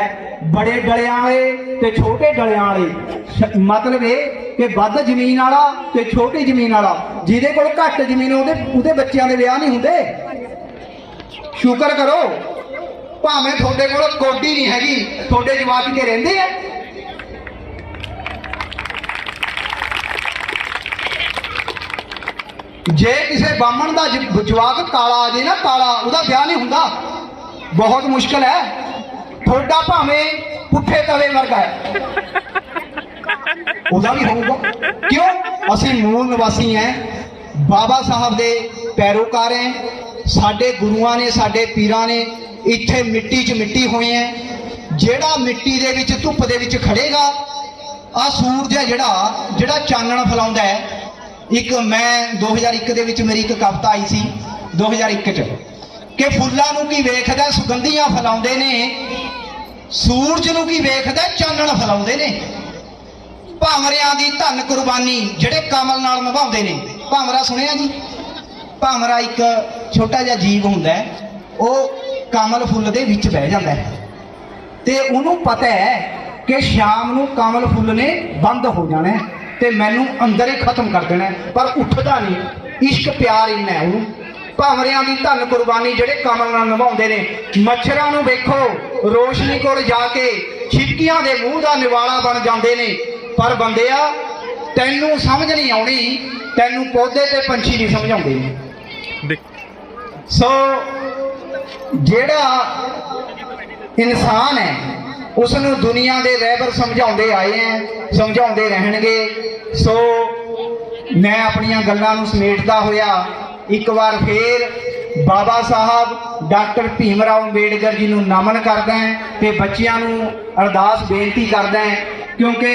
ਬੜੇ ਡਲਿਆਂ ਵਾਲੇ ਤੇ ਛੋਟੇ ਡਲਿਆਂ ਵਾਲੇ। ਮਤਲਬ ਇਹ ਕਿ ਵੱਧ ਜ਼ਮੀਨ ਵਾਲਾ ਤੇ ਛੋਟੀ ਜ਼ਮੀਨ ਵਾਲਾ, ਜਿਹਦੇ ਕੋਲ ਘੱਟ ਜ਼ਮੀਨ ਉਹਦੇ ਬੱਚਿਆਂ ਦੇ ਵਿਆਹ ਨਹੀਂ ਹੁੰਦੇ। ਸ਼ੁਕਰ ਕਰੋ ਭਾਵੇਂ ਤੁਹਾਡੇ ਕੋਲ ਕੋਡੀ ਨਹੀਂ ਹੈਗੀ, ਤੁਹਾਡੇ ਜਵਾਕ ਕੇ ਰਹਿੰਦੇ ਆ। ਜੇ ਕਿਸੇ ਬਾਹਮਣ ਦਾ ਜਵਾਕ ਕਾਲਾ ਆ ਜੇ ਨਾ, ਕਾਲਾ, ਉਹਦਾ ਵਿਆਹ ਨਹੀਂ ਹੁੰਦਾ। ਬਹੁਤ ਮੁਸ਼ਕਲ ਹੈ। ਤੁਹਾਡਾ ਭਾਵੇਂ ਪੁੱਠੇ ਤਵੇ ਵਰਗਾ ਹੈ, ਉਹਦਾ ਵੀ ਹੋਊਗਾ। ਕਿਉਂ? ਅਸੀਂ ਮੂਲ ਨਿਵਾਸੀ ਹੈ, ਬਾਬਾ ਸਾਹਿਬ ਦੇ ਪੈਰੋਕਾਰ ਹੈ। ਸਾਡੇ ਗੁਰੂਆਂ ਨੇ, ਸਾਡੇ ਪੀਰਾਂ ਨੇ ਇੱਥੇ ਮਿੱਟੀ 'ਚ ਮਿੱਟੀ ਹੋਏ ਹੈ। ਜਿਹੜਾ ਮਿੱਟੀ ਦੇ ਵਿੱਚ, ਧੁੱਪ ਦੇ ਵਿੱਚ ਖੜੇਗਾ, ਆ ਸੂਰਜ ਹੈ ਜਿਹੜਾ ਚਾਨਣ ਫੈਲਾਉਂਦਾ ਹੈ। ਇੱਕ ਮੈਂ 2001 ਦੇ ਵਿੱਚ ਮੇਰੀ ਇੱਕ ਕਵਿਤਾ ਆਈ ਸੀ, 2001 'ਚ ਕਿ ਫੁੱਲਾਂ ਨੂੰ ਕੀ ਵੇਖਦਾ ਸੁਗੰਧੀਆਂ ਫੈਲਾਉਂਦੇ ਨੇ, ਸੂਰਜ ਨੂੰ ਕੀ ਵੇਖਦਾ ਚਾਨਣ ਫੈਲਾਉਂਦੇ ਨੇ। ਭਾਮਰਿਆਂ ਦੀ ਧਨ ਕੁਰਬਾਨੀ ਜਿਹੜੇ ਕਮਲ ਨਾਲ ਨਿਭਾਉਂਦੇ ਨੇ। ਭਾਮਰਾ ਸੁਣਿਆ ਜੀ? ਭਾਮਰਾ ਇੱਕ ਛੋਟਾ ਜਿਹਾ ਜੀਵ ਹੁੰਦਾ ਹੈ, ਉਹ ਕਮਲ ਫੁੱਲ ਦੇ ਵਿੱਚ ਬਹਿ ਜਾਂਦਾ ਹੈ ਤੇ ਉਹਨੂੰ ਪਤਾ ਹੈ ਕਿ ਸ਼ਾਮ ਨੂੰ ਕਮਲ ਫੁੱਲ ਨੇ ਬੰਦ ਹੋ ਜਾਣਾ ਹੈ ਤੇ ਮੈਨੂੰ ਅੰਦਰ ਹੀ ਖਤਮ ਕਰ ਦੇਣਾ ਹੈ, ਪਰ ਉੱਠਦਾ ਨਹੀਂ। ਇਸ਼ਕ ਪਿਆਰ ਇੰਨਾ ਹੈ ਉਹਨੂੰ। ਭਾਮਰਿਆਂ ਦੀ ਧਨ ਕੁਰਬਾਨੀ ਜਿਹੜੇ ਕਮਲ ਨਾਲ ਨਿਭਾਉਂਦੇ ਨੇ। ਮੱਛਰਾਂ ਨੂੰ ਵੇਖੋ ਰੋਸ਼ਨੀ ਕੋਲ ਜਾ ਕੇ ਛਿਪਕੀਆਂ ਦੇ ਮੂੰਹ ਦਾ ਨਿਵਾਲਾ ਬਣ ਜਾਂਦੇ ਨੇ, ਪਰ ਬੰਦਿਆ ਤੈਨੂੰ ਸਮਝ ਨਹੀਂ ਆਉਣੀ, ਤੈਨੂੰ ਪੌਦੇ ਤੇ ਪੰਛੀ ਨਹੀਂ ਸਮਝਾਉਂਦੇ। ਸੋ ਜਿਹੜਾ ਇਨਸਾਨ ਹੈ ਉਸ ਨੂੰ ਦੁਨੀਆ ਦੇ ਰਹਿਬਰ ਸਮਝਾਉਂਦੇ ਆਏ ਹੈ, ਸਮਝਾਉਂਦੇ ਰਹਿਣਗੇ। ਸੋ ਮੈਂ ਆਪਣੀਆਂ ਗੱਲਾਂ ਨੂੰ ਸਮੇਟਦਾ ਹੋਇਆ ਇੱਕ ਵਾਰ ਫੇਰ ਬਾਬਾ ਸਾਹਿਬ ਡਾਕਟਰ ਭੀਮ ਰਾਓ ਅੰਬੇਡਕਰ ਜੀ ਨੂੰ ਨਮਨ ਕਰਦਾ ਹਾਂ ਤੇ ਬੱਚਿਆਂ ਨੂੰ ਅਰਦਾਸ ਬੇਨਤੀ ਕਰਦਾ ਹਾਂ, ਕਿਉਂਕਿ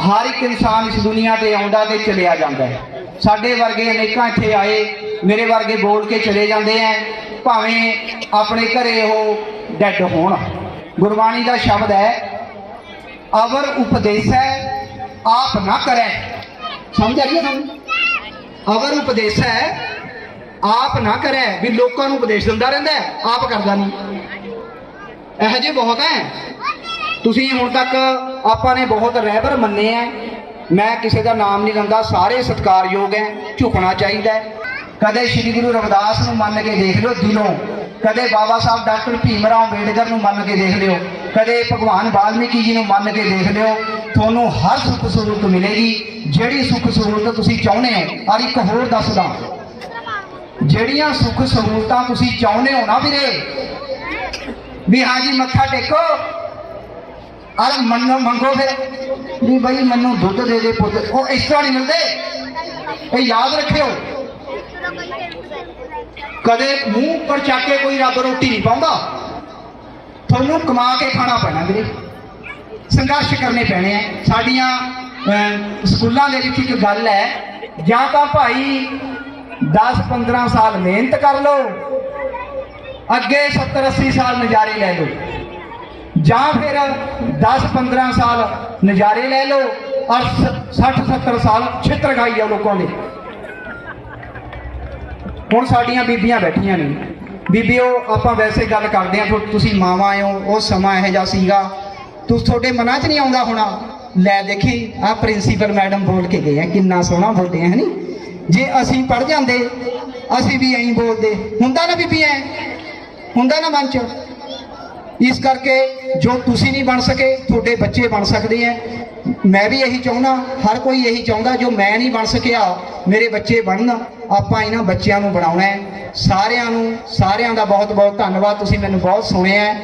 ਹਰ ਇੱਕ ਇਨਸਾਨ ਇਸ ਦੁਨੀਆ ਤੇ ਆਉਂਦਾ ਤੇ ਚਲਿਆ ਜਾਂਦਾ ਹੈ। ਸਾਡੇ ਵਰਗੇ ਅਨੇਕਾਂ ਇੱਥੇ ਆਏ, ਮੇਰੇ ਵਰਗੇ ਬੋਲ ਕੇ ਚਲੇ ਜਾਂਦੇ ਆ, ਭਾਵੇਂ ਆਪਣੇ ਘਰੇ ਉਹ ਡੈਡ ਹੋਣ। ਗੁਰਬਾਣੀ ਦਾ ਸ਼ਬਦ ਹੈ ਅਵਰ ਉਪਦੇਸੈ ਆਪ ਨਾ ਕਰੈ। ਸਮਝ ਆ ਗਈ ਤੁਹਾਨੂੰ? ਅਵਰ ਉਪਦੇਸੈ ਆਪ ਨਾ ਕਰੈ, ਵੀ ਲੋਕਾਂ ਨੂੰ ਉਪਦੇਸ਼ ਦਿੰਦਾ ਰਹਿੰਦਾ ਆਪ ਕਰਦਾ ਨਹੀਂ। ਇਹੋ ਜਿਹੇ ਬਹੁਤ ਹੈ। ਤੁਸੀਂ ਹੁਣ ਤੱਕ ਆਪਾਂ ਨੇ ਬਹੁਤ ਰਹਿਬਰ ਮੰਨੇ ਆ, ਮੈਂ ਕਿਸੇ ਦਾ ਨਾਮ ਨਹੀਂ ਲੈਂਦਾ, ਸਾਰੇ ਸਤਿਕਾਰਯੋਗ ਹੈ, ਝੁਕਣਾ ਚਾਹੀਦਾ ਹੈ। ਕਦੇ ਸ਼੍ਰੀ ਗੁਰੂ ਰਵਿਦਾਸ ਨੂੰ ਮੰਨ ਕੇ ਦੇਖ ਲਿਓ ਦਿਲੋਂ, ਕਦੇ ਬਾਬਾ ਸਾਹਿਬ ਡਾਕਟਰ ਭੀਮ ਰਾਓ ਅੰਬੇਡਕਰ ਨੂੰ ਮੰਨ ਕੇ ਦੇਖ ਲਿਓ, ਕਦੇ ਭਗਵਾਨ ਵਾਲਮੀਕੀ ਜੀ ਨੂੰ ਮੰਨ ਕੇ ਦੇਖ ਲਿਓ, ਤੁਹਾਨੂੰ ਹਰ ਸੁੱਖ ਸਹੂਲਤ ਮਿਲੇਗੀ ਜਿਹੜੀ ਸੁੱਖ ਸਹੂਲਤ ਤੁਸੀਂ ਚਾਹੁੰਦੇ ਹੋ। ਔਰ ਇੱਕ ਹੋਰ ਦੱਸਦਾ, ਜਿਹੜੀਆਂ ਸੁੱਖ ਸਹੂਲਤਾਂ ਤੁਸੀਂ ਚਾਹੁੰਦੇ ਹੋ ਨਾ ਵੀਰੇ, ਵੀ ਹਾਂਜੀ ਮੱਥਾ ਟੇਕੋ ਔਰ ਮੰਗੋ ਫਿਰ ਵੀ ਬਈ ਮੈਨੂੰ ਦੁੱਧ ਦੇ ਦੇ ਪੁੱਤ, ਉਹ ਇਸ ਤਰ੍ਹਾਂ ਨਹੀਂ ਮਿਲਦੇ। ਇਹ ਯਾਦ ਰੱਖਿਓ, ਕਦੇ ਮੂੰਹ ਉੱਪਰ ਚੱਕ ਕੇ ਕੋਈ ਰੱਬ ਰੋਟੀ ਨਹੀਂ ਪਾਉਂਦਾ, ਤੁਹਾਨੂੰ ਕਮਾ ਕੇ ਖਾਣਾ ਪੈਣਾ ਵੀਰੇ, ਸੰਘਰਸ਼ ਕਰਨੇ ਪੈਣੇ ਆ। ਸਾਡੀਆਂ ਸਕੂਲਾਂ ਦੇ ਵਿੱਚ ਇੱਕ ਗੱਲ ਹੈ, ਜਾਂ ਤਾਂ ਭਾਈ 10-15 ਸਾਲ ਮਿਹਨਤ ਕਰ ਲਓ, ਅੱਗੇ 70-80 ਸਾਲ ਨਜ਼ਾਰੇ ਲੈ ਲਓ, ਜਾਂ ਫਿਰ 10-15 ਸਾਲ ਨਜ਼ਾਰੇ ਲੈ ਲਓ ਔਰ 60-70 ਸਾਲ ਛਿੱਤਰ ਖਾਈ ਜਾਓ ਲੋਕਾਂ ਦੇ। ਹੁਣ ਸਾਡੀਆਂ ਬੀਬੀਆਂ ਬੈਠੀਆਂ ਨੇ, ਬੀਬੀਓ ਆਪਾਂ ਵੈਸੇ ਗੱਲ ਕਰਦੇ ਹਾਂ, ਤੁਸੀਂ ਮਾਵਾਂ ਹੋ, ਉਹ ਸਮਾਂ ਇਹੋ ਜਿਹਾ ਸੀਗਾ, ਤੁਹਾਡੇ ਮਨਾਂ 'ਚ ਨਹੀਂ ਆਉਂਦਾ ਹੋਣਾ, ਲੈ ਦੇਖੀ ਆਹ ਪ੍ਰਿੰਸੀਪਲ ਮੈਡਮ ਬੋਲ ਕੇ ਗਏ ਆ, ਕਿੰਨਾ ਸੋਹਣਾ ਬੋਲਦੇ ਆ, ਹੈ ਨੀ? ਜੇ ਅਸੀਂ ਪੜ੍ਹ ਜਾਂਦੇ ਅਸੀਂ ਵੀ ਐਂ ਬੋਲਦੇ, ਹੁੰਦਾ ਨਾ ਬੀਬੀ, ਐ ਹੁੰਦਾ ਨਾ ਮਨ 'ਚ। ਇਸ ਕਰਕੇ ਜੋ ਤੁਸੀਂ ਨਹੀਂ ਬਣ ਸਕੇ ਤੁਹਾਡੇ ਬੱਚੇ ਬਣ ਸਕਦੇ ਆ। ਮੈਂ ਵੀ ਇਹੀ ਚਾਹੁੰਦਾ, ਹਰ ਕੋਈ ਇਹੀ ਚਾਹੁੰਦਾ, ਜੋ ਮੈਂ ਨਹੀਂ ਬਣ ਸਕਿਆ ਮੇਰੇ ਬੱਚੇ ਬਣਨ। ਆਪਾਂ ਇਹਨਾਂ ਬੱਚਿਆਂ ਨੂੰ ਬਣਾਉਣਾ ਹੈ। ਸਾਰਿਆਂ ਦਾ ਬਹੁਤ ਬਹੁਤ ਧੰਨਵਾਦ, ਤੁਸੀਂ ਮੈਨੂੰ ਬਹੁਤ ਸੁਣਿਆ।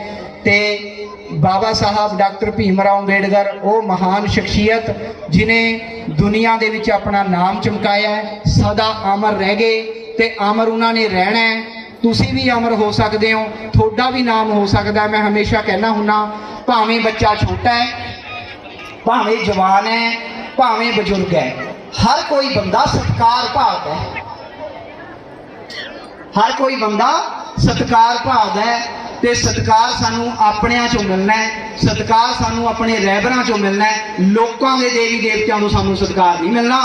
ਤੇ ਬਾਬਾ ਸਾਹਿਬ ਡਾਕਟਰ ਭੀਮ ਰਾਓ ਅੰਬੇਡਕਰ, ਉਹ ਮਹਾਨ ਸ਼ਖਸੀਅਤ ਜਿਨੇ ਦੁਨੀਆ ਦੇ ਵਿੱਚ ਆਪਣਾ ਨਾਮ ਚਮਕਾਇਆ, ਸਦਾ ਅਮਰ ਰਹਿ ਗਏ ਤੇ ਅਮਰ ਉਹਨਾਂ ਨੇ ਰਹਿਣਾ ਹੈ। ਤੁਸੀਂ ਵੀ ਅਮਰ ਹੋ ਸਕਦੇ ਹੋ, ਤੁਹਾਡਾ ਵੀ ਨਾਮ ਹੋ ਸਕਦਾ। ਮੈਂ ਹਮੇਸ਼ਾ ਕਹਿਣਾ ਹੁੰਨਾ, ਭਾਵੇਂ ਬੱਚਾ ਛੋਟਾ ਹੈ, ਭਾਵੇਂ ਜਵਾਨ ਹੈ, ਭਾਵੇਂ ਬਜ਼ੁਰਗ ਹੈ, ਹਰ ਕੋਈ ਬੰਦਾ ਸਤਿਕਾਰ ਭਾਲਦਾ ਹੈ। ਹਰ ਕੋਈ ਬੰਦਾ ਸਤਿਕਾਰ ਭਾਲਦਾ ਹੈ ਤੇ ਸਤਿਕਾਰ ਸਾਨੂੰ ਆਪਣਿਆਂ ਚੋਂ ਮਿਲਣਾ ਹੈ, ਸਤਿਕਾਰ ਸਾਨੂੰ ਆਪਣੇ ਰਹਿਬਰਾਂ ਚੋਂ ਮਿਲਣਾ ਹੈ। ਲੋਕਾਂ ਦੇ ਦੇਵੀ ਦੇਵਤਿਆਂ ਤੋਂ ਸਾਨੂੰ ਸਤਿਕਾਰ ਨਹੀਂ ਮਿਲਣਾ।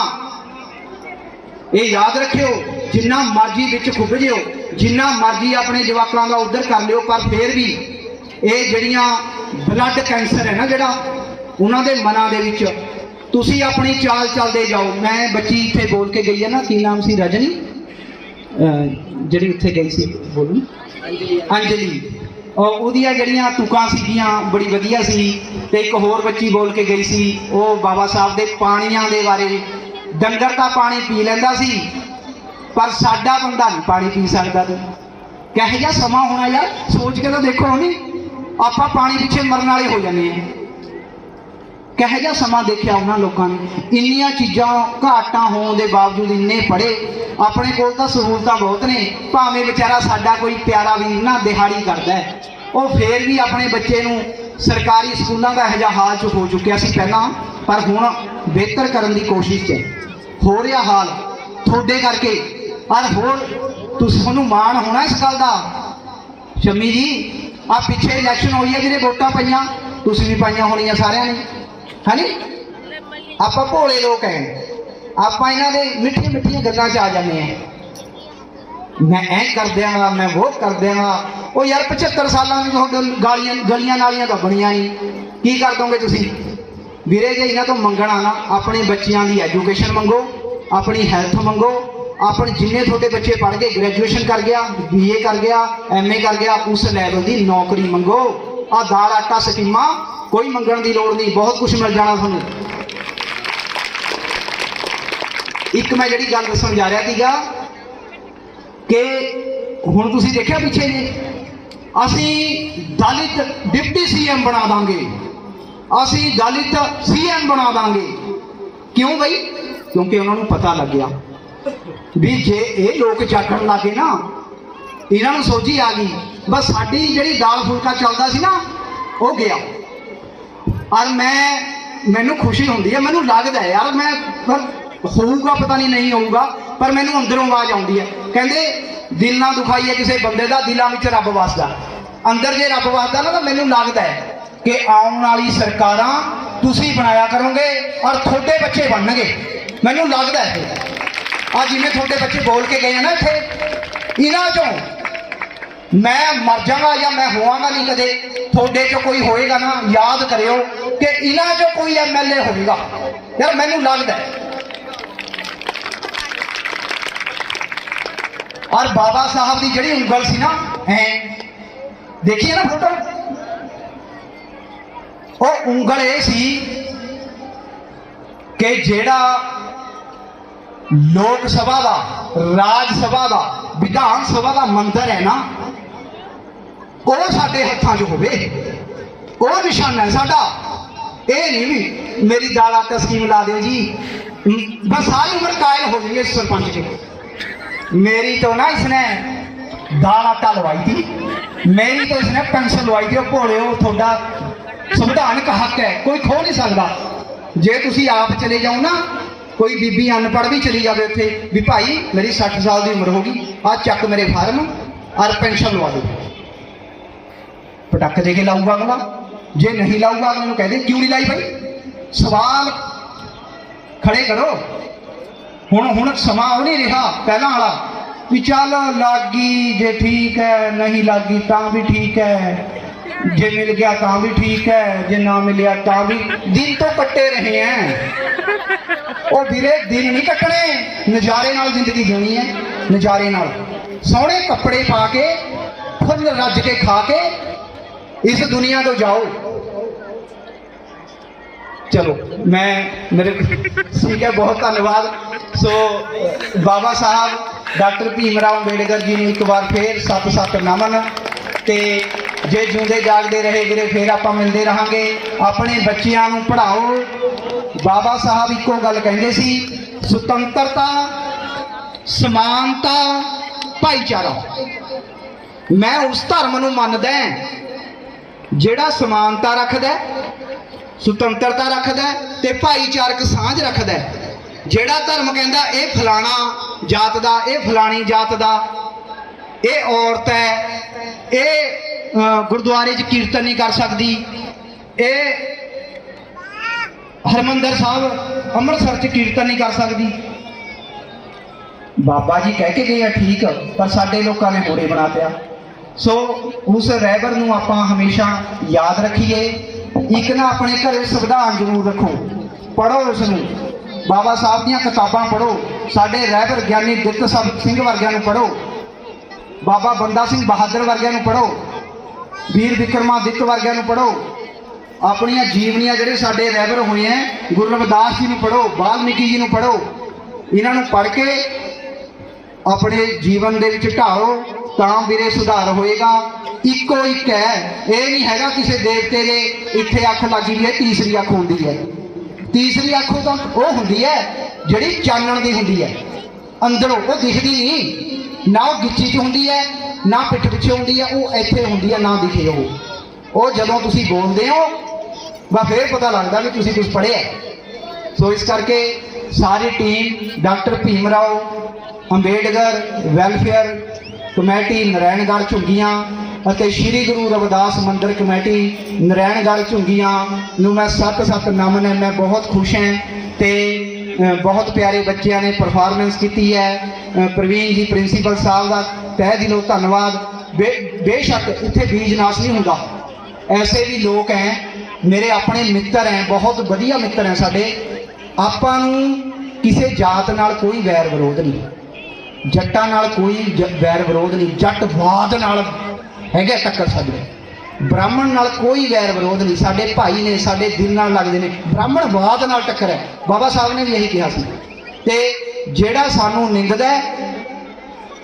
ਇਹ ਯਾਦ ਰੱਖਿਓ, ਜਿੰਨਾ ਮਰਜ਼ੀ ਵਿੱਚ ਖੁੱਭ ਜਿਓ, ਜਿੰਨਾ ਮਰਜ਼ੀ ਆਪਣੇ ਜਵਾਕਾਂ ਦਾ ਉਧਰ ਕਰ ਲਿਓ, ਪਰ ਫਿਰ ਵੀ ਇਹ ਜਿਹੜੀਆਂ ਬਲੱਡ ਕੈਂਸਰ ਹੈ ਨਾ ਜਿਹੜਾ ਉਹਨਾਂ ਦੇ ਮਨਾਂ ਦੇ ਵਿੱਚ, ਤੁਸੀਂ ਆਪਣੀ ਚਾਲ ਚੱਲਦੇ ਜਾਓ। ਮੈਂ ਬੱਚੀ ਇੱਥੇ ਬੋਲ ਕੇ ਗਈ ਹੈ ਨਾ, ਕੀ ਨਾਮ ਸੀ, ਰਜਨੀ, ਜਿਹੜੀ ਉੱਥੇ ਗਈ ਸੀ, ਬੋਲੂ, ਅੰਜਲੀ, ਉਹਦੀਆਂ ਜਿਹੜੀਆਂ ਤੁਕਾਂ ਸੀਗੀਆਂ ਬੜੀ ਵਧੀਆ ਸੀ। ਤੇ ਇੱਕ ਹੋਰ ਬੱਚੀ ਬੋਲ ਕੇ ਗਈ ਸੀ, ਉਹ ਬਾਬਾ ਸਾਹਿਬ ਦੇ ਪਾਣੀਆਂ ਦੇ ਬਾਰੇ। ਡੰਗਰ ਤਾਂ ਪਾਣੀ ਪੀ ਲੈਂਦਾ ਸੀ, ਪਰ ਸਾਡਾ ਬੰਦਾ ਨਹੀਂ ਪਾਣੀ ਪੀ ਸਕਦਾ। ਤੇ ਕਿਹੋ ਜਿਹਾ ਸਮਾਂ ਹੋਣਾ ਯਾਰ, ਸੋਚ ਕੇ ਤਾਂ ਦੇਖੋ। ਨਹੀਂ ਆਪਾਂ ਪਾਣੀ ਪਿੱਛੇ ਮਰਨ ਵਾਲੇ ਹੋ ਜਾਂਦੇ ਆ। ਕਿਹੋ ਜਿਹਾ ਸਮਾਂ ਦੇਖਿਆ ਉਹਨਾਂ ਲੋਕਾਂ ਨੇ। ਇੰਨੀਆਂ ਚੀਜ਼ਾਂ ਘਾਟਾਂ ਹੋਣ ਦੇ ਬਾਵਜੂਦ ਇੰਨੇ ਪੜ੍ਹੇ, ਆਪਣੇ ਕੋਲ ਤਾਂ ਸਹੂਲਤਾਂ ਬਹੁਤ ਨੇ। ਭਾਵੇਂ ਵਿਚਾਰਾ ਸਾਡਾ ਕੋਈ ਪਿਆਰਾ ਵੀਰ ਨਾ ਦਿਹਾੜੀ ਕਰਦਾ ਹੈ, ਉਹ ਫੇਰ ਵੀ ਆਪਣੇ ਬੱਚੇ ਨੂੰ ਸਰਕਾਰੀ ਸਕੂਲਾਂ ਦਾ ਇਹੋ ਜਿਹਾ ਹਾਲ ਹੋ ਚੁੱਕਿਆ ਸੀ ਪਹਿਲਾਂ, ਪਰ ਹੁਣ ਬਿਹਤਰ ਕਰਨ ਦੀ ਕੋਸ਼ਿਸ਼ 'ਚ ਹੋ ਰਿਹਾ ਹਾਲ ਤੁਹਾਡੇ ਕਰਕੇ। ਔਰ ਹੋਰ ਤੁਹਾਨੂੰ ਮਾਣ ਹੋਣਾ ਇਸ ਗੱਲ ਦਾ। ਸ਼ਮੀ ਜੀ ਆ ਪਿੱਛੇ ਇਲੈਕਸ਼ਨ ਹੋਈ ਹੈ ਜਿਹਦੇ ਵੋਟਾਂ ਪਈਆਂ, ਤੁਸੀਂ ਵੀ ਪਾਈਆਂ ਹੋਣੀਆਂ ਸਾਰਿਆਂ ਨੇ, ਹੈ ਨੀ? ਆਪਾਂ ਭੋਲੇ ਲੋਕ ਹੈ, ਆਪਾਂ ਇਹਨਾਂ ਦੇ ਮਿੱਠੀਆਂ ਮਿੱਠੀਆਂ ਗੱਲਾਂ 'ਚ ਆ ਜਾਂਦੇ ਆ, ਮੈਂ ਐਂ ਕਰ ਦਿਆਂਗਾ, ਮੈਂ ਉਹ ਕਰ ਦਿਆਂਗਾ। ਉਹ ਯਾਰ 75 ਸਾਲਾਂ ਦੀ ਤੁਹਾਡੇ ਗਲੀਆਂ ਨਾਲੀਆਂ ਤਾਂ ਬਣੀਆਂ ਨਹੀਂ, ਕੀ ਕਰ ਦੋਗੇ ਤੁਸੀਂ? ਵੀਰੇ ਜੇ ਇਹਨਾਂ ਤੋਂ ਮੰਗਣਾ ਨਾ, ਆਪਣੇ ਬੱਚਿਆਂ ਦੀ ਐਜੂਕੇਸ਼ਨ ਮੰਗੋ, ਆਪਣੀ ਹੈਲਥ ਮੰਗੋ, ਆਪਣੇ ਜਿੰਨੇ ਤੁਹਾਡੇ ਬੱਚੇ ਪੜ੍ਹ ਕੇ ਗ੍ਰੈਜੂਏਸ਼ਨ ਕਰ ਗਿਆ, BA ਕਰ ਗਿਆ, MA ਕਰ ਗਿਆ, ਉਸ ਲੈਵਲ ਦੀ ਨੌਕਰੀ ਮੰਗੋ। ਆ ਦਾਲ ਆਟਾ ਸਕੀਮਾਂ ਕੋਈ ਮੰਗਣ ਦੀ ਲੋੜ ਨਹੀਂ, ਬਹੁਤ ਕੁਝ ਮਿਲ ਜਾਣਾ ਤੁਹਾਨੂੰ। ਇੱਕ ਮੈਂ ਜਿਹੜੀ ਗੱਲ ਦੱਸਣ ਜਾ ਰਿਹਾ ਸੀਗਾ ਕਿ ਹੁਣ ਤੁਸੀਂ ਦੇਖਿਆ ਪਿੱਛੇ ਜੀ, ਅਸੀਂ ਦਲਿਤ ਡਿਪਟੀ CM ਬਣਾ ਦਾਂਗੇ, ਅਸੀਂ ਦਲਿਤ CM ਬਣਾ ਦਾਂਗੇ। ਕਿਉਂ ਬਈ? ਕਿਉਂਕਿ ਉਹਨਾਂ ਨੂੰ ਪਤਾ ਲੱਗਿਆ ਵੀ ਜੇ ਇਹ ਲੋਕ ਜਾਗਣ ਲੱਗੇ ਨਾ, ਇਹਨਾਂ ਨੂੰ ਸੋਝੀ ਆ ਗਈ, ਬਸ ਸਾਡੀ ਜਿਹੜੀ ਦਾਲ ਫੁਲਕਾ ਚੱਲਦਾ ਸੀ ਨਾ ਉਹ ਗਿਆ। ਔਰ ਮੈਨੂੰ ਖੁਸ਼ੀ ਹੁੰਦੀ ਹੈ, ਮੈਨੂੰ ਲੱਗਦਾ ਹੈ ਯਾਰ ਮੈਂ ਹੋਊਗਾ ਪਤਾ ਨਹੀਂ ਹੋਊਗਾ, ਪਰ ਮੈਨੂੰ ਅੰਦਰੋਂ ਆਵਾਜ਼ ਆਉਂਦੀ ਹੈ, ਕਹਿੰਦੇ ਦਿਲ ਨਾ ਦੁਖਾਈਏ ਕਿਸੇ ਬੰਦੇ ਦਾ, ਦਿਲਾਂ ਵਿੱਚ ਰੱਬ ਵਸਦਾ। ਅੰਦਰ ਜੇ ਰੱਬ ਵਸਦਾ ਨਾ ਤਾਂ ਮੈਨੂੰ ਲੱਗਦਾ ਹੈ ਕਿ ਆਉਣ ਵਾਲੀ ਸਰਕਾਰਾਂ ਤੁਸੀਂ ਬਣਾਇਆ ਕਰੋਗੇ ਔਰ ਤੁਹਾਡੇ ਬੱਚੇ ਬਣਨਗੇ। ਮੈਨੂੰ ਲੱਗਦਾ ਹੈ ਆ ਜਿਵੇਂ ਤੁਹਾਡੇ ਬੱਚੇ ਬੋਲ ਕੇ ਗਏ ਆ ਨਾ ਇੱਥੇ, ਇਹਨਾਂ ਚੋਂ ਮੈਂ ਮਰ ਜਾਵਾਂਗਾ ਜਾਂ ਮੈਂ ਹੋਵਾਂਗਾ ਨਹੀਂ ਕਦੇ, ਤੁਹਾਡੇ ਚੋਂ ਕੋਈ ਹੋਏਗਾ ਨਾ, ਯਾਦ ਕਰਿਓ ਕਿ ਇਹਨਾਂ ਚੋਂ ਕੋਈ MLA ਹੋਵੇਗਾ। ਯਾਰ ਮੈਨੂੰ ਲੱਗਦਾ। ਔਰ ਬਾਬਾ ਸਾਹਿਬ ਦੀ ਜਿਹੜੀ ਉਂਗਲ ਸੀ ਨਾ, ਦੇਖੀ ਹੈ ਨਾ ਫੋਟੋ, ਉਹ ਉਂਗਲ ਇਹ ਸੀ ਕਿ ਜਿਹੜਾ ਲੋਕ ਸਭਾ ਦਾ, ਰਾਜ ਸਭਾ ਦਾ, ਵਿਧਾਨ ਸਭਾ ਦਾ ਮੰਦਰ ਹੈ ਨਾ, ਉਹ ਸਾਡੇ ਹੱਥਾਂ 'ਚ ਹੋਵੇ, ਉਹ ਨਿਸ਼ਾਨਾ ਹੈ ਸਾਡਾ। ਇਹ ਨਹੀਂ ਵੀ ਮੇਰੀ ਦਾਲ ਆਟਾ ਸਕੀਮ ਲਾ ਦਿਓ ਜੀ, बस सारी उम्र कायल हो गई है सरपंच की। मेरी तो ना इसने दाल आटा लवाई थी, मेरी तो इसने पेंशन लवाई थी। भोले हो, थोड़ा संविधानिक हक है, कोई खो नहीं सकता। जे तुसी आप चले जाओ ना, कोई बीबी अनपढ़ भी चली जाए उत्थे भी भाई मेरी 60 साल की उम्र होगी, आ चक मेरे फार्म और पेंशन लवा दो, पटाखे दे के लाऊगा अगला। जे नहीं लाऊगा अगले कह दे क्यों नहीं लाई भाई, सवाल खड़े करो। हुण समा वो नहीं रहा पहला वाला भी चल लागी जे ठीक है, नहीं लागी तां भी ठीक है, जे मिल गया तां भी ठीक है, जे ना मिलिया तां भी। दिन तो कट्टे रहे हैं ओ वीरे, दिन नहीं कट्टने, नज़ारे नाल जिंदगी जीनी है, नज़ारे नाल सोहणे कपड़े पा के फुल रज के खा के इस दुनिया तो जाओ। चलो मैं मेरे ठीक है, बहुत धन्यवाद। सो बाबा साहब डॉक्टर भीमराव अंबेडकर जी ने एक बार फिर 7-7 नमन। ते जे जिंदे जागते रहे वीरे फिर आप मिलते रहेंगे, अपने बच्चियां नूं पढ़ाओ। बाबा साहब इको गल कहंदे सी, सुतंत्रता, समानता, भाईचारा। मैं उस धर्म नूं मनदा जिहड़ा समानता रखदा, सुतंत्रता रखदा ते भाईचारक सांझ रखदा। जिहड़ा धर्म कहंदा ये फलाना जात दा, ये फलानी जात दा, ये औरत है, ये गुरुद्वारे च कीर्तन नहीं कर सकती, ये हरमंदर साहब अमृतसर च कीर्तन नहीं कर सकती। बाबा जी कह के गए ठीक, पर साडे लोगों ने मोड़े बना दिया। सो उस रहबर नूं आपां हमेशा याद रखिए। एक ना अपने घरे संविधान जरूर रखो, पढ़ो उसनूं, बाबा साहब दीयां किताबां पढ़ो, साडे रहबर ज्ञानी दित्त सिंह वर्गियां नूं पढ़ो, बाबा बंदा सिंह बहादुर वर्गियां नूं पढ़ो, वीर विक्रमादित्य वर्गियां नूं पढ़ो, अपनियां जीवनियां जिहड़े साडे रहबर होए हैं गुरु रविदास जी नूं पढ़ो, वाल्मीकि जी नूं पढ़ो। इन्हां नूं पढ़ के अपने जीवन दे विच ढाओ तां वीरे सुधार होएगा। इको एक है, ये नहीं हैगा किसी देवते दे इत्थे अख लगी है तीसरी अख होंदी है। तीसरी अख तो वो होंदी है जिहड़ी चानण दी होंदी है, अंदरों वो दिखदी नहीं, ना वो गिच्ची च होंदी है, ना पिठ पिछे होंदी है, वो इत्थे होंदी है, ना दिखे वो जदों तुसी बोलदे हो बस फिर पता लगदा कि तुसी कुछ पढ़िया। सो इस करके सारी team doctor Bhimrao Ambedkar welfare committee Narayangarh Jhungiyan ਅਤੇ ਸ੍ਰੀ ਗੁਰੂ ਰਵਿਦਾਸ ਮੰਦਿਰ ਕਮੇਟੀ ਨਰੈਣਗੜ੍ਹ ਝੁੰਗੀਆਂ ਨੂੰ ਮੈਂ ਸੱਤ ਨਮਨ ਹੈ। ਮੈਂ ਬਹੁਤ ਖੁਸ਼ ਹਾਂ ਤੇ ਬਹੁਤ ਪਿਆਰੇ ਬੱਚਿਆਂ ਨੇ ਪਰਫਾਰਮੈਂਸ ਕੀਤੀ ਹੈ। ਪ੍ਰਵੀਨ ਜੀ ਪ੍ਰਿੰਸੀਪਲ ਸਾਹਿਬ ਦਾ ਤਹਿ ਦਿਲੋਂ ਧੰਨਵਾਦ। ਬੇਸ਼ੱਕ ਇੱਥੇ ਬੀਜ ਨਾਸ਼ ਨਹੀਂ ਹੁੰਦਾ, ਐਸੇ ਵੀ ਲੋਕ ਹੈ ਮੇਰੇ ਆਪਣੇ ਮਿੱਤਰ ਹੈ, ਬਹੁਤ ਵਧੀਆ ਮਿੱਤਰ ਹੈ ਸਾਡੇ। ਆਪਾਂ ਨੂੰ ਕਿਸੇ ਜਾਤ ਨਾਲ ਕੋਈ ਵੈਰ ਵਿਰੋਧ ਨਹੀਂ, ਜੱਟਾਂ ਨਾਲ ਕੋਈ ਵੈਰ ਵਿਰੋਧ ਨਹੀਂ, ਜੱਟਵਾਦ ਨਾਲ ਹੈਗਾ ਟੱਕਰ ਸਾਡੇ, ਬ੍ਰਾਹਮਣ ਨਾਲ ਕੋਈ ਵੈਰ ਵਿਰੋਧ ਨਹੀਂ, ਸਾਡੇ ਭਾਈ ਨੇ, ਸਾਡੇ ਦਿਲ ਨਾਲ ਲੱਗਦੇ ਨੇ। ਬ੍ਰਾਹਮਣਵਾਦ ਨਾਲ ਟੱਕਰ ਹੈ, ਬਾਬਾ ਸਾਹਿਬ ਨੇ ਵੀ ਇਹੀ ਕਿਹਾ ਸੀ। ਤੇ ਜਿਹੜਾ ਸਾਨੂੰ ਨਿੰਦਦਾ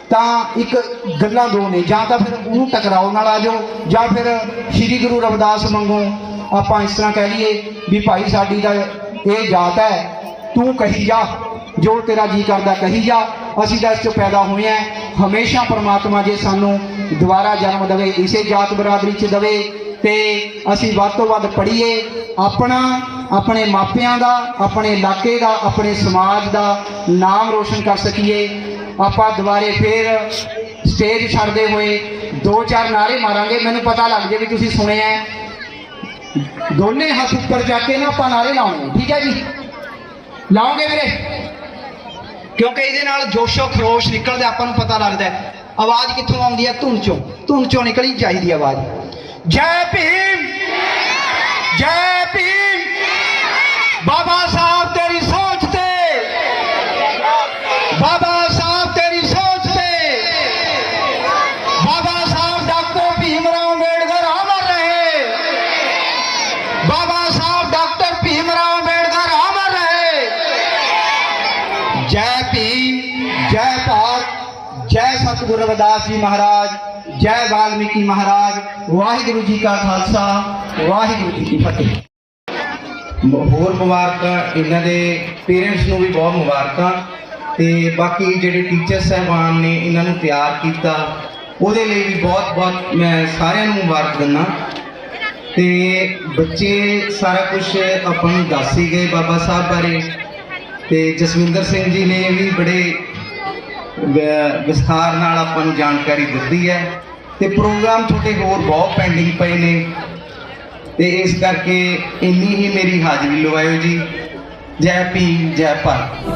ਤਾਂ ਇੱਕ ਗੱਲਾਂ ਦੋ ਨੇ, ਜਾਂ ਤਾਂ ਫਿਰ ਉਹਨੂੰ ਟਕਰਾਓ ਨਾਲ ਆ ਜਾਓ, ਜਾਂ ਫਿਰ ਸ੍ਰੀ ਗੁਰੂ ਰਵਿਦਾਸ ਵਾਂਗੂ ਆਪਾਂ ਇਸ ਤਰ੍ਹਾਂ ਕਹਿ ਲਈਏ ਵੀ ਭਾਈ ਸਾਡੀ ਦਾ ਇਹ ਜਾਤ ਹੈ, ਤੂੰ ਕਹੀ ਜਾ ਜੋ ਤੇਰਾ ਜੀ ਕਰਦਾ ਕਹੀ ਜਾ, ਅਸੀਂ ਤਾਂ ਇਸ 'ਚ ਪੈਦਾ ਹੋਏ ਹਾਂ। ਹਮੇਸ਼ਾ ਪਰਮਾਤਮਾ ਜੇ ਸਾਨੂੰ ਦੁਬਾਰਾ ਜਨਮ ਦੇਵੇ, ਇਸੇ ਜਾਤ ਬਰਾਦਰੀ 'ਚ ਦੇਵੇ ਤੇ ਅਸੀਂ ਵੱਧ ਤੋਂ ਵੱਧ ਪੜ੍ਹੀਏ, ਆਪਣੇ ਮਾਪਿਆਂ ਦਾ, ਆਪਣੇ ਇਲਾਕੇ ਦਾ, ਆਪਣੇ ਸਮਾਜ ਦਾ ਨਾਮ ਰੋਸ਼ਨ ਕਰ ਸਕੀਏ। ਆਪਾਂ ਦੁਬਾਰੇ ਫੇਰ ਸਟੇਜ ਛੱਡਦੇ ਹੋਏ 2-4 ਨਾਅਰੇ ਮਾਰਾਂਗੇ। ਮੈਨੂੰ ਪਤਾ ਲੱਗ ਜੇ ਵੀ ਤੁਸੀਂ ਸੁਣੇ ਹੈ, ਦੋਨੇ ਹੱਥ ਉੱਪਰ ਜਾ ਕੇ ਨਾ ਆਪਾਂ ਨਾਅਰੇ ਲਾਉਣੇ, ਠੀਕ ਹੈ ਜੀ? ਲਾਓਗੇ ਵੀਰੇ? ਕਿਉਂਕਿ ਇਹਦੇ ਨਾਲ ਜੋਸ਼ੋ ਖਰੋਸ਼ ਨਿਕਲਦਾ, ਆਪਾਂ ਨੂੰ ਪਤਾ ਲੱਗਦਾ ਹੈ। ਆਵਾਜ਼ ਕਿੱਥੋਂ ਆਉਂਦੀ ਹੈ? ਧੁਨ ਚੋਂ ਨਿਕਲਣੀ ਚਾਹੀਦੀ ਆਵਾਜ਼। ਜੈ ਭੀਮ, ਜੈ ਭੀਮ। ਬਾਬਾ ਸਾਹਿਬ ਤੇਰੀ ਸੋਚ ਤੇ, ਬਾਬਾ ਸਾਹਿਬ ਤੇਰੀ ਸੋਚ ਤੇ, ਬਾਬਾ ਸਾਹਿਬ ਡਾਕਟਰ ਭੀਮ ਰਾਓ ਅੰਬੇਡਕਰ ਅਮਰ ਰਹੇ, ਬਾਬਾ ਸਾਹਿਬ ਡਾਕਟਰ ਭੀਮ ਰਾਓ ਅੰਬੇਡਕਰ ਅਮਰ ਰਹੇ। ਜੈ ਭੀਮ, ਜੈ ਭਾਰਤ, ਜੈ ਸਤਿਗੁਰੂ ਰਵਿਦਾਸ ਜੀ ਮਹਾਰਾਜ, ਜੈ ਵਾਲਮੀਕੀ ਮਹਾਰਾਜ। ਵਾਹਿਗੁਰੂ ਜੀ ਕਾ ਖਾਲਸਾ, ਵਾਹਿਗੁਰੂ ਜੀ ਕੀ ਫਤਿਹ। ਹੋਰ ਮੁਬਾਰਕਾਂ ਇਹਨਾਂ ਦੇ ਪੇਰੈਂਟਸ ਨੂੰ ਵੀ ਬਹੁਤ ਮੁਬਾਰਕਾਂ, ਤੇ ਬਾਕੀ ਜਿਹੜੇ ਟੀਚਰ ਸਾਹਿਬਾਨ ਨੇ ਇਹਨਾਂ ਨੂੰ ਤਿਆਰ ਕੀਤਾ ਉਹਦੇ ਲਈ ਵੀ ਬਹੁਤ ਮੈਂ ਸਾਰਿਆਂ ਨੂੰ ਮੁਬਾਰਕ ਦਿੰਦਾ। ਤੇ ਬੱਚੇ ਸਾਰਾ ਕੁਝ ਆਪਾਂ ਨੂੰ ਦੱਸ ਹੀ ਗਏ ਬਾਬਾ ਸਾਹਿਬ ਬਾਰੇ, ਤੇ ਜਸਵਿੰਦਰ ਸਿੰਘ ਜੀ ਨੇ ਵੀ ਬੜੇ ਵਿਸਥਾਰ ਨਾਲ ਆਪਾਂ ਨੂੰ ਜਾਣਕਾਰੀ ਦਿੱਤੀ ਹੈ। ਤੇ ਪ੍ਰੋਗਰਾਮ ਤੁਹਾਡੇ ਹੋਰ ਬਹੁਤ ਪੈਂਡਿੰਗ ਪਏ ਨੇ, ਤੇ ਇਸ ਕਰਕੇ ਇੰਨੀ ਹੀ ਮੇਰੀ ਹਾਜ਼ਰੀ ਲਵਾਇਓ ਜੀ। ਜੈ ਭੀਮ, ਜੈ ਭਾਰਤ।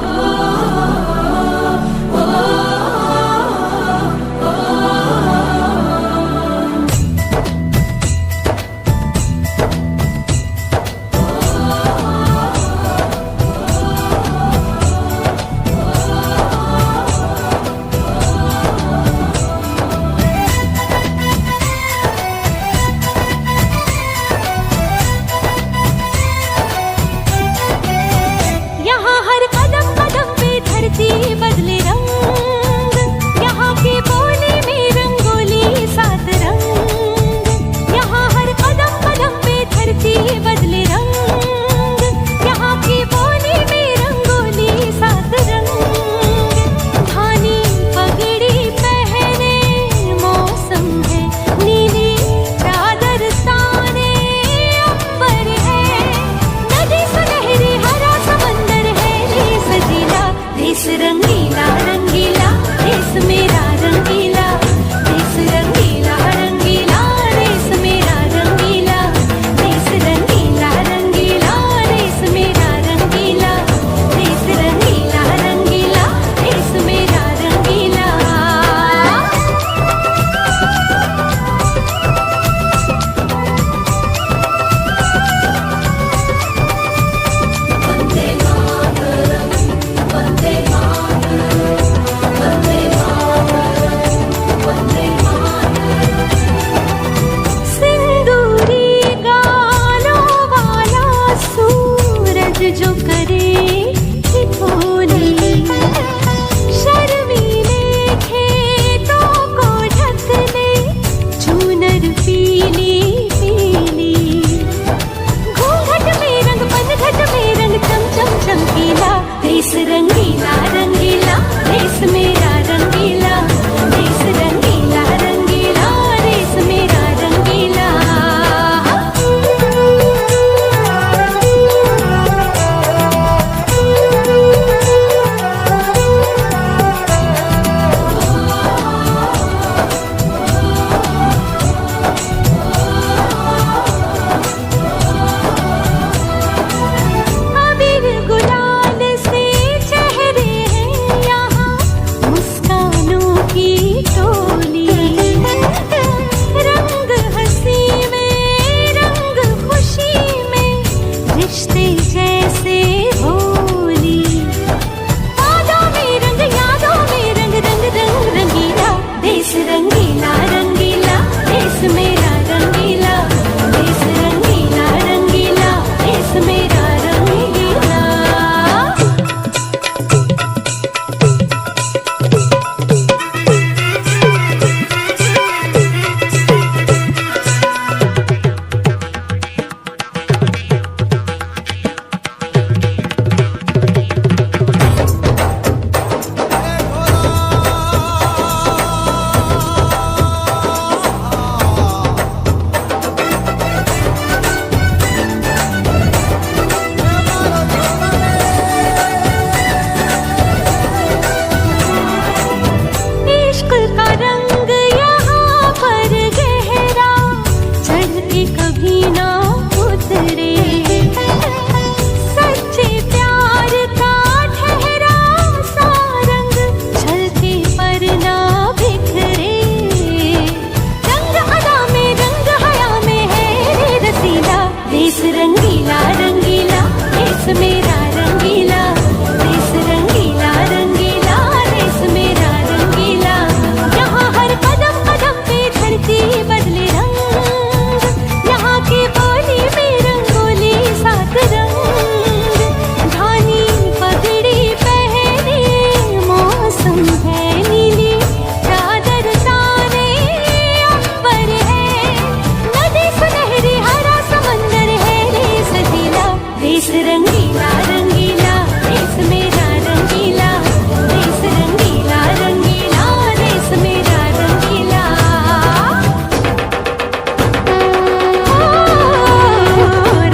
यहाँ हर कदम देश रंगीला रंगीला देश मेरा रंगीला, देश रंगीला रंगीला देश मेरा रंगीला। यहाँ हर कदम कदम पे धरती बदले रंग, यहाँ की बोली में रंगोली सात रंग। धानी पगड़ी पहने मौसम है नीली, चादर तारे अंबर है, नदी सुनहरी हरा समंदर है रे सजीला। देश रंगीला रंगीला देश मेरा रंगीला, देश रंगीला रंगीला देश मेरा रंगीला।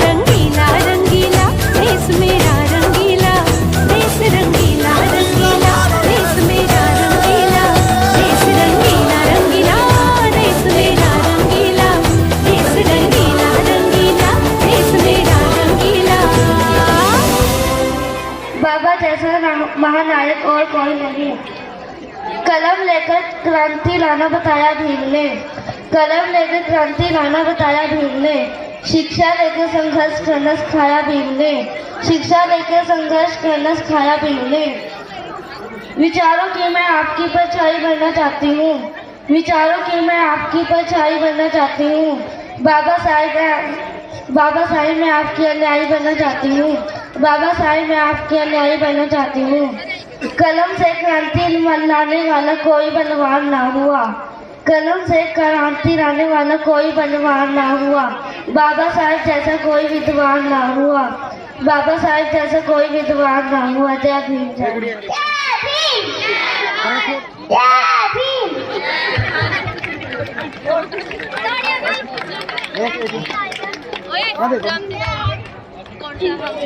रंगीला रंगीला देश मेरा रंगीला, देश रंगीला रंगीला देश मेरा रंगीला, देश रंगीला रंगीला देश मेरा रंगीला, देश रंगीला रंगीला देश मेरा रंगीला। बाबा जैसा महानायक और कोई नहीं। कलम लेकर क्रांति लाना बताया भीम ने, कलम लेकर क्रांति लाना बताया भीम ने। शिक्षा लेकर संघर्ष करना सिखाया भीम ने, शिक्षा लेकर संघर्ष करना सिखाया भीम ने। विचारों की मैं आपकी परछाई बनना चाहती हूँ, विचारों की मैं आपकी परछाई बनना चाहती हूँ। बाबा साहेब मैं आपकी अनुयायी बनना चाहती हूँ, बाबा साहेब मैं आपकी अनुयायी बनना चाहती हूँ। कलम से क्रांति लाने वाला कोई बलवान ना हुआ, कलम से क्रांति लाने वाला कोई बलवान ना हुआ। बाबा साहेब जैसा कोई विद्वान ना हुआ, बाबा साहेब जैसा कोई विद्वान ना हुआ। जय भीम जय भीम जय भीम।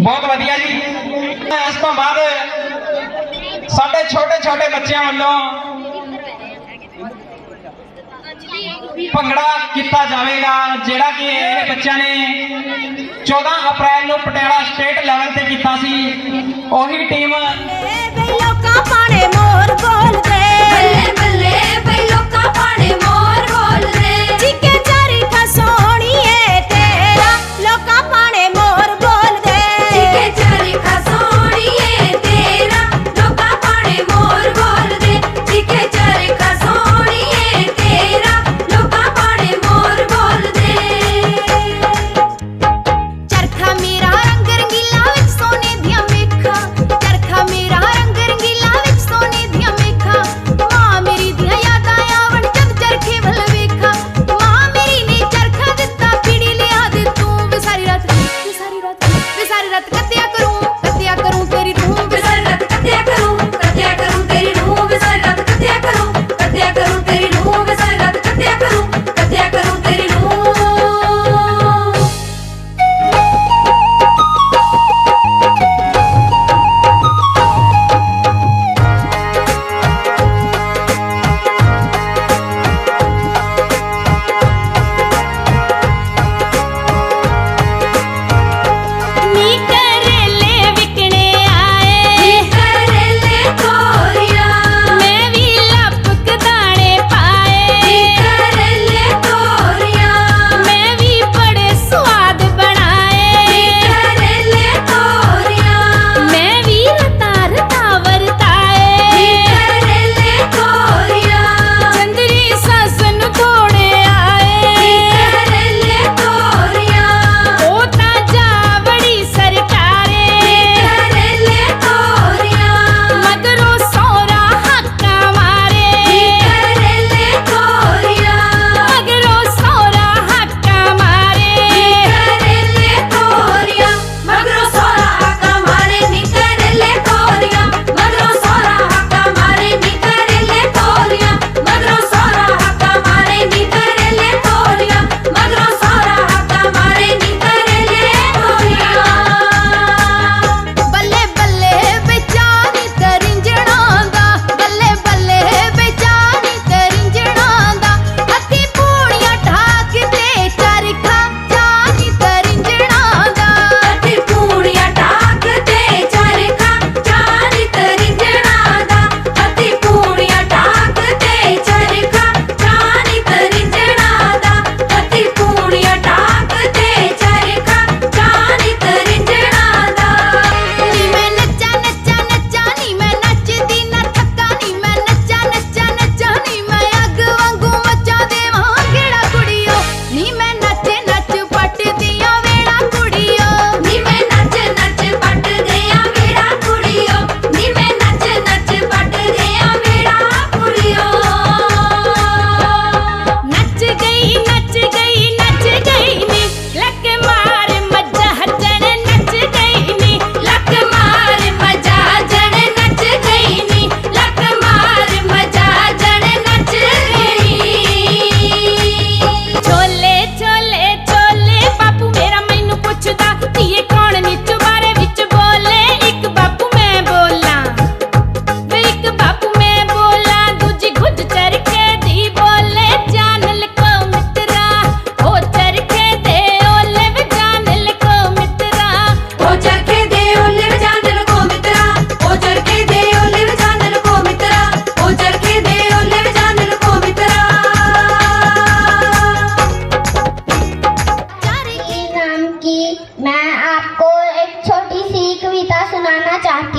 बहुत वधिया जी। इस तो बाद साडे छोटे छोटे बच्चों वालों भंगड़ा किया जाएगा, जेड़ा कि ये बच्चों ने 14 अप्रैल को पटियाला स्टेट लेवल से किया सी। ओही टीम लोका पाने मोर बोल दे, बल्ले बल्ले बई लोका पाने मोर बोल दे। जिके चारी का सोहणीए तेरा लोका पाने मोर बोल दे, जिके चारी का सोहणीए तेरा लोका पाने मोर बोल दे, जिके चारी का सोहणीए तेरा लोका पाने मोर बोल दे। चरखा मेरा रंग रंगीला विच सोने दियां मेखां, चरखा मेरा रंग रंगीला विच सोने दियां मेखां।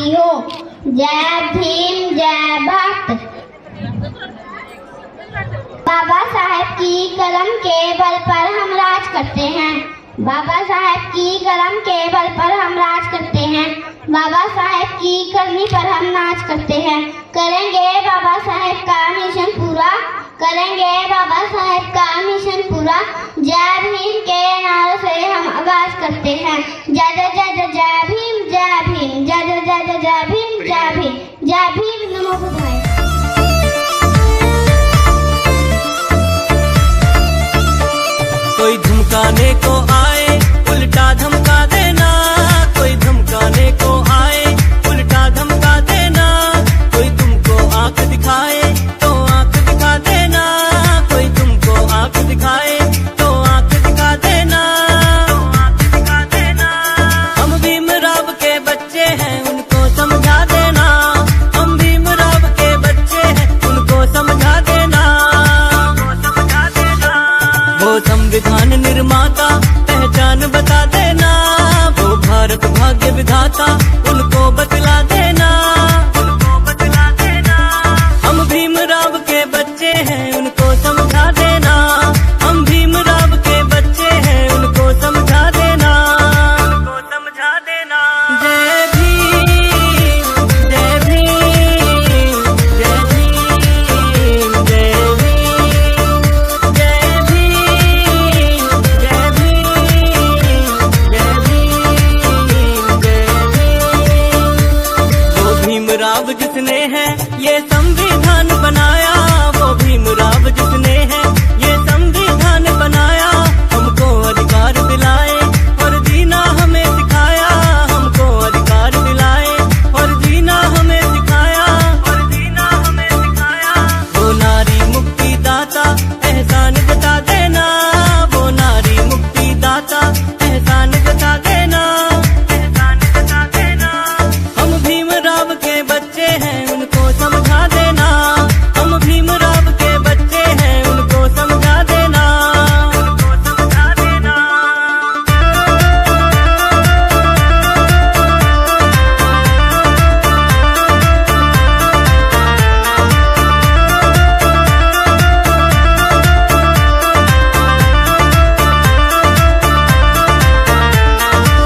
चाहती हूँ। जय भीम, जय भारत। बाबा साहेब की कलम के बल पर हम राज करते हैं। बाबा साहेब की कलम के बल पर हम राज करते हैं। बाबा साहेब की करनी पर हम नाच करते हैं। करेंगे बाबा साहेब का मिशन पूरा, करेंगे बाबा साहेब का मिशन पूरा। जय भीम के नारों से हम आगाज करते हैं। जय जय जय जय जय भीम, जय भीम, जय जय जय जय जय भीम, जय भीम, जय भीम, नमो बुद्धाय। कोई धमकाने को आए उल्टा धमका देना, कोई धमकाने को आए उल्टा धमका देना। कोई तुमको आंख दिखाए तो आंख दिखा देना, कोई तुमको आंख दिखाए तो आंख दिखा देना, तो आंख दिखा देना। हम भीमराव के बच्चे हैं उनको समझा देना, हम भीमराव के बच्चे हैं उनको समझा देना, समझा देना। वो संविधान निर्माता पहचान बता देना, वो भारत भाग्य विधाता उनको बतला देना, उनको बतला देना। हम भीमराव के बच्चे हैं उनको समझा देना, हम भीमराव के बच्चे हैं उनको समझा देना, उनको समझा देना। जय भीम, जय भीम, जय भीम, जय भीम, जय भीम, जय भीम, जय भीम, जय भीम। वो भीमराव जिसने है ये संविधान बनाया, वो भीमराव जिसने है ये संविधान बनाया। हमको अधिकार दिलाए और जीना हमें सिखाया, हमको अधिकार दिलाए और जीना हमें सिखाया, और जीना हमें सिखाया। वो नारी मुक्ति दाता एहसान जता देना, वो नारी मुक्ति दाता एहसान जता देना, एहसान जता देना। हम भीमराव के बच्चे हैं उनको समझा देना, हम भीमराव के बच्चे हैं उनको समझा देना, उनको समझा देना।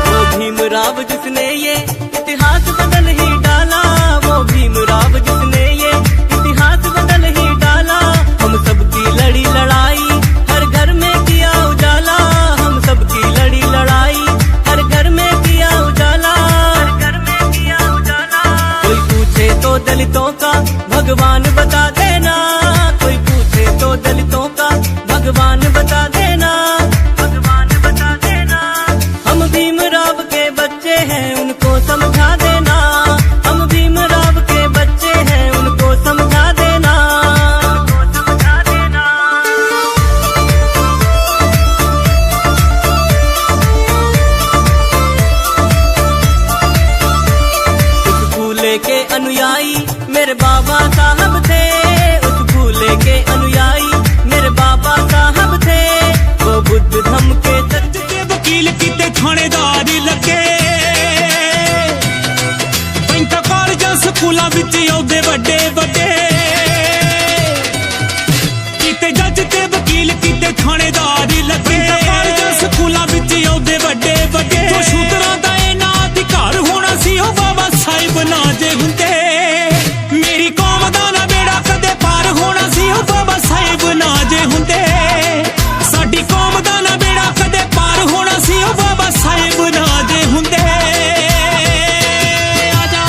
वो भीमराव जिसने ये इतिहास बदल ही डाला, वो भीमराव जिसने ये इतिहास बदल ही डाला। हम सबकी लड़ी लड़ाई हर घर में किया उजाला, हम सबकी लड़ी लड़ाई हर घर में किया उजाला, हर घर में किया उजाला। कोई पूछे तो दलितों का भगवान बता देना, कोई पूछे तो दलितों का भगवान बता देना, भगवान बता देना। हम भीमराव के बच्चे हैं उनको समझा देना, हम भीमराव के बच्चे हैं उनको समझा देना, उनको समझा देना। उस फूले के अनुयायी मेरे बाबा साहब थे, उस फूले के अनुयायी मेरे बाबा साहब थे। वो बुद्ध धम्म के सत्य के वकील किते थानेदार लगे, बैंक कालजां स्कूलां विच औदे वड्डे वड्डे। किते जज ते वकील किते थानेदार लगे, कालजां स्कूलां विच औदे वड्डे वड्डे। तो शूदरां दा इन्ना अधिकार होना सी ओ बाबा साहिब ना जे हुंदे, मेरी कौम दा ना बेड़ा कदे पार होना सी ओ बाबा साहिब ना जे हुंदे। साडी कौम दा ना बेड़ा कदे पार होना सी ओ बाबा साहिब ना जे हुंदे। आजा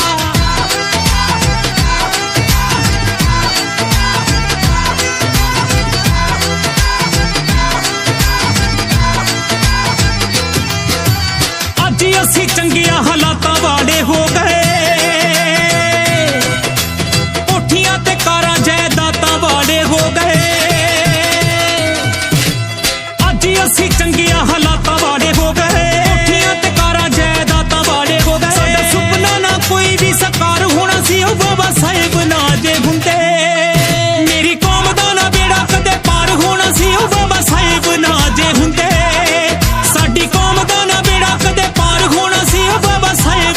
अज असी चंगिया हालातां वाले हो गए, कोठियां ते कारां जायदादां वाले हो गए। अज असी चंगिया हालातां वाले हो गए, कोठियां ते कारां जायदादां वाले हो गए। साडा सुपना ना कोई भी साकार होना सी ओ बाबा साहिब ना जे हुंदे, मेरी कौम दा ना बेड़ा कदे पार होना सी ओ बाबा साहिब ना जे हुंदे। साडी कौम दा ना बेड़ा कदे पार होना सी ओ बाबा साहिब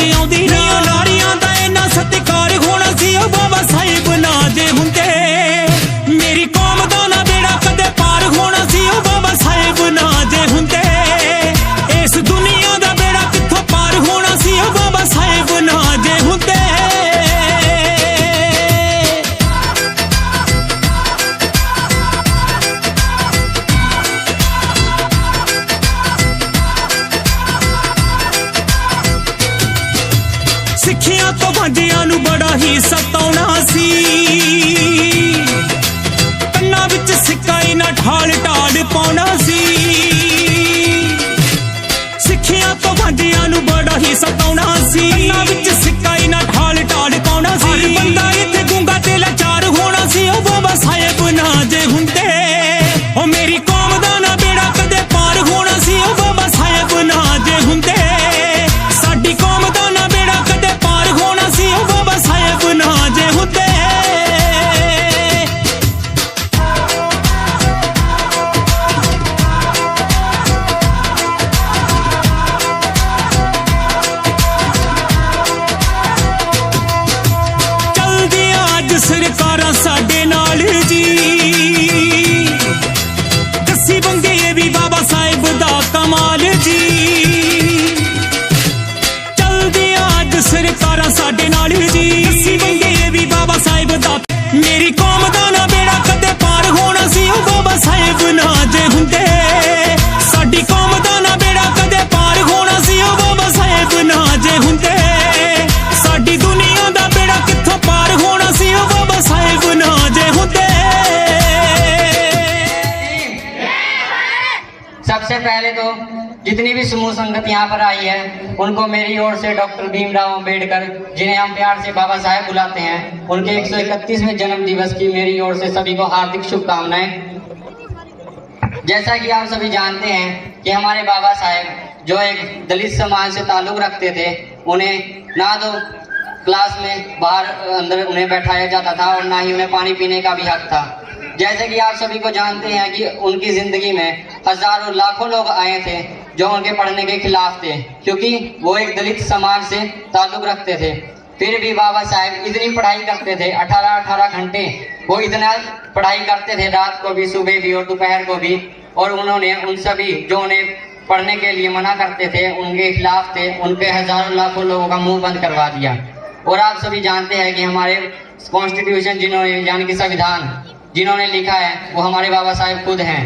ਵਿੱਚ ਆਉਂਦੀ ਨਾ ਨਾਰੀਆਂ ਦਾ ਇੰਨਾ ਸਤਿਕਾਰ ਹੋਣਾ ਸੀ ਉਹ ਬਾਬਾ ਸਾਹਿਬ ਨਾ ਜੇ ਹੁੰਦੇ ਮੇਰੀ ਕੌਮ ਦਾ ਨਾ ਬੇੜਾ ਕਦੇ ਪਾਰ ਹੋਣਾ ਸੀ ਉਹ ਬਾਬਾ ਸਾਹਿਬ ਨਾ ਜੇ ਹੁੰਦੇ ਇਸ ਦੁਨੀਆ ਦਾ ਬੇੜਾ ਕਿੱਥੋਂ ਪਾਰ ਹੋਣਾ ਸੀ ਉਹ ਬਾਬਾ ਸਾਹਿਬ ਨਾ ਜੇ ਹੁੰਦੇ ਸਿੱਖਿਆ ਤੋਂ ਵਾਂਝਿਆਂ ਨੂੰ ਬੜਾ ਹੀ ਸਤਾਉਣਾ ਸੀ ਕੰਨਾਂ ਵਿੱਚ ਸਿੱਕਾ ਹੀ ਨਾ ਢਾਲ ਢਾਲ ਪਾਉਣਾ ਸੀ ਸਿੱਖਿਆ ਤੋਂ ਵਾਂਝਿਆਂ ਨੂੰ ਬੜਾ ਹੀ ਸਤਾਉਣਾ ਸੀ ਕੰਨਾਂ ਵਿੱਚ ਸਿੱਕਾ ਹੀ ਨਾ ਢਾਲ ਢਾਲ ਪਾਉਣਾ ਸੀ ਹਰ ਬੰਦਾ ਇੱਥੇ ਗੂੰਗਾ ਤੇ ਲਾਚਾਰ ਹੋਣਾ ਸੀ ਉਹ ਬਾਬਾ ਸਾਹਿਬ ਨਾ ਜੇ ਹੁੰਦੇ ਉਹ ਮੇਰੀ ਕੌਮ ਦਾ ਨਾ ਬੇੜਾ ਕਦੇ ਪਾਰ ਹੋਣਾ ਸੀ ਉਹ ਬਾਬਾ ਸਾਹਿਬ ਨਾ ਜੇ ਹੁੰਦੇ ਸਾਡੀ ਕੌਮ ਦਾ ਨਾ ਬੇੜਾ ਕਦੇ ਪਾਰ ਹੋਣਾ ਸੀ ਉਹ ਬਾਬਾ ਸਾਹਿਬ ਨਾ ਜੇ ਹੁੰਦੇ ਚਲਦੀਆਂ ਅੱਜ ਸਰਕਾਰਾਂ ਸਾਡੇ ਨਾਲ ਜੀ ਦੱਸੀ ਬੰਦੇ ਇਹ ਵੀ ਬਾਬਾ ਸਾਹਿਬ ਦਾ ਕਮਾਲ ਜੀ ਚਲਦੀਆਂ ਅੱਜ ਸਰਕਾਰਾਂ ਸਾਡੇ ਨਾਲ ਜੀ ਦੱਸੀ ਬੰਦੇ ਇਹ ਵੀ ਬਾਬਾ ਸਾਹਿਬ ਦਾ ਮੇਰੀ ਕੌਮ ਦਾ ਨਾ ਬੇੜਾ ਕਦੇ ਪਾਰ ਹੋਣਾ ਸੀ ਉਹ ਬਾਬਾ ਸਾਹਿਬ ਨਾ ਜੇ ਹੁੰਦੇ ਸਾਡੀ ਕੌਮ ਦਾ ਨਾ ਬੇੜਾ ਕਦੇ ਪਾਰ ਹੋਣਾ ਸੀ ਉਹ ਬਾਬਾ ਸਾਹਿਬ ਨਾ ਜੇ ਹੁੰਦੇ ਸਾਡੀ ਦੁਨੀਆ ਦਾ ਬੇੜਾ ਕਿੱਥੋਂ ਪਾਰ ਹੋਣਾ ਸੀ ਉਹ ਬਾਬਾ ਸਾਹਿਬ ਨਾ ਜੇ ਹੁੰਦੇ सबसे पहले तो जितनी भी समूह संगत यहाँ पर आई है उनको मेरी ओर से डॉक्टर भीमराव अंबेडकर जिन्हें हम प्यार से बाबा साहेब बुलाते हैं उनके 131वें जन्म दिवस की मेरी ओर से सभी को हार्दिक शुभकामनाएं। जैसा कि आप सभी जानते हैं कि हमारे बाबा साहेब जो एक दलित समाज से ताल्लुक रखते थे उन्हें ना तो क्लास में बाहर अंदर उन्हें बैठाया जाता था और ना ही उन्हें पानी पीने का भी हक था। जैसे कि आप सभी को जानते हैं कि उनकी जिंदगी में हजारों लाखों लोग आए थे जो उनके पढ़ने के खिलाफ थे क्योंकि वो एक दलित समाज से ताल्लुक रखते थे। फिर भी बाबा साहेब इतनी पढ़ाई करते थे 18-18 घंटे वो इतना पढ़ाई करते थे रात को भी सुबह भी और दोपहर को भी और उन्होंने उन सभी जो उन्हें पढ़ने के लिए मना करते थे उनके खिलाफ थे उनके हजारों लाखों लोगों का मुंह बंद करवा दिया। और आप सभी जानते हैं कि हमारे कॉन्स्टिट्यूशन जिन्होंने यानी कि संविधान जिन्होंने लिखा है वो हमारे बाबा साहेब खुद हैं।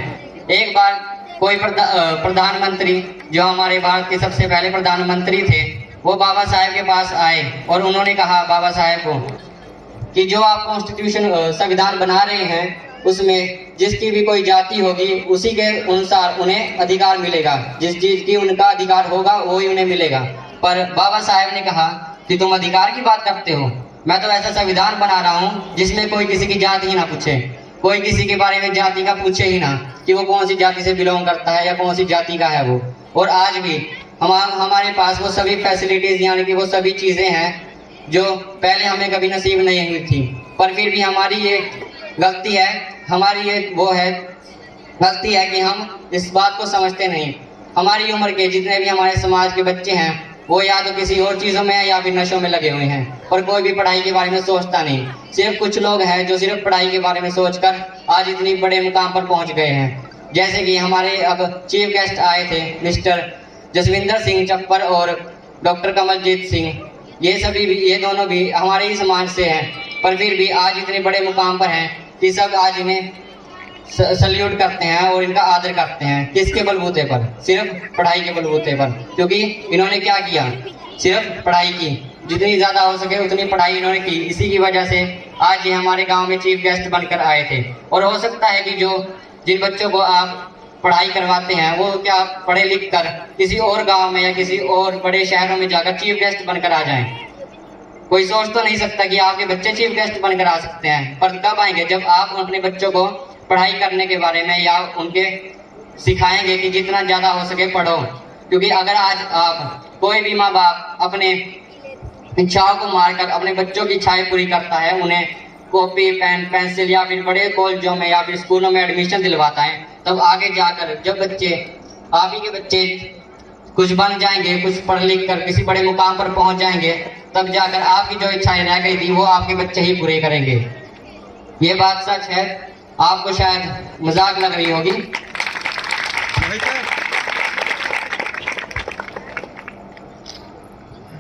एक बार कोई प्रधानमंत्री जो हमारे भारत के सबसे पहले प्रधानमंत्री थे वो बाबा साहेब के पास आए और उन्होंने कहा बाबा साहेब को कि जो आप कॉन्स्टिट्यूशन संविधान बना रहे हैं उसमें जिसकी भी कोई जाति होगी उसी के अनुसार उन्हें अधिकार मिलेगा, जिस चीज की उनका अधिकार होगा वही उन्हें मिलेगा। पर बाबा साहेब ने कहा कि तुम अधिकार की बात करते हो, मैं तो ऐसा संविधान बना रहा हूँ जिसमें कोई किसी की जाति ही ना पूछे, कोई किसी के बारे में जाति का पूछे ही ना कि वो कौन सी जाति से बिलोंग करता है या कौन सी जाति का है वो। और आज भी हमारे पास वो सभी फैसिलिटीज यानी कि वो सभी चीजें हैं जो पहले हमें कभी नसीब नहीं हुई थी। पर फिर भी हमारी ये गलती है, हमारी ये वो है गलती है कि हम इस बात को समझते नहीं। हमारी उम्र के जितने भी हमारे समाज के बच्चे हैं वो या तो किसी और चीज़ों में या फिर नशों में लगे हुए हैं और कोई भी पढ़ाई के बारे में सोचता नहीं। सिर्फ कुछ लोग हैं जो सिर्फ पढ़ाई के बारे में सोचकर आज इतनी बड़े मुकाम पर पहुंच गए हैं। जैसे कि हमारे अब चीफ गेस्ट आए थे मिस्टर जसविंदर सिंह चप्पर और डॉक्टर कमलजीत सिंह, ये सभी भी ये दोनों भी हमारे ही समाज से हैं पर फिर भी आज इतने बड़े मुकाम पर हैं कि सब आज इन्हें सल्यूट करते हैं और इनका आदर करते हैं। किसके बलबूते पर? सिर्फ पढ़ाई के बलबूते पर। क्योंकि इन्होंने क्या किया, सिर्फ पढ़ाई की, जितनी ज़्यादा हो सके उतनी पढ़ाई इन्होंने की। इसी की वजह से आज ये हमारे गांव में चीफ गेस्ट बनकर आए थे। और हो सकता है कि जिन बच्चों को आप पढ़ाई करवाते हैं वो क्या पढ़े लिख कर किसी और गाँव में या किसी और बड़े शहरों में जाकर चीफ गेस्ट बनकर आ जाएं। कोई सोच तो नहीं सकता कि आपके बच्चे चीफ गेस्ट बनकर आ सकते हैं, पर कब आएंगे जब आप अपने बच्चों को पढ़ाई करने के बारे में या उनके सिखाएंगे कि जितना ज़्यादा हो सके पढ़ो। क्योंकि अगर आज आप कोई भी माँ बाप अपने इच्छाओं को मारकर अपने बच्चों की इच्छाएं पूरी करता है, उन्हें कॉपी पेन पेंसिल या फिर बड़े कॉलेजों में या फिर स्कूलों में एडमिशन दिलवाता है, तब आगे जाकर जब बच्चे आप ही के बच्चे कुछ बन जाएंगे, कुछ पढ़ लिख कर किसी बड़े मुकाम पर पहुंच जाएंगे, तब जाकर आपकी जो इच्छाएं रह गई थी वो आपके बच्चे ही पूरे करेंगे। ये बात सच है, आपको शायद मजाक लग रही होगी।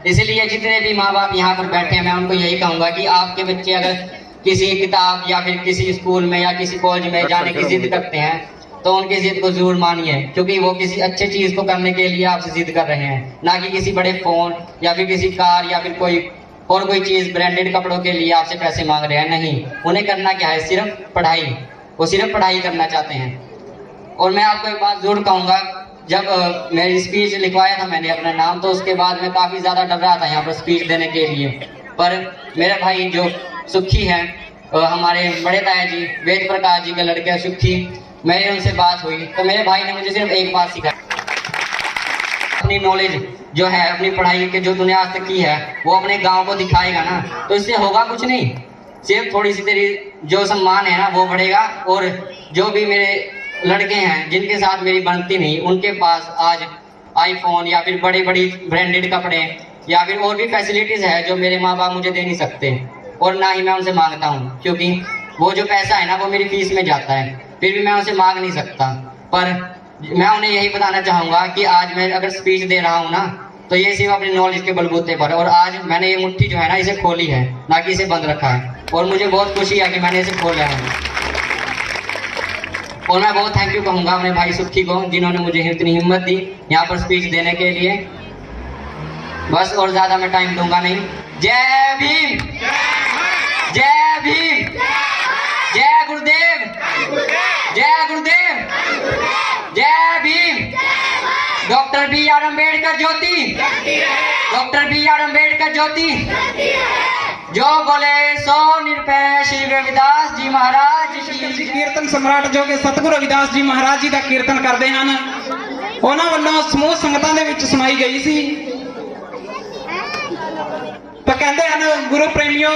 इसलिए जितने भी माँ बाप यहाँ पर बैठे हैं, मैं उनको यही कहूँगा कि आपके बच्चे अगर किसी किताब या फिर किसी स्कूल में या किसी कॉलेज में जाने की जिद करते हैं तो उनकी जिद को जरूर मानिए, क्योंकि वो किसी अच्छे चीज़ को करने के लिए आपसे जिद कर रहे हैं, ना कि किसी बड़े फ़ोन या फिर किसी कार या फिर कोई चीज़ ब्रांडेड कपड़ों के लिए आपसे पैसे मांग रहे हैं। नहीं, उन्हें करना क्या है, सिर्फ पढ़ाई। वो सिर्फ पढ़ाई करना चाहते हैं। और मैं आपको एक बात जरूर कहूँगा, जब मेरी स्पीच लिखवाया था मैंने अपना नाम, तो उसके बाद मैं काफ़ी ज़्यादा डर रहा था यहाँ पर स्पीच देने के लिए। पर मेरे भाई जो सुखी हैं, हमारे बड़े ताया जी वेद प्रकाश जी के लड़के सुखी, मेरी उनसे बात हुई तो मेरे भाई ने मुझे सिर्फ एक बात सिखाई, अपनी नॉलेज जो है, अपनी पढ़ाई के जो तूने आज तक की है वो अपने गांव को दिखाएगा ना, तो इससे होगा कुछ नहीं, सिर्फ थोड़ी सी तेरी जो सम्मान है ना वो बढ़ेगा। और जो भी मेरे लड़के हैं जिनके साथ मेरी बनती नहीं, उनके पास आज आईफोन या फिर बड़ी बड़ी ब्रांडेड कपड़े या फिर और भी फैसिलिटीज़ है जो मेरे माँ बाप मुझे दे नहीं सकते, और ना ही मैं उनसे मांगता हूँ, क्योंकि वो जो पैसा है ना वो मेरी फीस में जाता है, फिर भी मैं उनसे मांग नहीं सकता। पर मैं उन्हें यही बताना चाहूँगा कि आज मैं अगर स्पीच दे रहा हूँ ना, तो ये सिर्फ अपनी नॉलेज के बलबूते पर, और आज मैंने ये मुट्ठी जो है ना इसे खोली है, ना कि इसे बंद रखा है, और मुझे बहुत खुशी है कि मैंने इसे खोला है। और मैं बहुत थैंक यू कहूँगा अपने भाई सुखी को, जिन्होंने मुझे इतनी हिम्मत दी यहाँ पर स्पीच देने के लिए। बस और ज़्यादा मैं टाइम दूंगा नहीं। जय भीम, जय भीम, जय गुरुदेव, जय गुरुदेव, जय Bhim. Doctor B.R. Ambedkar Jyoti, doctor B.R. Ambedkar Jyoti. जो बोले सो निरपै श्री रविदास जी महाराज जी। कीर्तन सम्राट जो कि सतगुरु रविदास जी महाराज जी का कीर्तन करते हैं, उन्होंने वालों समूह संगतां दे विच सुनाई गई सी। तो कहते हैं गुरु प्रेमियों,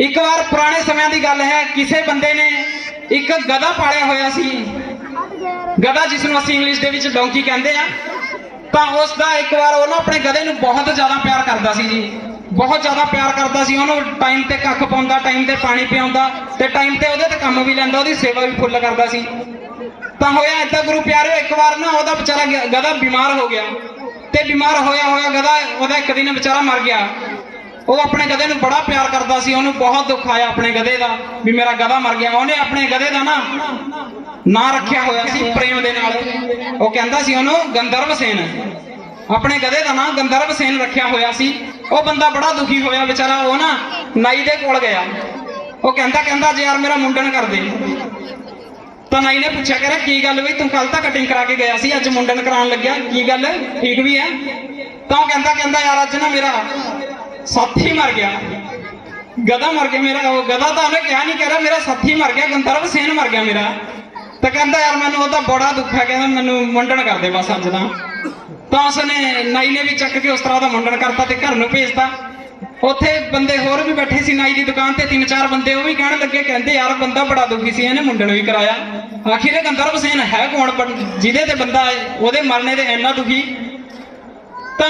एक बार पुराने समय की गल है, किसी बंदे ने एक गधा पालिया होया सी, गधा जिसनों असीं इंग्लिश दे विच डोंकी कहते हैं। तो उसका एक बार वो अपने गधे नूं बहुत ज़्यादा प्यार करता सी जी, बहुत ज़्यादा प्यार करता सी। उन्होंने टाइम ते कख पाउंदा, टाइम ते पानी पिआउंदा ते टाइम ते उहदे ते काम भी लैंदा, उहदी सेवा भी फुल करता सी। तो होया इदां गुरु प्यारे, एक बार ना उहदा बेचारा गधा बीमार हो गया, ते बीमार होया होया गधा उहदा एक दिन बेचारा मर गया। वो अपने गधे नूं बड़ा प्यार करता सी, उहनूं बहुत दुख आया अपने गधे दा भी मेरा गधा मर गया। उहने अपने गधे दा ना रखिया होया सी प्रेम दे नाल, वो कहंदा सी उहनूं गंधर्व सेन, अपने गधे का नाम गंधर्व सेन रखिया होया सी। वो बंदा बड़ा दुखी होया बेचारा, वो ना नाई दे कोल गया, वो कहंदा जे यार मेरा मुंडन कर दे। तो नाई ने पूछा कह रहा की गल बई, तू कल तो कटिंग करा के गया सी, अज मुंडन कराने लग्या, की गल ठीक भी है? तो कहंदा यार अज ना मेरा साथी मर गया, गधा मर गया मेरा। वो गधा तो उन्हें क्या नहीं कह रहा, मेरा साथी मर गया, गंधर्व सेन मर गया मेरा। तो कहंदा यार मैनू ओहदा बड़ा दुख है, कहंदा मैनू मुंडन कर दे बस अज ना। तो उसने नाई ने भी चक के उस तरह का मुंडन करता ते घर नूं भेजता। उत्थे बंदे होर भी बैठे सी नाई की दुकान ते, 3-4 बंदे वो भी कहने लगे, कहते यार बंदा बड़ा दुखी सी, इहने मुंडन भी कराया, आखिर गंधर्व सेन है कौन जिहदे ते बंदा ओहदे मरने ते इन्ना दुखी। तो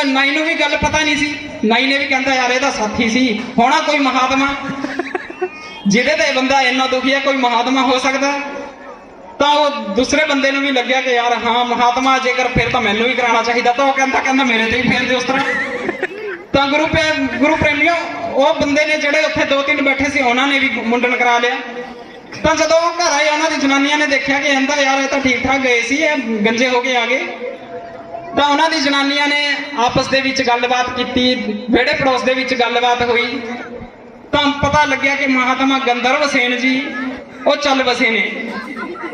नाई नूं भी गल पता नहीं सी, नाई ने भी कहता यार इहदा साथी सी, होना कोई महात्मा जिहदे ते बंदा इन्ना दुखी है, कोई महात्मा हो सकता। तो वो दूसरे बंदे नूं भी लग्या कि यार हाँ महात्मा जेकर फिर तो मैनू भी कराना चाहिए। तो वो कहता मेरे ते भी फेर दे उस तरह। तो गुरु प्रेमियों, वो बंदे ने जिहड़े उत्थे 2-3 बैठे सी, उन्होंने भी मुंडन करा लिया। तो जदों घर आए, उन्होंने जनानियां ने देखा कि कहता यार ये तो ठीक ठाक गए सी, गंजे हो के आ गए। तो उन्होंने जनानियां ने आपस दे विच गलबात की, वेड़े पड़ोस दे विच गलबात हुई। तो पता लग्या कि महात्मा गंधर्व सेन जी वो चल बसे ने।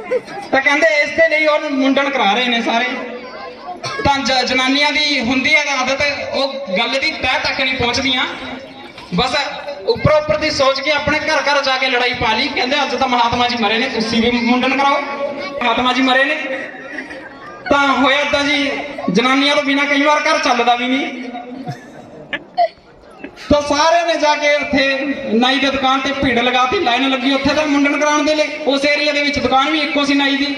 तो कहते इस दे लई उह मुंडन करा रहे ने सारे। तो जनानियां दी हुंदी है आदत, वो गल दी तह तक नहीं पहुंचदियां, बस उपर दी सोच के अपने घर घर जाके लड़ाई पा ली। कहते अज तो महात्मा जी मरे ने, तुसीं भी मुंडन कराओ, महात्मा जी मरे ने। तो होया इदां जी, जनानियां तो बिना कई बार घर चलदा भी नहीं। ਤਾਂ ਸਾਰਿਆਂ ਨੇ ਜਾ ਕੇ ਉੱਥੇ ਨਾਈ ਦੀ ਦੁਕਾਨ ਤੇ ਭੀੜ ਲਗਾਤੀ, ਲਾਈਨ ਲੱਗੀ ਉੱਥੇ ਤਾਂ ਮੁੰਡਨ ਕਰਾਉਣ ਦੇ ਲਈ। ਉਸ ਏਰੀਆ ਦੇ ਵਿੱਚ ਦੁਕਾਨ ਵੀ ਇੱਕੋ ਸੀ ਨਾਈ ਦੀ।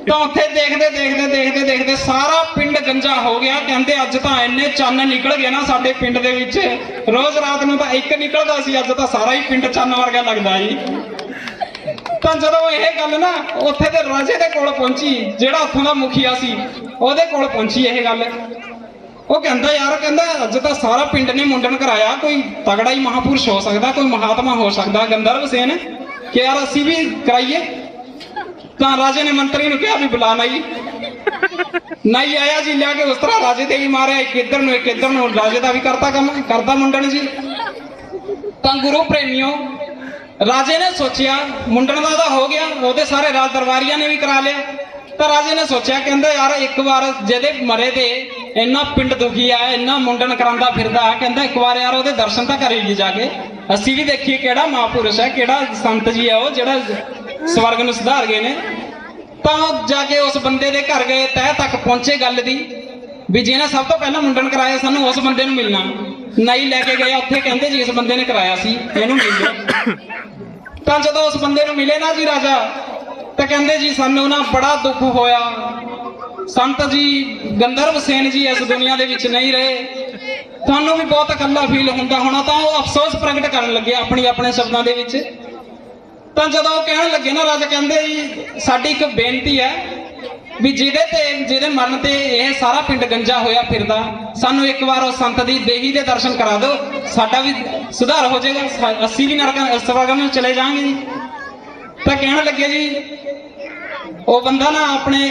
ਤਾਂ ਉੱਥੇ ਦੇਖਦੇ ਸਾਰਾ ਪਿੰਡ ਗੰਜਾ ਹੋ ਗਿਆ। ਕਹਿੰਦੇ ਅੱਜ ਤਾਂ ਇੰਨੇ ਚੰਨ ਨਿਕਲ ਗਏ ਨਾ ਸਾਡੇ ਪਿੰਡ ਦੇ ਵਿੱਚ, ਰੋਜ਼ ਰਾਤ ਨੂੰ ਤਾਂ ਇੱਕ ਨਿਕਲਦਾ ਸੀ, ਅੱਜ ਤਾਂ ਸਾਰਾ ਹੀ ਪਿੰਡ ਚੰਨ ਵਰਗਾ ਲੱਗਦਾ ਜੀ। ਤਾਂ ਜਦੋਂ ਇਹ ਗੱਲ ਨਾ ਉੱਥੇ ਦੇ ਰਾਜੇ ਦੇ ਕੋਲ ਪਹੁੰਚੀ, ਜਿਹੜਾ ਉੱਥੋਂ ਦਾ ਮੁਖੀਆ ਸੀ ਉਹਦੇ ਕੋਲ ਪਹੁੰਚੀ ਇਹ ਗੱਲ, ਉਹ ਕਹਿੰਦਾ ਯਾਰ, ਕਹਿੰਦਾ ਅੱਜ ਤਾਂ ਸਾਰਾ ਪਿੰਡ ਨੇ ਮੁੰਡਨ ਕਰਾਇਆ, ਕੋਈ ਤਗੜਾ ਹੀ ਮਹਾਪੁਰਸ਼ ਹੋ ਸਕਦਾ, ਕੋਈ ਮਹਾਤਮਾ ਹੋ ਸਕਦਾ ਗੰਧਰਵ ਸੇਨ, ਕਿ ਯਾਰ ਅਸੀਂ ਵੀ ਕਰਾਈਏ। ਤਾਂ ਰਾਜੇ ਨੇ ਮੰਤਰੀ ਨੂੰ ਕਿਹਾ ਵੀ ਬੁਲਾ ਨਾਈ। ਨਾਈ ਆਇਆ ਜੀ, ਲਿਆ ਕੇ ਉਸ ਤਰ੍ਹਾਂ ਰਾਜੇ ਤੇ ਵੀ ਮਾਰਿਆ, ਇੱਕ ਇੱਧਰ ਨੂੰ ਇੱਕ ਇੱਧਰ ਨੂੰ, ਰਾਜੇ ਦਾ ਵੀ ਕਰਤਾ ਕੰਮ, ਕਰਦਾ ਮੁੰਡਨ ਜੀ। ਤਾਂ ਗੁਰੂ ਪ੍ਰੇਮੀਓ, ਰਾਜੇ ਨੇ ਸੋਚਿਆ ਮੁੰਡਨ ਦਾ ਤਾਂ ਹੋ ਗਿਆ, ਉਹਦੇ ਸਾਰੇ ਰਾਜ ਦਰਬਾਰੀਆਂ ਨੇ ਵੀ ਕਰਾ ਲਿਆ। ਤਾਂ ਰਾਜੇ ਨੇ ਸੋਚਿਆ, ਕਹਿੰਦਾ ਯਾਰ ਇੱਕ ਵਾਰ ਜਿਹਦੇ ਮਰੇ ਤੇ ਇੰਨਾ ਪਿੰਡ ਦੁਖੀ ਆ, ਇੰਨਾ ਮੁੰਡਨ ਕਰਾਂਦਾ ਫਿਰਦਾ, ਕਹਿੰਦਾ ਇੱਕ ਵਾਰ ਯਾਰ ਉਹਦੇ ਦਰਸ਼ਨ ਤਾਂ ਕਰੀਏ ਜਾ ਕੇ, ਅਸੀਂ ਵੀ ਦੇਖੀਏ ਕਿਹੜਾ ਮਹਾਂਪੁਰਸ਼ ਹੈ, ਕਿਹੜਾ ਸੰਤ ਜੀ ਹੈ ਉਹ ਜਿਹੜਾ ਸਵਰਗ ਨੂੰ ਸੁਧਾਰ ਗਏ ਨੇ। ਤਾਂ ਜਾ ਕੇ ਉਸ ਬੰਦੇ ਦੇ ਘਰ ਗਏ, ਤਹਿ ਤੱਕ ਪਹੁੰਚੇ ਗੱਲ ਦੀ ਵੀ ਜਿਹਨੇ ਸਭ ਤੋਂ ਪਹਿਲਾਂ ਮੁੰਡਨ ਕਰਾਇਆ ਸਾਨੂੰ ਉਸ ਬੰਦੇ ਨੂੰ ਮਿਲਣਾ। ਨਾਈ ਲੈ ਕੇ ਗਏ ਉੱਥੇ, ਕਹਿੰਦੇ ਜੀ ਇਸ ਬੰਦੇ ਨੇ ਕਰਾਇਆ ਸੀ, ਇਹਨੂੰ ਮਿਲ ਜਾਓ। ਤਾਂ ਜਦੋਂ ਉਸ ਬੰਦੇ ਨੂੰ ਮਿਲੇ ਨਾ ਜੀ ਰਾਜਾ, ਤਾਂ ਕਹਿੰਦੇ ਜੀ ਸਾਨੂੰ ਨਾ ਬੜਾ ਦੁੱਖ ਹੋਇਆ, ਸੰਤ ਜੀ ਗੰਧਰਵ ਸੇਨ ਜੀ ਇਸ ਦੁਨੀਆ ਦੇ ਵਿੱਚ ਨਹੀਂ ਰਹੇ, ਤੁਹਾਨੂੰ ਵੀ ਬਹੁਤ ਇਕੱਲਾ ਫੀਲ ਹੁੰਦਾ ਹੋਣਾ। ਤਾਂ ਉਹ ਅਫਸੋਸ ਪ੍ਰਗਟ ਕਰਨ ਲੱਗੇ ਆਪਣੇ ਸ਼ਬਦਾਂ ਦੇ ਵਿੱਚ। ਤਾਂ ਜਦੋਂ ਉਹ ਕਹਿਣ ਲੱਗੇ ਨਾ, ਰਾਜਾ ਕਹਿੰਦੇ ਜੀ ਸਾਡੀ ਇੱਕ ਬੇਨਤੀ ਹੈ ਵੀ ਜਿਹਦੇ ਮਰਨ ਤੇ ਇਹ ਸਾਰਾ ਪਿੰਡ ਗੰਜਾ ਹੋਇਆ ਫਿਰਦਾ, ਸਾਨੂੰ ਇੱਕ ਵਾਰ ਉਹ ਸੰਤ ਦੀ ਦੇਹੀ ਦੇ ਦਰਸ਼ਨ ਕਰਾ ਦਿਓ, ਸਾਡਾ ਵੀ ਸੁਧਾਰ ਹੋ ਜਾਏਗਾ, ਅਸੀਂ ਵੀ ਨਰਕ ਸਵਰਗ ਨੂੰ ਚਲੇ ਜਾਵਾਂਗੇ ਜੀ। ਤਾਂ ਕਹਿਣ ਲੱਗੇ ਜੀ, ਉਹ ਬੰਦਾ ਨਾ ਆਪਣੇ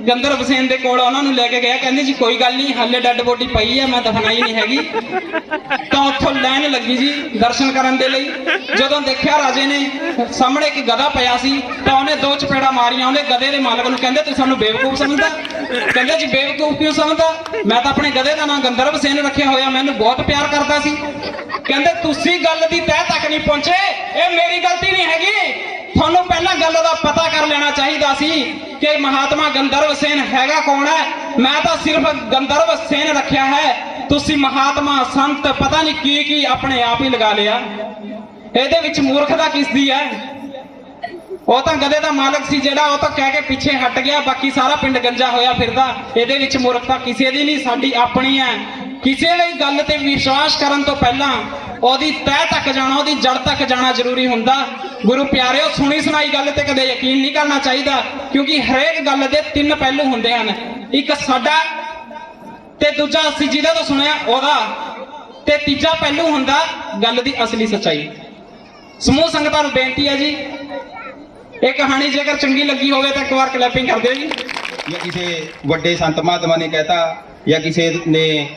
ਗੰਧਰਵ ਸੇਨ ਦੇ ਕੋਲ ਉਹਨਾਂ ਨੂੰ ਲੈ ਕੇ ਗਿਆ, ਕਹਿੰਦੇ ਜੀ ਕੋਈ ਗੱਲ ਨਹੀਂ, ਹੱਲੇ ਡੈਡ ਬੋਡੀ ਪਈ ਹੈ, ਮੈਂ ਦਫਨਾਈ ਨਹੀਂ ਹੈਗੀ। ਤਾਂ ਉੱਥੋਂ ਲਾਈਨ ਲੱਗੀ ਜੀ ਦਰਸ਼ਨ ਕਰਨ ਦੇ ਲਈ। ਜਦੋਂ ਦੇਖਿਆ ਰਾਜੇ ਨੇ ਸਾਹਮਣੇ ਇੱਕ ਗਧਾ ਪਿਆ ਸੀ, ਤਾਂ ਉਹਨੇ ਦੋ ਚਪੇੜਾ ਮਾਰੀਆਂ। ਉਹਨੇ ਗਧੇ ਦੇ ਮਾਲਕ ਨੂੰ ਕਹਿੰਦੇ ਤੂੰ ਸਾਨੂੰ ਬੇਵਕੂਫ ਸਮਝਦਾ? ਕਹਿੰਦੇ ਜੀ ਬੇਵਕੂਫ ਕਿਉਂ ਸਮਝਦਾ, ਮੈਂ ਤਾਂ ਆਪਣੇ ਗਧੇ ਦਾ ਨਾਮ ਗੰਧਰਵ ਸੇਨ ਰੱਖਿਆ ਹੋਇਆ, ਮੈਨੂੰ ਬਹੁਤ ਪਿਆਰ ਕਰਦਾ ਸੀ। ਕਹਿੰਦੇ ਤੁਸੀਂ ਗੱਲ ਦੀ ਤਹਿ ਤੱਕ ਨਹੀਂ ਪਹੁੰਚੇ, ਇਹ ਮੇਰੀ ਗਲਤੀ ਨਹੀਂ ਹੈਗੀ, ਤੁਹਾਨੂੰ ਪਹਿਲਾਂ ਗੱਲ ਦਾ ਪਤਾ ਕਰ ਲੈਣਾ ਚਾਹੀਦਾ ਸੀ ਕਿ ਮਹਾਤਮਾ ਗੰਧਰਵ ਸੇਨ ਹੈਗਾ ਕੌਣ ਹੈ। ਮੈਂ ਤਾਂ ਸਿਰਫ ਗੰਧਰਵ ਸੇਨ ਰੱਖਿਆ ਹੈ, ਤੁਸੀਂ ਮਹਾਤਮਾ ਸੰਤ ਪਤਾ ਨਹੀਂ ਕੀ ਆਪਣੇ ਆਪ ਹੀ ਲਗਾ ਲਿਆ। ਇਹਦੇ ਵਿੱਚ ਮੂਰਖਤਾ ਕਿਸ ਦੀ ਹੈ? ਉਹ ਤਾਂ ਗਧੇ ਦਾ ਮਾਲਕ ਸੀ ਜਿਹੜਾ, ਉਹ ਤਾਂ ਕਹਿ ਕੇ ਪਿੱਛੇ ਹਟ ਗਿਆ, ਬਾਕੀ ਸਾਰਾ ਪਿੰਡ ਗੰਜਾ ਹੋਇਆ ਫਿਰਦਾ। ਇਹਦੇ ਵਿੱਚ ਮੂਰਖਤਾ ਕਿਸੇ ਦੀ ਨਹੀਂ, ਸਾਡੀ ਆਪਣੀ ਹੈ। ਕਿਸੇ ਵੀ ਗੱਲ ਤੇ ਵਿਸ਼ਵਾਸ ਕਰਨ ਤੋਂ ਪਹਿਲਾਂ ਉਹਦੀ ਤਹਿ ਤੱਕ ਜਾਣਾ, ਉਹਦੀ ਜੜ ਤੱਕ ਜਾਣਾ ਜ਼ਰੂਰੀ ਹੁੰਦਾ। ਗੁਰੂ ਪਿਆਰਿਓ, ਸੁਣੀ ਸੁਣਾਈ ਗੱਲ ਤੇ ਕਦੇ ਯਕੀਨ ਨਹੀਂ ਕਰਨਾ ਚਾਹੀਦਾ, ਕਿਉਂਕਿ ਹਰੇਕ ਗੱਲ ਦੇ ਤਿੰਨ ਪਹਿਲੂ ਹੁੰਦੇ ਹਨ, ਇੱਕ ਸਾਡਾ, ਤੇ ਦੂਜਾ ਅਸੀਂ ਜਿਹਦੇ ਤੋਂ ਸੁਣਿਆ ਉਹਦਾ, ਤੇ ਤੀਜਾ ਪਹਿਲੂ ਹੁੰਦਾ ਗੱਲ ਦੀ ਅਸਲੀ ਸੱਚਾਈ। ਸਮੂਹ ਸੰਗਤਾਂ ਨੂੰ ਬੇਨਤੀ ਹੈ ਜੀ, ਇਹ ਕਹਾਣੀ ਜੇਕਰ ਚੰਗੀ ਲੱਗੀ ਹੋਵੇ ਤਾਂ ਇੱਕ ਵਾਰ ਕਲੈਪਿੰਗ ਕਰ ਦਿਓ ਜੀ। ਜਾਂ ਕਿਸੇ ਵੱਡੇ ਸੰਤ ਮਹਾਤਮਾ ਨੇ ਕਹਿਤਾ, ਜਾਂ ਕਿਸੇ ਨੇ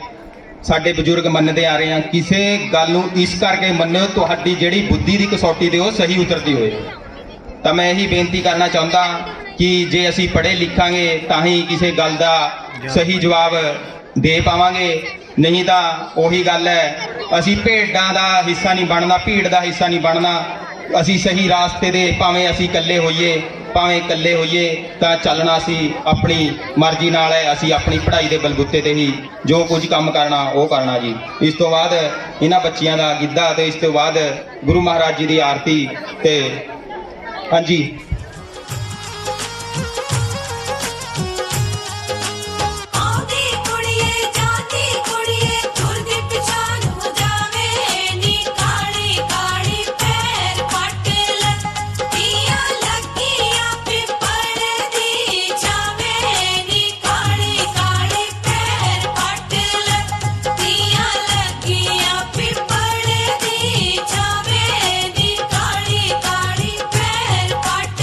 ਸਾਡੇ ਬਜ਼ੁਰਗ ਮੰਨਦੇ ਆ ਰਹੇ ਆ, ਕਿਸੇ ਗੱਲ ਨੂੰ ਇਸ ਕਰਕੇ ਮੰਨਿਓ ਤੁਹਾਡੀ ਜਿਹੜੀ ਬੁੱਧੀ ਦੀ ਕਸੌਟੀ ਤੇ ਉਹ ਸਹੀ ਉਤਰਦੀ ਹੋਏ। ਤਾਂ ਮੈਂ ਇਹੀ ਬੇਨਤੀ ਕਰਨਾ ਚਾਹੁੰਦਾ ਕਿ ਜੇ ਅਸੀਂ ਪੜ੍ਹੇ ਲਿਖਾਂਗੇ ਤਾਂ ਹੀ ਕਿਸੇ ਗੱਲ ਦਾ ਸਹੀ ਜਵਾਬ ਦੇ ਪਾਵਾਂਗੇ, ਨਹੀਂ ਤਾਂ ਉਹੀ ਗੱਲ ਹੈ, ਅਸੀਂ ਭੇਡਾਂ ਦਾ ਹਿੱਸਾ ਨਹੀਂ ਬਣਨਾ, ਭੀੜ ਦਾ ਹਿੱਸਾ ਨਹੀਂ ਬਣਨਾ। ਅਸੀਂ ਸਹੀ ਰਾਸਤੇ ਦੇ, ਭਾਵੇਂ ਅਸੀਂ ਇਕੱਲੇ ਹੋਈਏ ਭਾਵੇਂ ਇਕੱਲੇ ਹੋਈਏ, ਤਾਂ ਚੱਲਣਾ ਅਸੀਂ ਆਪਣੀ ਮਰਜ਼ੀ ਨਾਲ ਹੈ। ਅਸੀਂ ਆਪਣੀ ਪੜ੍ਹਾਈ ਦੇ ਬਲਬੂਤੇ ਤੇ ਹੀ ਜੋ ਕੁਝ ਕੰਮ ਕਰਨਾ ਉਹ ਕਰਨਾ ਜੀ। ਇਸ ਤੋਂ ਬਾਅਦ ਇਹਨਾਂ ਬੱਚਿਆਂ ਦਾ ਗਿੱਧਾ, ਤੇ ਇਸ ਤੋਂ ਬਾਅਦ ਗੁਰੂ ਮਹਾਰਾਜ ਜੀ ਦੀ ਆਰਤੀ, ਤੇ ਹਾਂਜੀ ਕਾਲੀ ਕਾਲੀ ਪੈਰ ਪੱਟ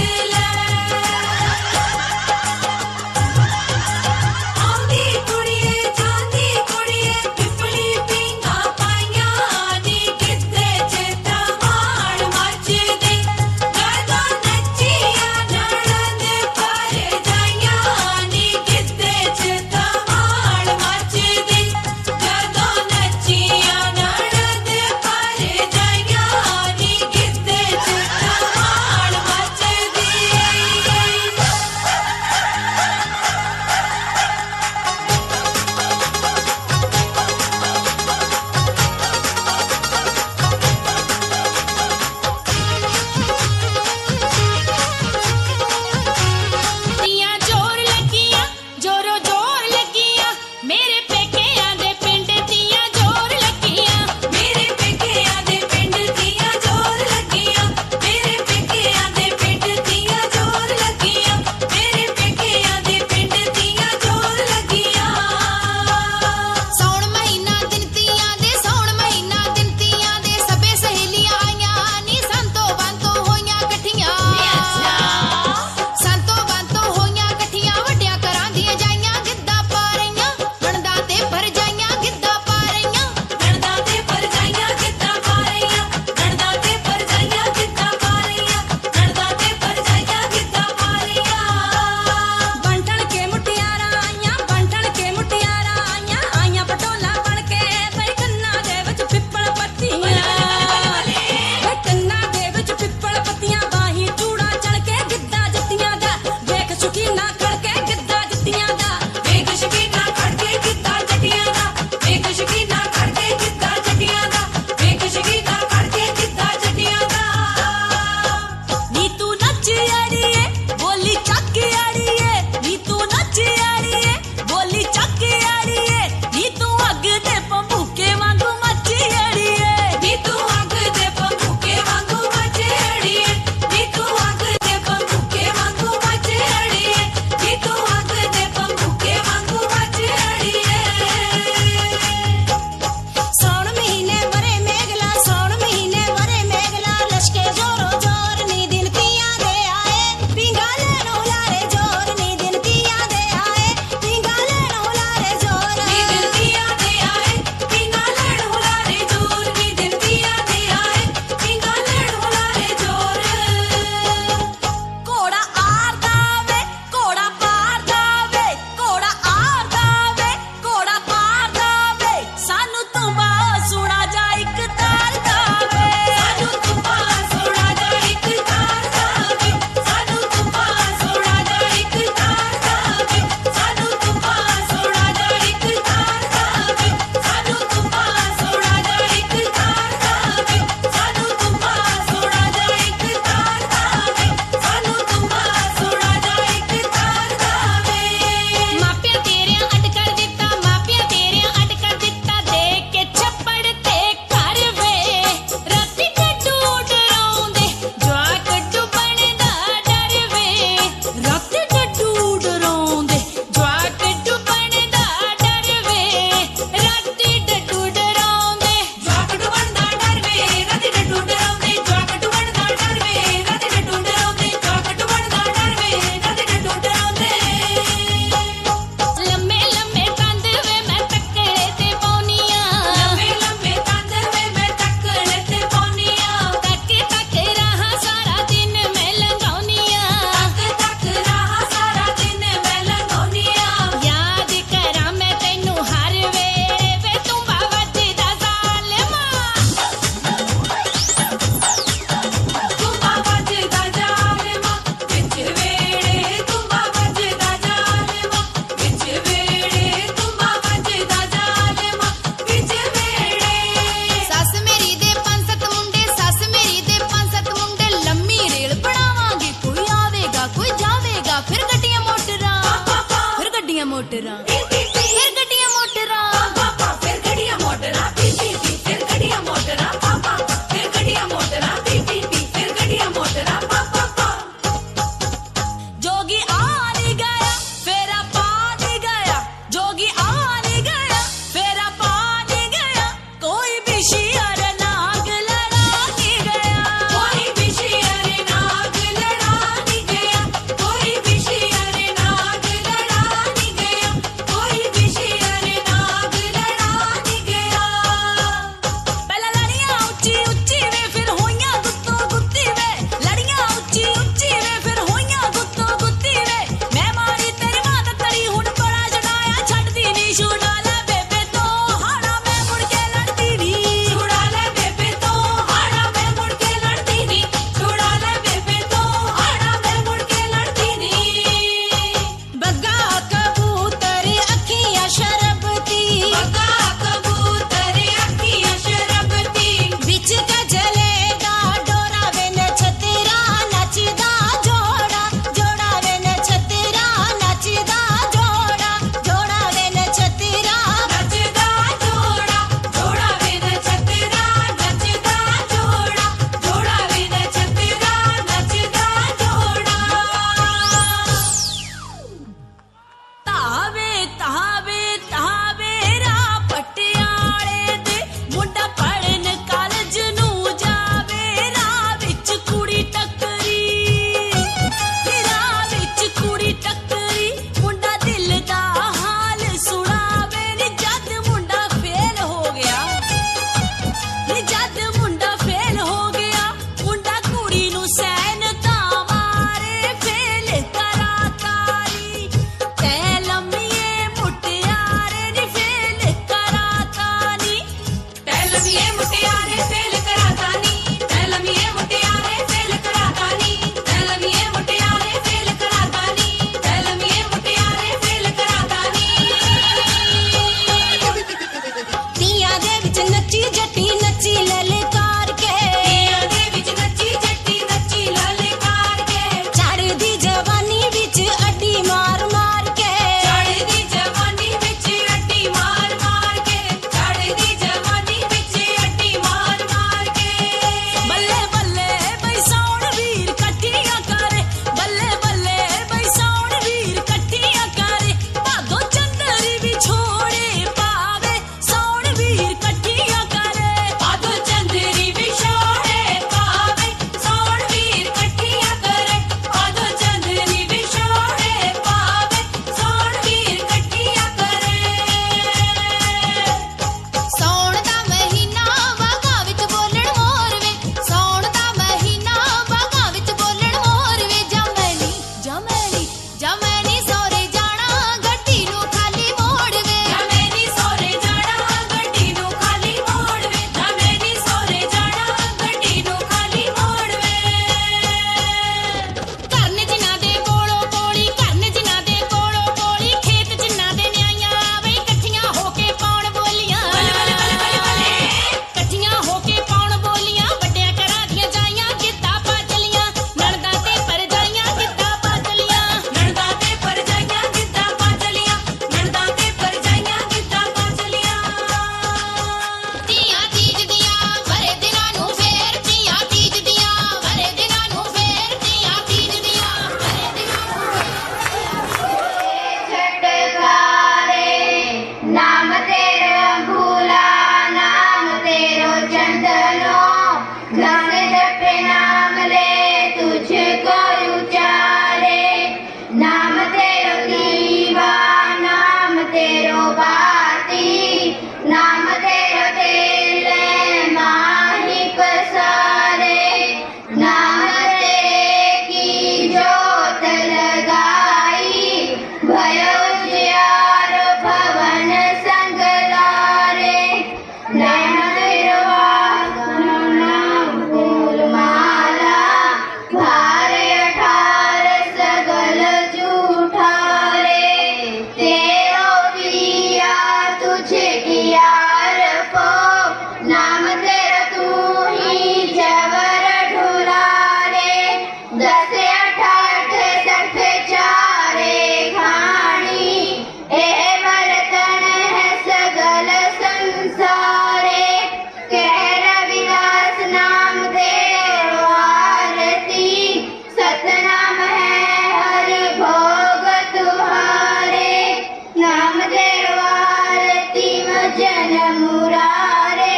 चरण मुरारे,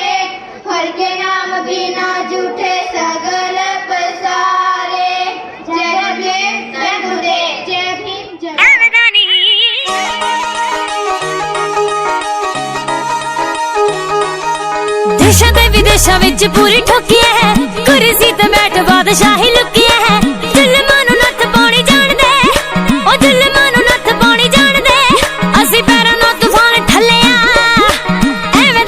हर के नाम बिना झूठे सगल पसारे। जय भीम जय गुरुदेव, जय भीम जय देशां ते विदेशां विच पूरी ठोकी है, कुर्सी ते बैठ बादशाही लुकी है। जुल्मां नूं नत्थ पाउणी जाणदे, ओ जुल्मां नूं नत्थ पाउणी जाणदे, असीं पैरां नाल तूफान ठल्लिया। एवें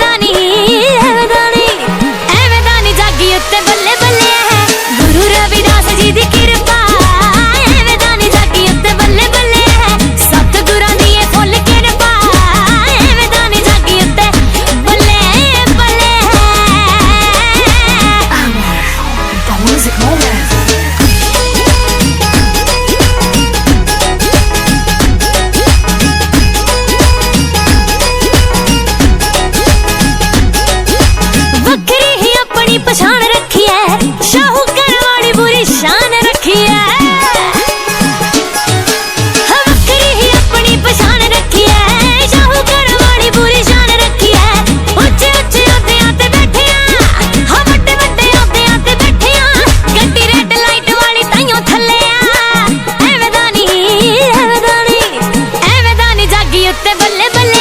दा नी जागी उत्ते बल्ले बल्ले है, गुरु रविदास जी दी किरपा। एवें दा नी जागी उत्ते बल्ले बल्ले है, सतगुरां दी ए फुੱਲ किरपा। एवें दा नी जागी उत्ते बल्ले बल्ले है। वखरी ही अपनी पछाण रखी है, शाहूकार वाली बुरी शान रखी है। वखरी ही अपनी पछाण रखी है, शाहूकार वाली बुरी शान रखी है। उच्चे उच्चे औहदियां ते बैठियां, हाँ वड्डे वड्डे औहदियां ते बैठियां, गड्डी रेड लाइट वाली ताइयों थल्ले आ। एवें दा नी जागी उत्ते बल्ले बल्ले